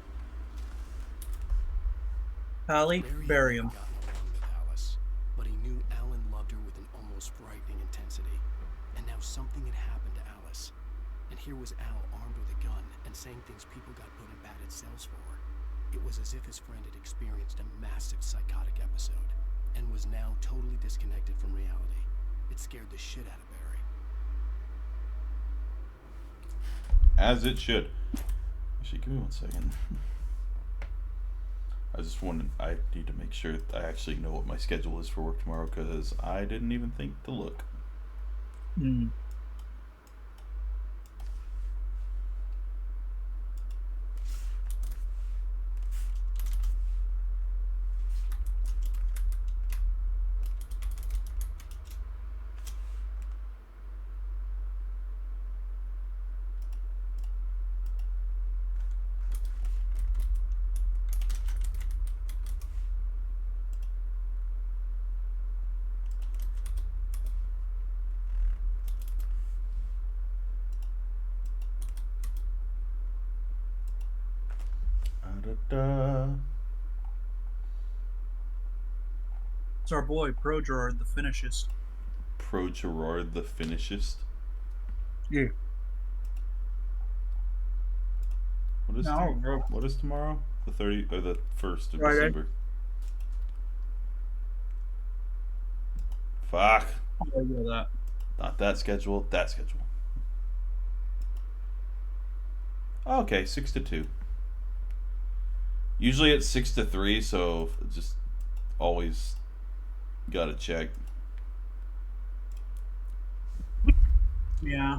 Holly, bury him. Alice, but he knew Alan loved her with an almost frightening intensity. And now something had happened to Alice. And here was Al armed with a gun and saying things people got put in padded cells for. It was as if his friend had experienced a massive psychotic episode and was now totally disconnected from reality. It scared the shit out of Barry. As it should. Actually, give me 1 second. I need to make sure that I actually know what my schedule is for work tomorrow, because I didn't even think to look. Hmm. Da. It's our boy Pro Gerard, the finishist. Pro Gerard, the finishist. Yeah. What is tomorrow? The 30th or the 1st of Friday. December? Fuck. Oh, yeah, that. Not that schedule. That schedule. Okay, 6 to 2. Usually it's 6 to 3, so just always gotta check. Yeah.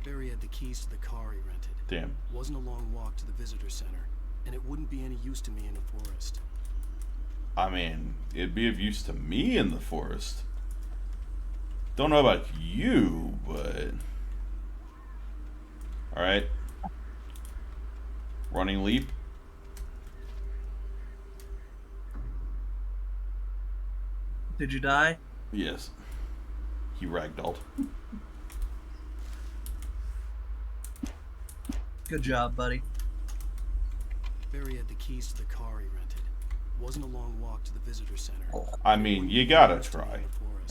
Barry had the keys to the car he rented. Damn. Wasn't a long walk to the visitor center, and it wouldn't be any use to me in a forest. I mean, it'd be of use to me in the forest. Don't know about you, but... Alright. Running leap. Did you die? Yes. He ragdolled. Good job, buddy. Barry had the keys to the car he rented. Wasn't a long walk to the visitor center. I mean, you gotta try,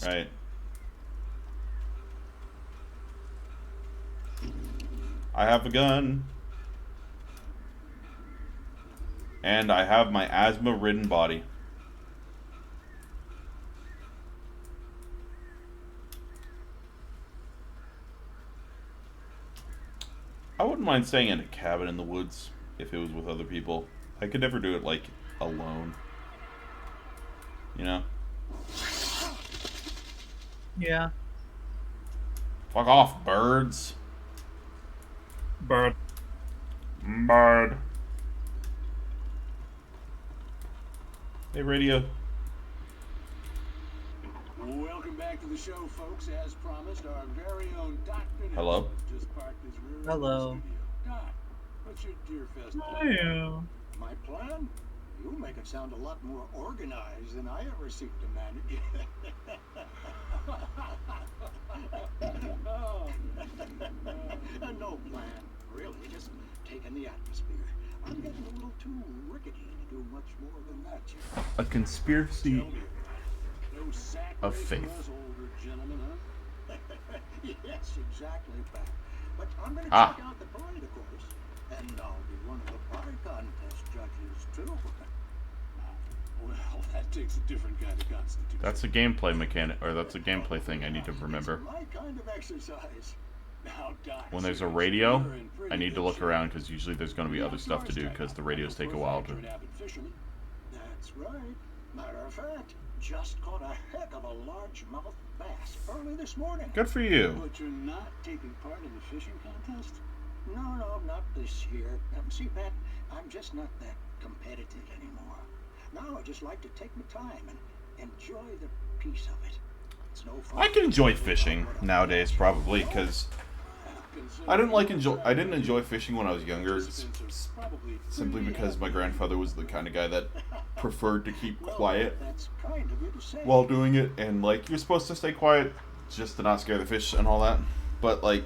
right? I have a gun. And I have my asthma-ridden body. I wouldn't mind staying in a cabin in the woods if it was with other people. I could never do it, like, alone. You know? Yeah. Fuck off, birds. Bird. Bird. Hey, radio. Welcome back to the show, folks. As promised, our very own Dr. Hello? Just parked his rear Hello. in the studio. Doc, what's your Deer Fest plan? Hiya. My plan? You make it sound a lot more organized than I ever seem to manage. Oh. No plan, really. Just taking the atmosphere. I'm getting a little too rickety to do much more than that. A conspiracy No sack of race for faith. us older gentlemen, huh? Yes, exactly, Pat. But I'm going to Ah. check out the parade, of course. And I'll be one of the pie contest judges, too. Well, that takes a different kind of constitution. That's a gameplay mechanic, or that's a gameplay thing I need to remember. My kind of exercise. Now, Doc, When there's a seriously, radio, you're in pretty I need to good look shape. around because usually there's going to be other stuff to do because the radios take a while to. You're an avid fisherman. That's right. Matter of fact, just caught a heck of a largemouth bass early this morning. Good for you. But you're not taking part in the fishing contest? No, not this year. See, Pat, I'm just not that competitive anymore. Now I just like to take my time and enjoy the peace of it. It's no fun. I can enjoy fishing nowadays probably because I didn't enjoy fishing when I was younger, simply because my grandfather was the kind of guy that preferred to keep quiet That's kind of you to say. while doing it, and like you're supposed to stay quiet just to not scare the fish and all that. But like,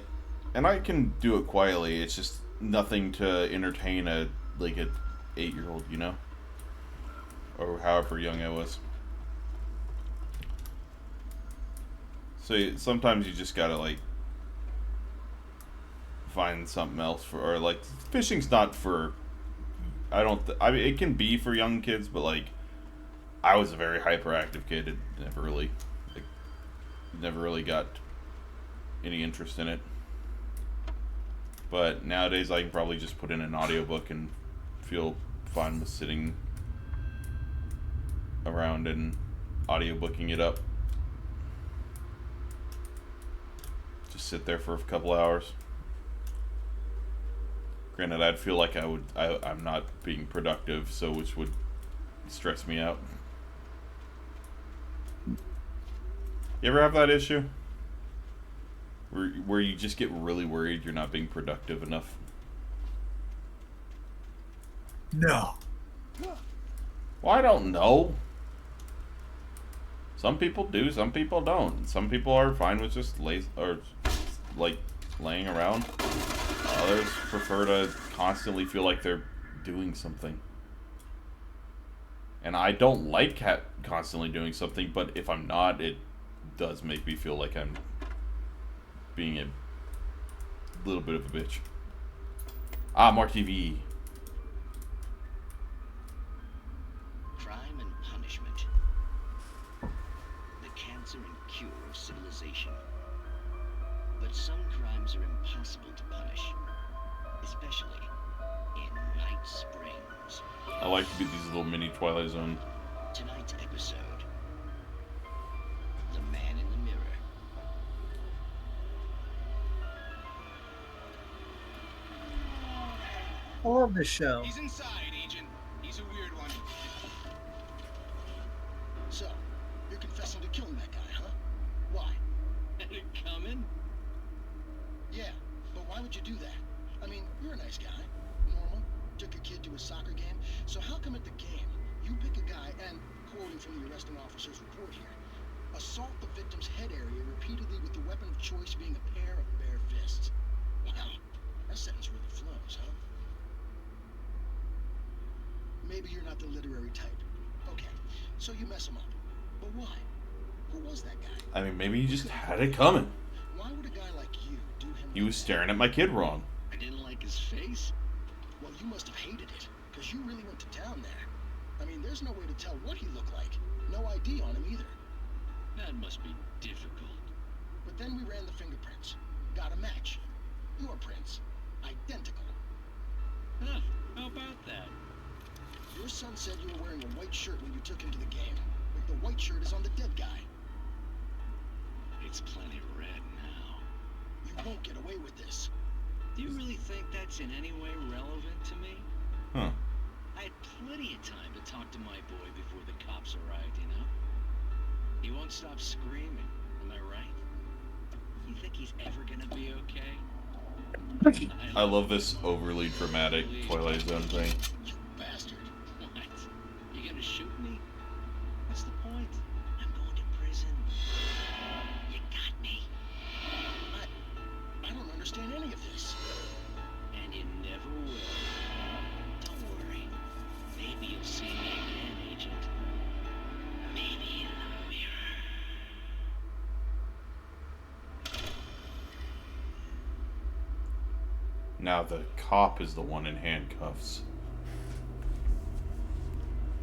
and I can do it quietly. It's just nothing to entertain a 8-year-old, you know, or however young I was. So sometimes you just gotta like find something else for, or like fishing's not for. I mean, it can be for young kids, but like I was a very hyperactive kid and never really like never really got any interest in it. But nowadays I can probably just put in an audiobook and feel fine with sitting around and audiobooking it up. Just sit there for a couple hours. Granted, I'd feel like I'm not being productive, so which would stress me out. You ever have that issue? Where you just get really worried you're not being productive enough? No. Well, I don't know. Some people do, some people don't. Some people are fine with just laying around. Others prefer to constantly feel like they're doing something. And I don't like constantly doing something, but if I'm not, it does make me feel like I'm being a little bit of a bitch. More TV. Crime and punishment. The cancer and cure of civilization. But some crimes are impossible to punish, especially in Night Springs. I like to be these little mini Twilight Zone. Tonight's episode, The Man in the Mirror. I love this show. He's inside, Agent. He's a weird one. So, you're confessing to killing that guy, huh? Why? Had it coming? Yeah, but why would you do that? I mean, you're a nice guy. Normal. Took a kid to a soccer game. So how come at the game, you pick a guy and, quoting from the arresting officer's report here, assault the victim's head area repeatedly with the weapon of choice being a pair of bare fists? Wow, that sentence really flows, huh? Maybe you're not the literary type. Okay, so you mess him up. But why? Who was that guy? I mean, maybe he just had it coming. Why would a guy like you do him? He was staring at my kid wrong. I didn't like his face? Well, you must have hated it, because you really went to town there. I mean, there's no way to tell what he looked like. No ID on him either. That must be difficult. But then we ran the fingerprints. Got a match. Your prints. Identical. Huh, how about that? Your son said you were wearing a white shirt when you took him to the game. But the white shirt is on the dead guy. It's plenty red now. You won't get away with this. Do you really think that's in any way relevant to me? Huh. I had plenty of time to talk to my boy before the cops arrived, you know? He won't stop screaming, am I right? You think he's ever gonna be okay? I love this overly dramatic Twilight Zone thing. You bastard. What? You gonna shoot me? What's the point? I'm going to prison. You got me. I don't understand any of this. And you never will. Don't worry. Maybe you'll see me again, Agent. Maybe in the mirror. Now the cop is the one in handcuffs.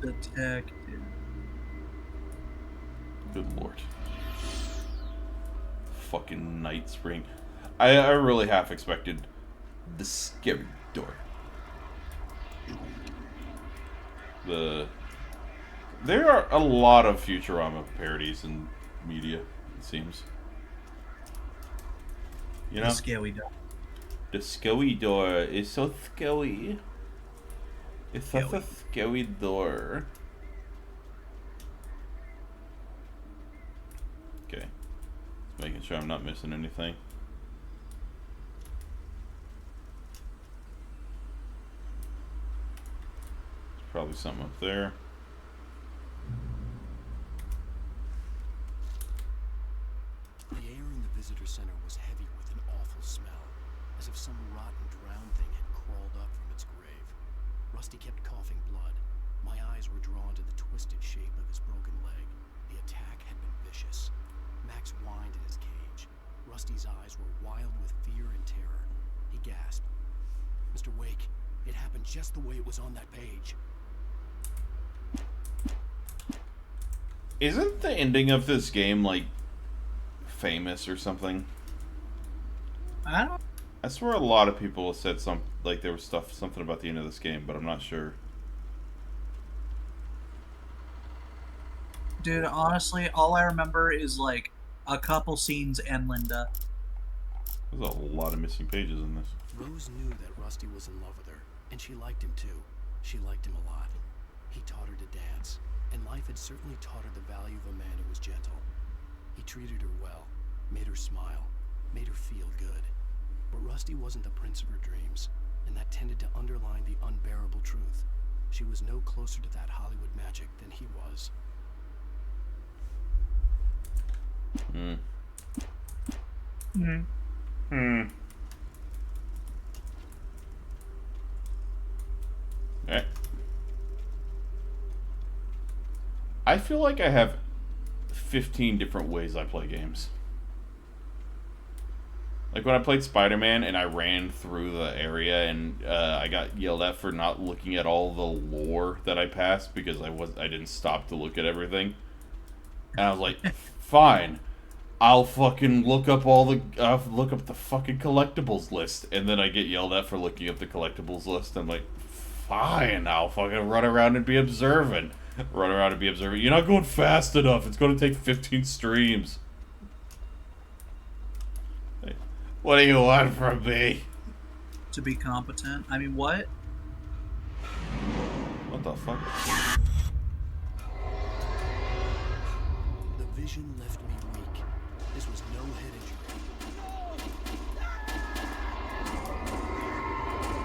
Detective. Good lord. Fucking Night Spring. I really half expected the scary door. There are a lot of Futurama parodies in media, it seems. You know? The scary door. The scary door is so scary. It's such a scary door. Okay. Just making sure I'm not missing anything. There's probably something up there. The air in the visitor center was heavy with an awful smell, as if some rotten drowned thing had crawled up from its grave. Rusty kept coughing blood. My eyes were drawn to the twisted shape of his broken leg. The attack had been vicious. Max whined in his cage. Rusty's eyes were wild with fear and terror. He gasped. Mr. Wake, it happened just the way it was on that page. Isn't the ending of this game like famous or something. I don't. I swear a lot of people said there was something about the end of this game, but I'm not sure. Dude, honestly, all I remember is like a couple scenes and Linda. There's a lot of missing pages in this. Rose knew that Rusty was in love with her, and she liked him too. She liked him a lot. He taught her to dance, and life had certainly taught her the value of a man who was gentle. He treated her well, made her smile, made her feel good. But Rusty wasn't the prince of her dreams, and that tended to underline the unbearable truth. She was no closer to that Hollywood magic than he was. Alright. I feel like I have 15 different ways I play games. Like when I played Spider-Man and I ran through the area and I got yelled at for not looking at all the lore that I passed because I didn't stop to look at everything. And I was like, fine, I'll fucking look up the fucking collectibles list. And then I get yelled at for looking up the collectibles list. I'm like, fine, I'll fucking run around and be observant. You're not going fast enough. It's going to take 15 streams. What do you want from me? To be competent. I mean, what? What the fuck? The vision left me weak. This was no head injury.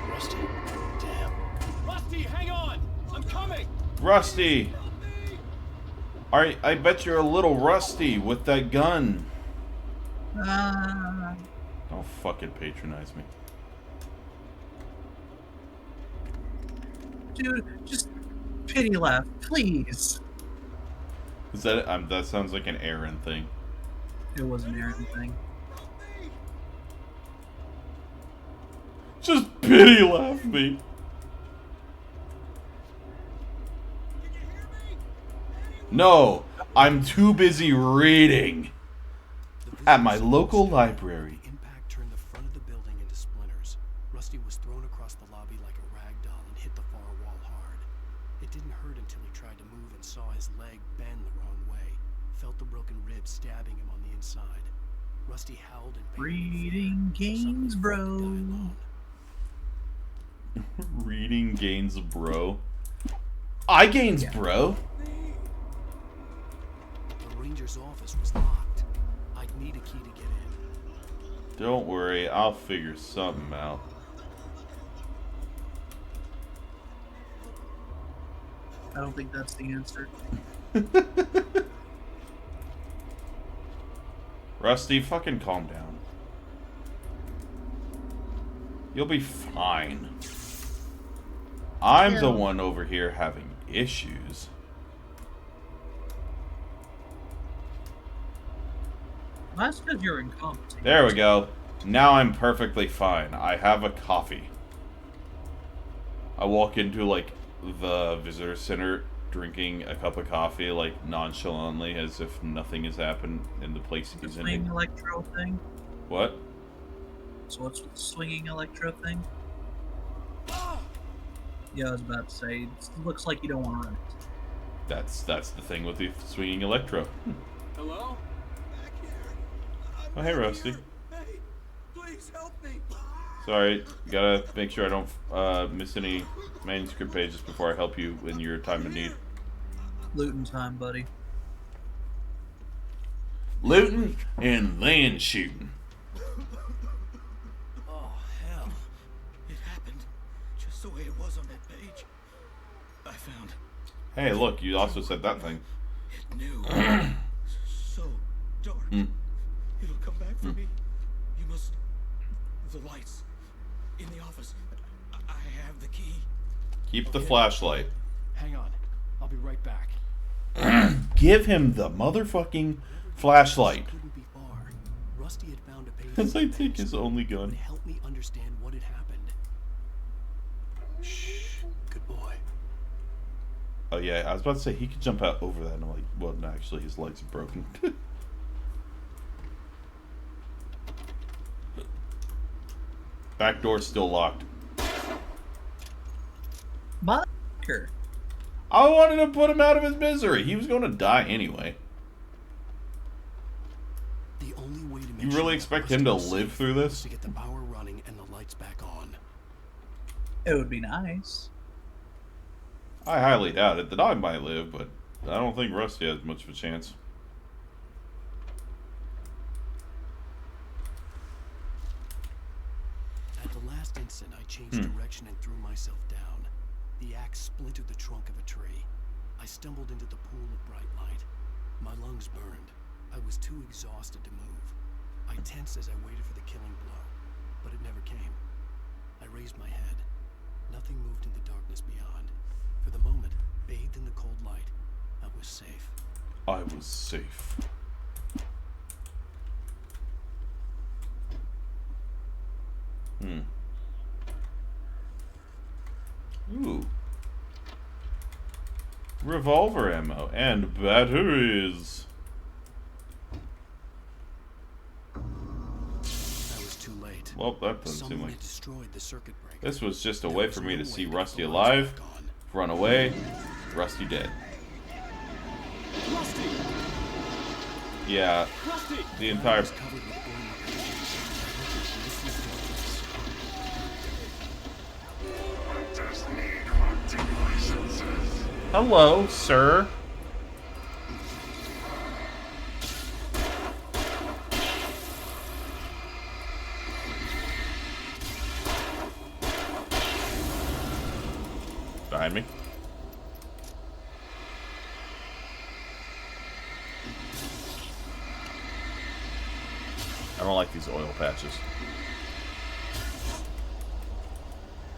Rusty, damn. Rusty, hang on! I'm coming! Rusty! Alright, I bet you're a little rusty with that gun. Don't fucking patronize me. Dude, just pity laugh, please. Is that that sounds like an Aaron thing. It was an Aaron thing. Just pity laugh me. No, I'm too busy reading at my local library. Impact turned the front of the building into splinters. Rusty was thrown across the lobby like a rag doll and hit the far wall hard. It didn't hurt until he tried to move and saw his leg bend the wrong way. Felt the broken ribs stabbing him on the inside. Rusty howled in pain. Reading gains, bro. Reading gains, bro. I gains, bro. The ranger's office was locked. I'd need a key to get in. Don't worry, I'll figure something out. I don't think that's the answer. Rusty, fucking calm down. You'll be fine. I'm the one over here having issues. That's because you're incompetent. There we go. Now I'm perfectly fine. I have a coffee. I walk into, like, the visitor center drinking a cup of coffee, like, nonchalantly, as if nothing has happened in the place he's in. Swinging electro thing? What? So what's with the swinging electro thing? Yeah, I was about to say, it looks like you don't want to run it. That's the thing with the swinging electro. Hello? Oh, hey, Rusty. Hey, please help me. Sorry, gotta make sure I don't miss any manuscript pages before I help you in your time of need. Looting time, buddy. Looting and then shooting. Oh, hell. It happened just the way it was on that page. I found Hey, look, you also said that thing. it new. So dark. It'll come back for me. You must... The lights. In the office. I have the key. Keep the flashlight. Hang on. I'll be right back. Give him the motherfucking flashlight. Couldn't be far. Rusty had found a page. As I take his only gun. Would help me understand what had happened. Shh. Good boy. Oh yeah, I was about to say he could jump out over that, and I'm like, well, no, actually, his legs are broken. Back door's still locked. Motherfucker. I wanted to put him out of his misery. He was going to die anyway. The only way to make You really expect him to live through this? to get the power running and the lights back on. It would be nice. I highly doubt it. The dog might live, but I don't think Rusty has much of a chance. At the last instant, I changed direction and threw myself down. The axe splintered the trunk of a tree. I stumbled into the pool of bright light. My lungs burned. I was too exhausted to move. I tensed as I waited for the killing blow, but it never came. I raised my head. Nothing moved in the darkness beyond. For the moment, bathed in the cold light, I was safe. I was safe. Ooh. Revolver ammo and batteries. I was too late. Well, that doesn't seem Someone like... had destroyed the circuit breaker. This was just a way for me to see Rusty alive, run away, Rusty dead. Rusty! Yeah, Rusty! the entire... Hello, sir. Behind me. I don't like these oil patches.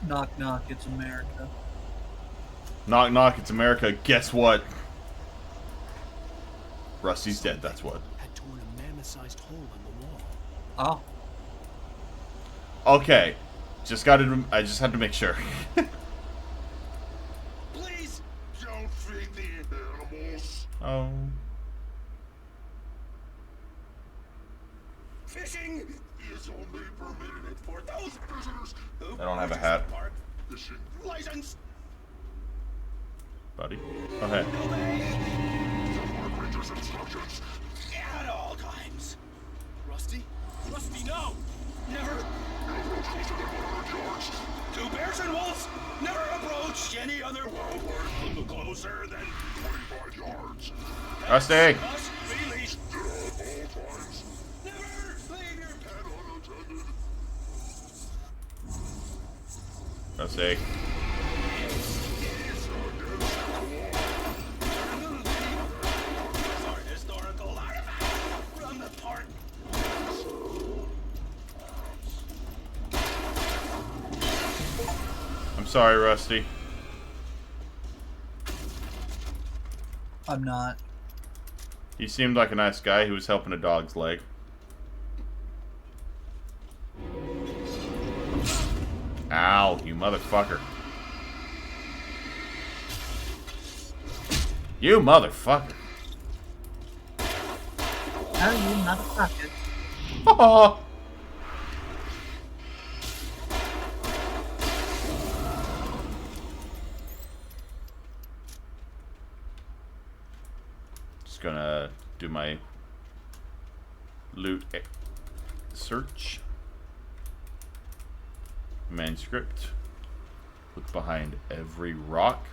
Knock, knock, it's America. Knock, knock, it's America. Guess what? Rusty's dead, that's what. Had torn a mammoth-sized hole in the wall. Oh. Okay. I just had to make sure. Please don't feed the animals. Oh. Fishing is only permitted for those prisoners who I don't have a hat. Park fishing license. Buddy. Okay. Instructions. At all times. Rusty? Rusty, no! Never! Two bears and wolves never approach any other wildlife closer than 25 yards. Rusty! Must be leashed at all times. Never leave your pet unattended. Rusty. I'm sorry, Rusty. I'm not. He seemed like a nice guy who was helping a dog's leg. Ow, you motherfucker. You motherfucker. Oh, you motherfucker. Oh. Just gonna do my loot search. Manuscript. Look behind every rock.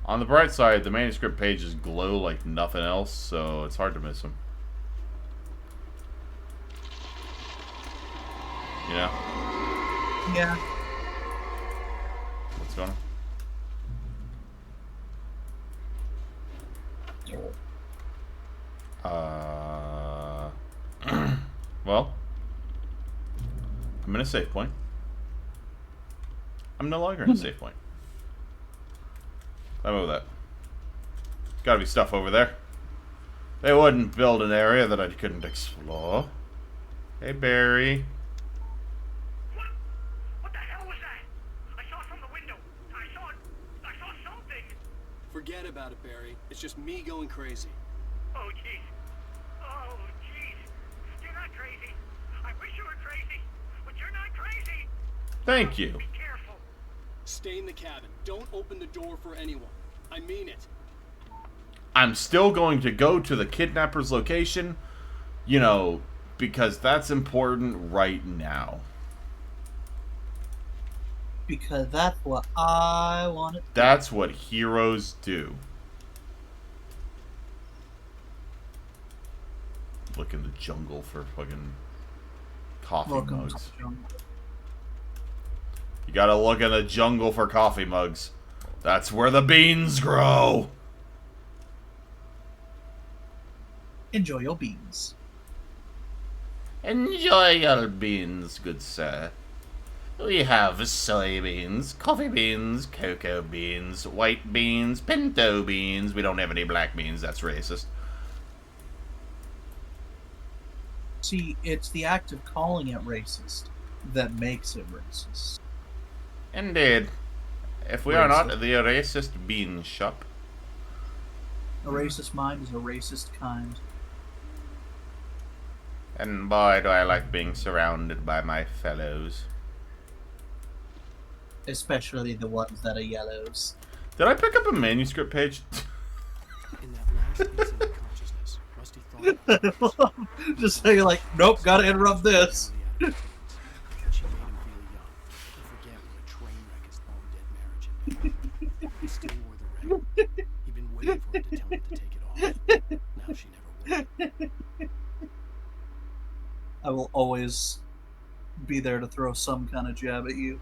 On the bright side, the manuscript pages glow like nothing else, so it's hard to miss them. You know? Yeah. What's going on? Well, I'm in a save point. I'm no longer in a save point. Climb over that. Gotta be stuff over there. They wouldn't build an area that I couldn't explore. Hey, Barry. What the hell was that? I saw it from the window. I saw something. Forget about it, Barry. It's just me going crazy. Oh, jeez. Oh, jeez. You're not crazy. I wish you were crazy. Thank you. Stay in the cabin. Don't open the door for anyone. I mean it. I'm still going to go to the kidnapper's location, you know, because that's important right now. Because that's what I want to do. That's what heroes do. Look in the jungle for fucking coffee mugs. You gotta look in the jungle for coffee mugs. That's where the beans grow. Enjoy your beans. Enjoy your beans, good sir. We have soybeans, coffee beans, cocoa beans, white beans, pinto beans. We don't have any black beans. That's racist. See, it's the act of calling it racist that makes it racist. Indeed. If we are not the racist bean shop. A racist mind is a racist kind. And boy, do I like being surrounded by my fellows. Especially the ones that are yellows. Did I pick up a manuscript page? In that last instant of consciousness, Rusty thought just so you're like, nope, gotta interrupt this. she made him feel young. To forget what a train wreck his long dead marriage had been. He still wore the ring. He'd been waiting for her to tell him to take it off. Now she never would. I will always be there to throw some kind of jab at you.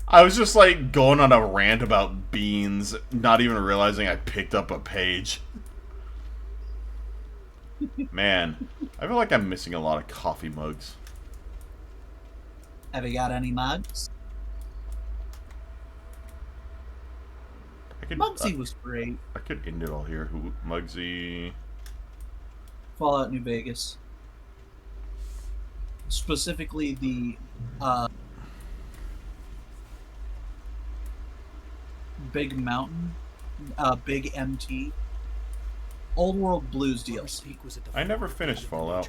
I was just like going on a rant about beans, not even realizing I picked up a page. Man, I feel like I'm missing a lot of coffee mugs. Have you got any mugs? Mugsy was great. I could end it all here. Who, Mugsy? Fallout New Vegas. Specifically the Big Mountain, Big MT, Old World Blues DLC. I never finished Fallout.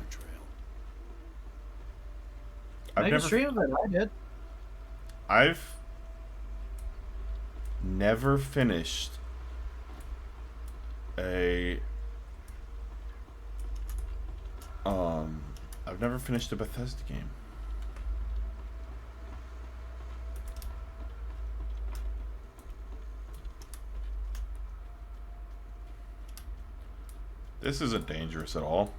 I've never streamed it. I did. I've never finished a I've never finished a Bethesda game. This isn't dangerous at all.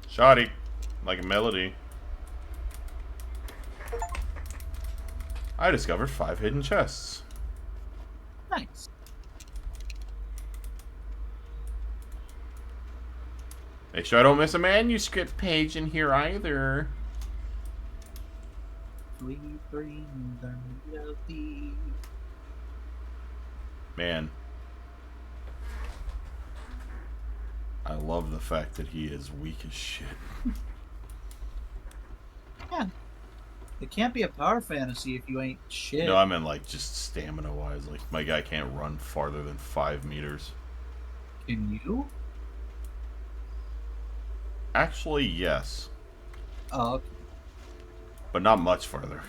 Shoddy, like a melody. I discovered 5 hidden chests. Nice. Make sure I don't miss a manuscript page in here either. We bring the melody. Man. I love the fact that he is weak as shit. Yeah. It can't be a power fantasy if you ain't shit. No, I meant like just stamina wise. Like my guy can't run farther than 5 meters. Can you? Actually, yes. Oh, okay. But not much farther.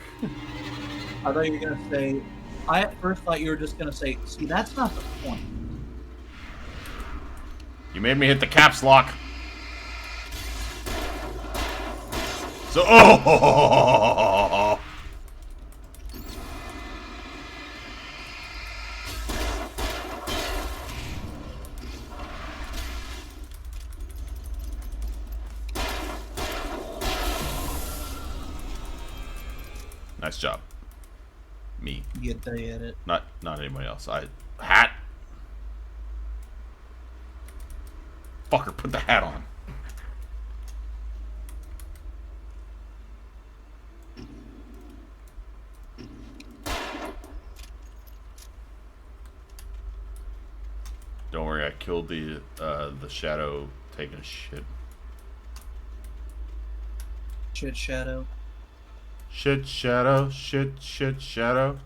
I thought you were gonna say. I at first thought you were just gonna say, see, that's not the point. You made me hit the caps lock. So, oh! Nice job. Me. Get there at it. Not anybody else. Hat. Fucker, put the hat on. Don't worry, I killed the shadow taking a shit. Shit Shadow. Shit Shadow, shit Shadow.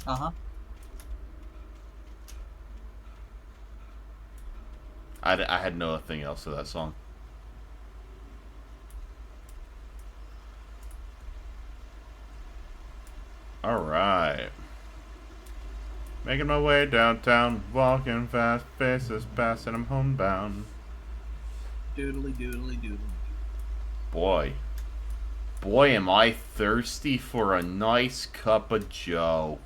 Uh-huh. I had nothing else to that song. Alright. Making my way downtown, walking fast, faces passing, I'm homebound. Doodly doodly doodly. Boy. Boy, am I thirsty for a nice cup of joe.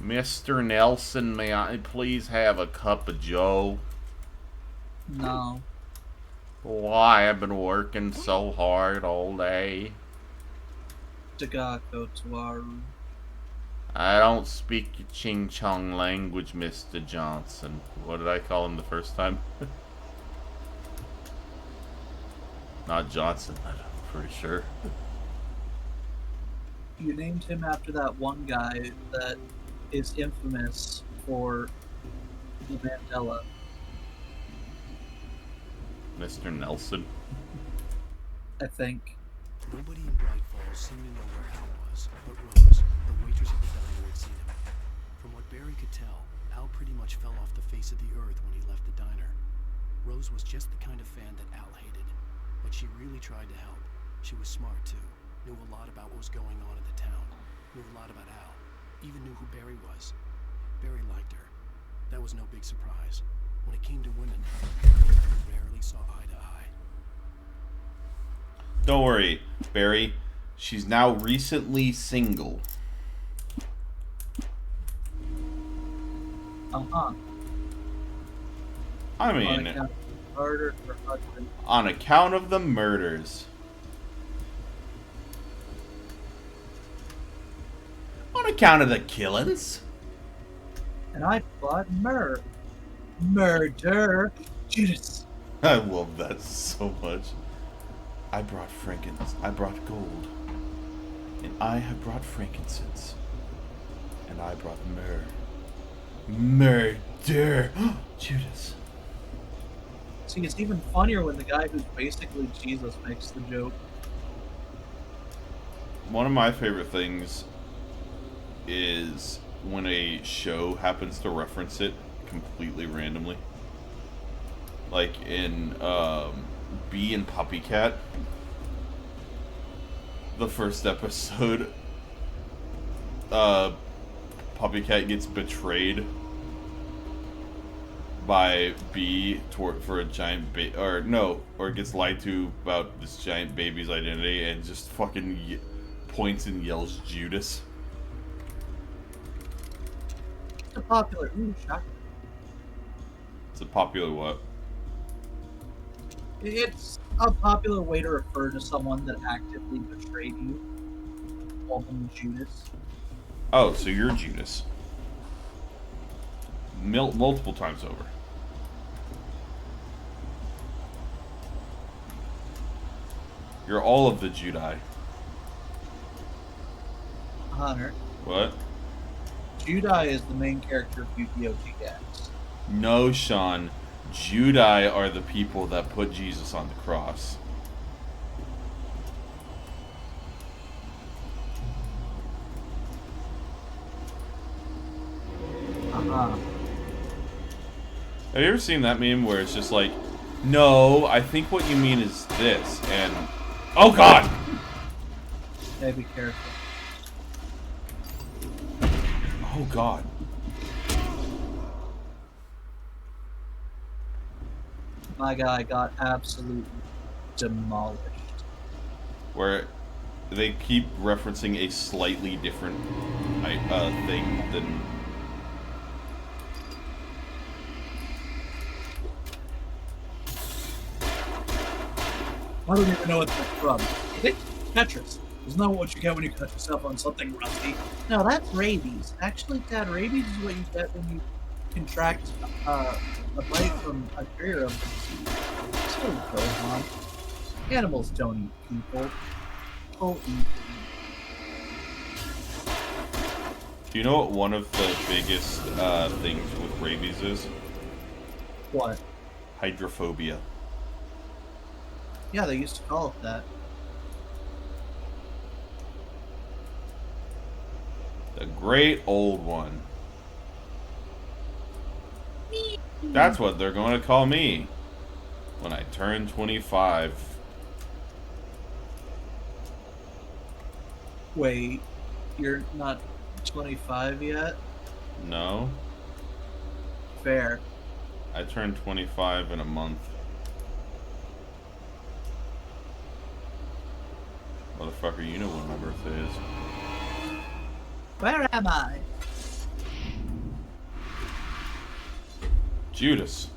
Mr. Nelson, may I please have a cup of joe? No. Why, I've been working so hard all day. Tagako Tuaru. I don't speak your Ching Chong language, Mr. Johnson. What did I call him the first time? Not Johnson, I'm pretty sure. You named him after that one guy that is infamous for the Mandela. Mr. Nelson. I think. Nobody in Bright Falls seemed to know where Al was, but Rose, the waitress at the diner, had seen him. From what Barry could tell, Al pretty much fell off the face of the earth when he left the diner. Rose was just the kind of fan that Al hated, but she really tried to help. She was smart too, knew a lot about what was going on in the town, knew a lot about Al, even knew who Barry was. Barry liked her. That was no big surprise. When it came to women, they rarely saw eye to eye. Don't worry, Barry. She's now recently single. Uh-huh. I mean, Murder for husband. on account of the murders. On account of the killings. And I bought murder. Judas. I love that so much. I brought gold. And I have brought frankincense. And I brought murder. Judas. See, it's even funnier when the guy who's basically Jesus makes the joke. One of my favorite things is when a show happens to reference it completely randomly. Like in Bee and Puppycat, the first episode, Puppycat gets betrayed by Bee for a giant or gets lied to about this giant baby's identity and just fucking points and yells Judas. It's a popular. Ooh, shocking. It's a popular what? It's a popular way to refer to someone that actively betrayed you. Call them Judas. Oh, so you're Judas. Multiple times over. You're all of the Judai. Hunter. What? Judai is the main character of Yu-Gi-Oh! GX. No, Sean. Judai are the people that put Jesus on the cross. Uh-huh. Have you ever seen that meme where it's just like, no, I think what you mean is this, and... Oh, God! Yeah, be careful. Oh, God. My guy got absolutely demolished. Where they keep referencing a slightly different thing than... I don't even know what that's from. It's Tetris. Isn't that what you get when you cut yourself on something rusty? No, that's rabies. Actually, Dad, rabies is what you get when you contract a bite from a carrier of disease. So it goes on. Animals don't eat people. People eat Do you know what one of the biggest things with rabies is? What? Hydrophobia. Yeah, they used to call it that. The great old one. That's what they're going to call me when I turn 25. Wait, you're not 25 yet? No. Fair. I turn 25 in a month. Motherfucker, you know when my birthday is. Where am I? Judas.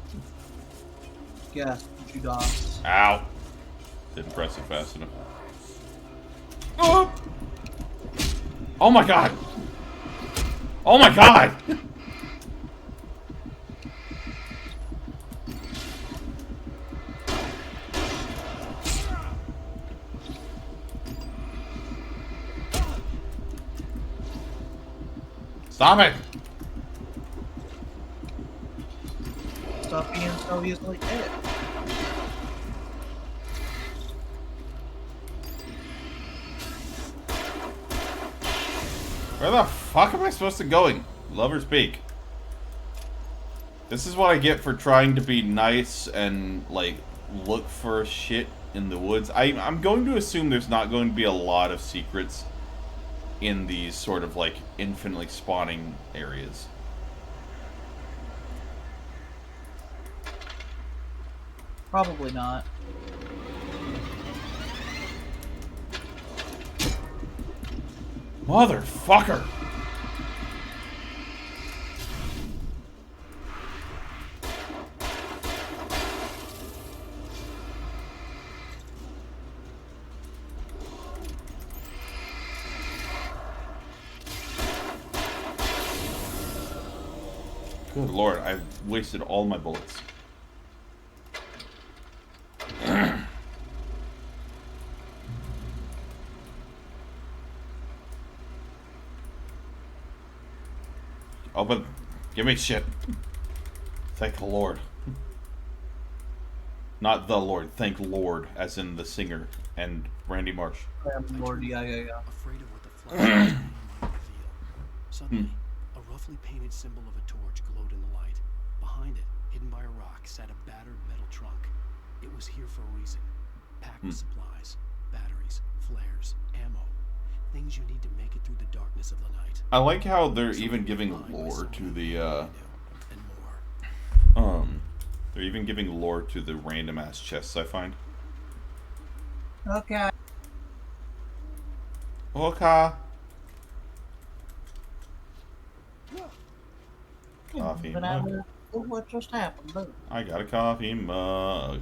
Yes, Judas. Ow. Didn't press it fast enough. Oh! Oh my god! Oh my god! Stop it! Stop being so easily hit. Where the fuck am I supposed to going? Lover's Peak. This is what I get for trying to be nice and, like, look for shit in the woods. I'm going to assume there's not going to be a lot of secrets in these sort of, like, infinitely spawning areas. Probably not. Motherfucker! Good lord, I've wasted all my bullets. Oh, but give me shit. Thank the Lord. Not the Lord, thank Lord, as in the singer and Randy Marsh. Lord, yeah. Afraid of what the flash might reveal. Suddenly, a roughly painted symbol of a torch glowed in the light. Behind it, hidden by a rock, sat a battered metal trunk. It was here for a reason. Packed with supplies, batteries, flares, ammo. Things you need to make it through the darkness of the night. I like how they're even giving lore to the, they're even giving lore to the random ass chests I find. Okay. Okay. Coffee But mug. what just happened? Look. I got a coffee mug.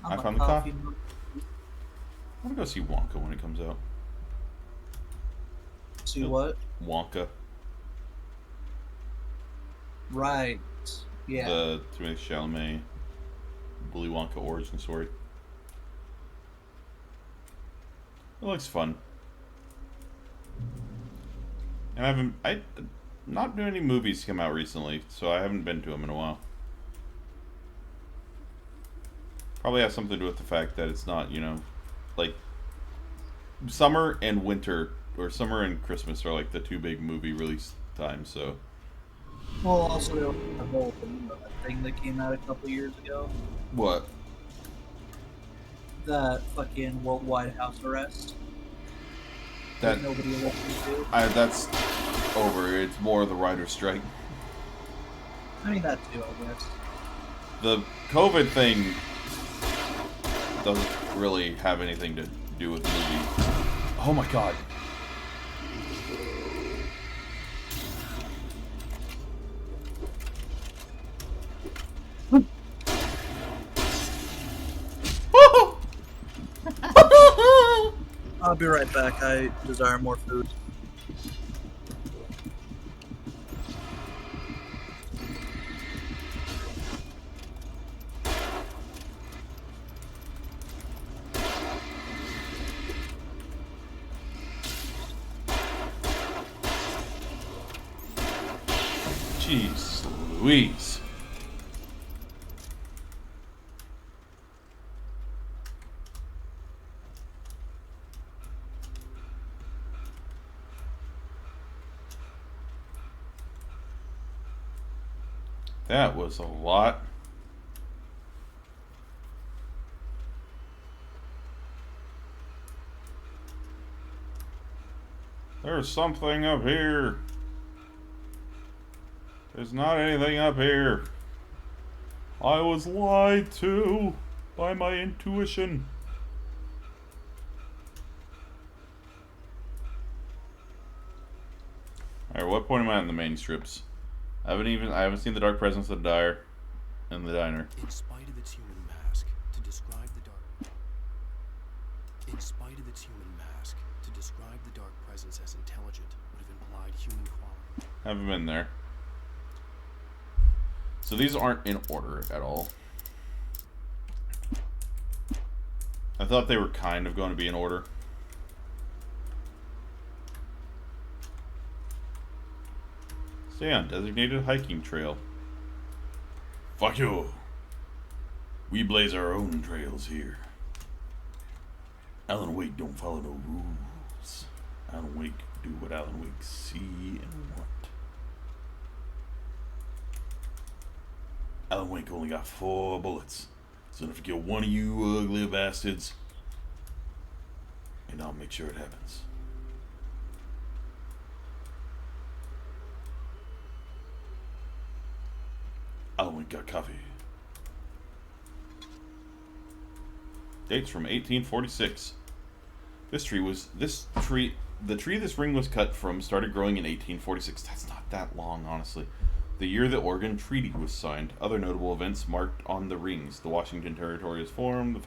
I I'm a found the coffee. mug. I want to go see Wonka when it comes out. See what? Wonka. Right. Yeah. The Timothée Chalamet Willy Wonka origin story. It looks fun. And I'm not doing any movies come out recently, so I haven't been to them in a while. Probably has something to do with the fact that it's not, you know, like summer and winter, or summer and Christmas are like the two big movie release times, so. Well, also the whole thing that came out a couple years ago. What? That fucking worldwide house arrest. That nobody listens to. That's over. It's more the writer's strike. I mean that too, I guess. The COVID thing doesn't really have anything to do with the movie. Oh my god. I'll be right back. I desire more food. Jeez Louise. That was a lot. There's something up here. There's not anything up here. I was lied to by my intuition. Alright, what point am I in the manuscripts? I haven't seen the dark presence of the diner. In the diner. In spite of its human mask, to describe the dark. In spite of its human mask, to describe the dark presence as intelligent would have implied human quality. Haven't been there. So these aren't in order at all. I thought they were kind of going to be in order. Stay on designated hiking trail. Fuck you. We blaze our own trails here. Alan Wake don't follow no rules. Alan Wake do what Alan Wake see and want. Alan Wake only got 4 bullets. So enough to kill one of you ugly bastards. And I'll make sure it happens. Alan Wake got coffee. Dates from 1846. The tree this ring was cut from started growing in 1846. That's not that long, honestly. The year the Oregon Treaty was signed. Other notable events marked on the rings. The Washington Territory is formed. The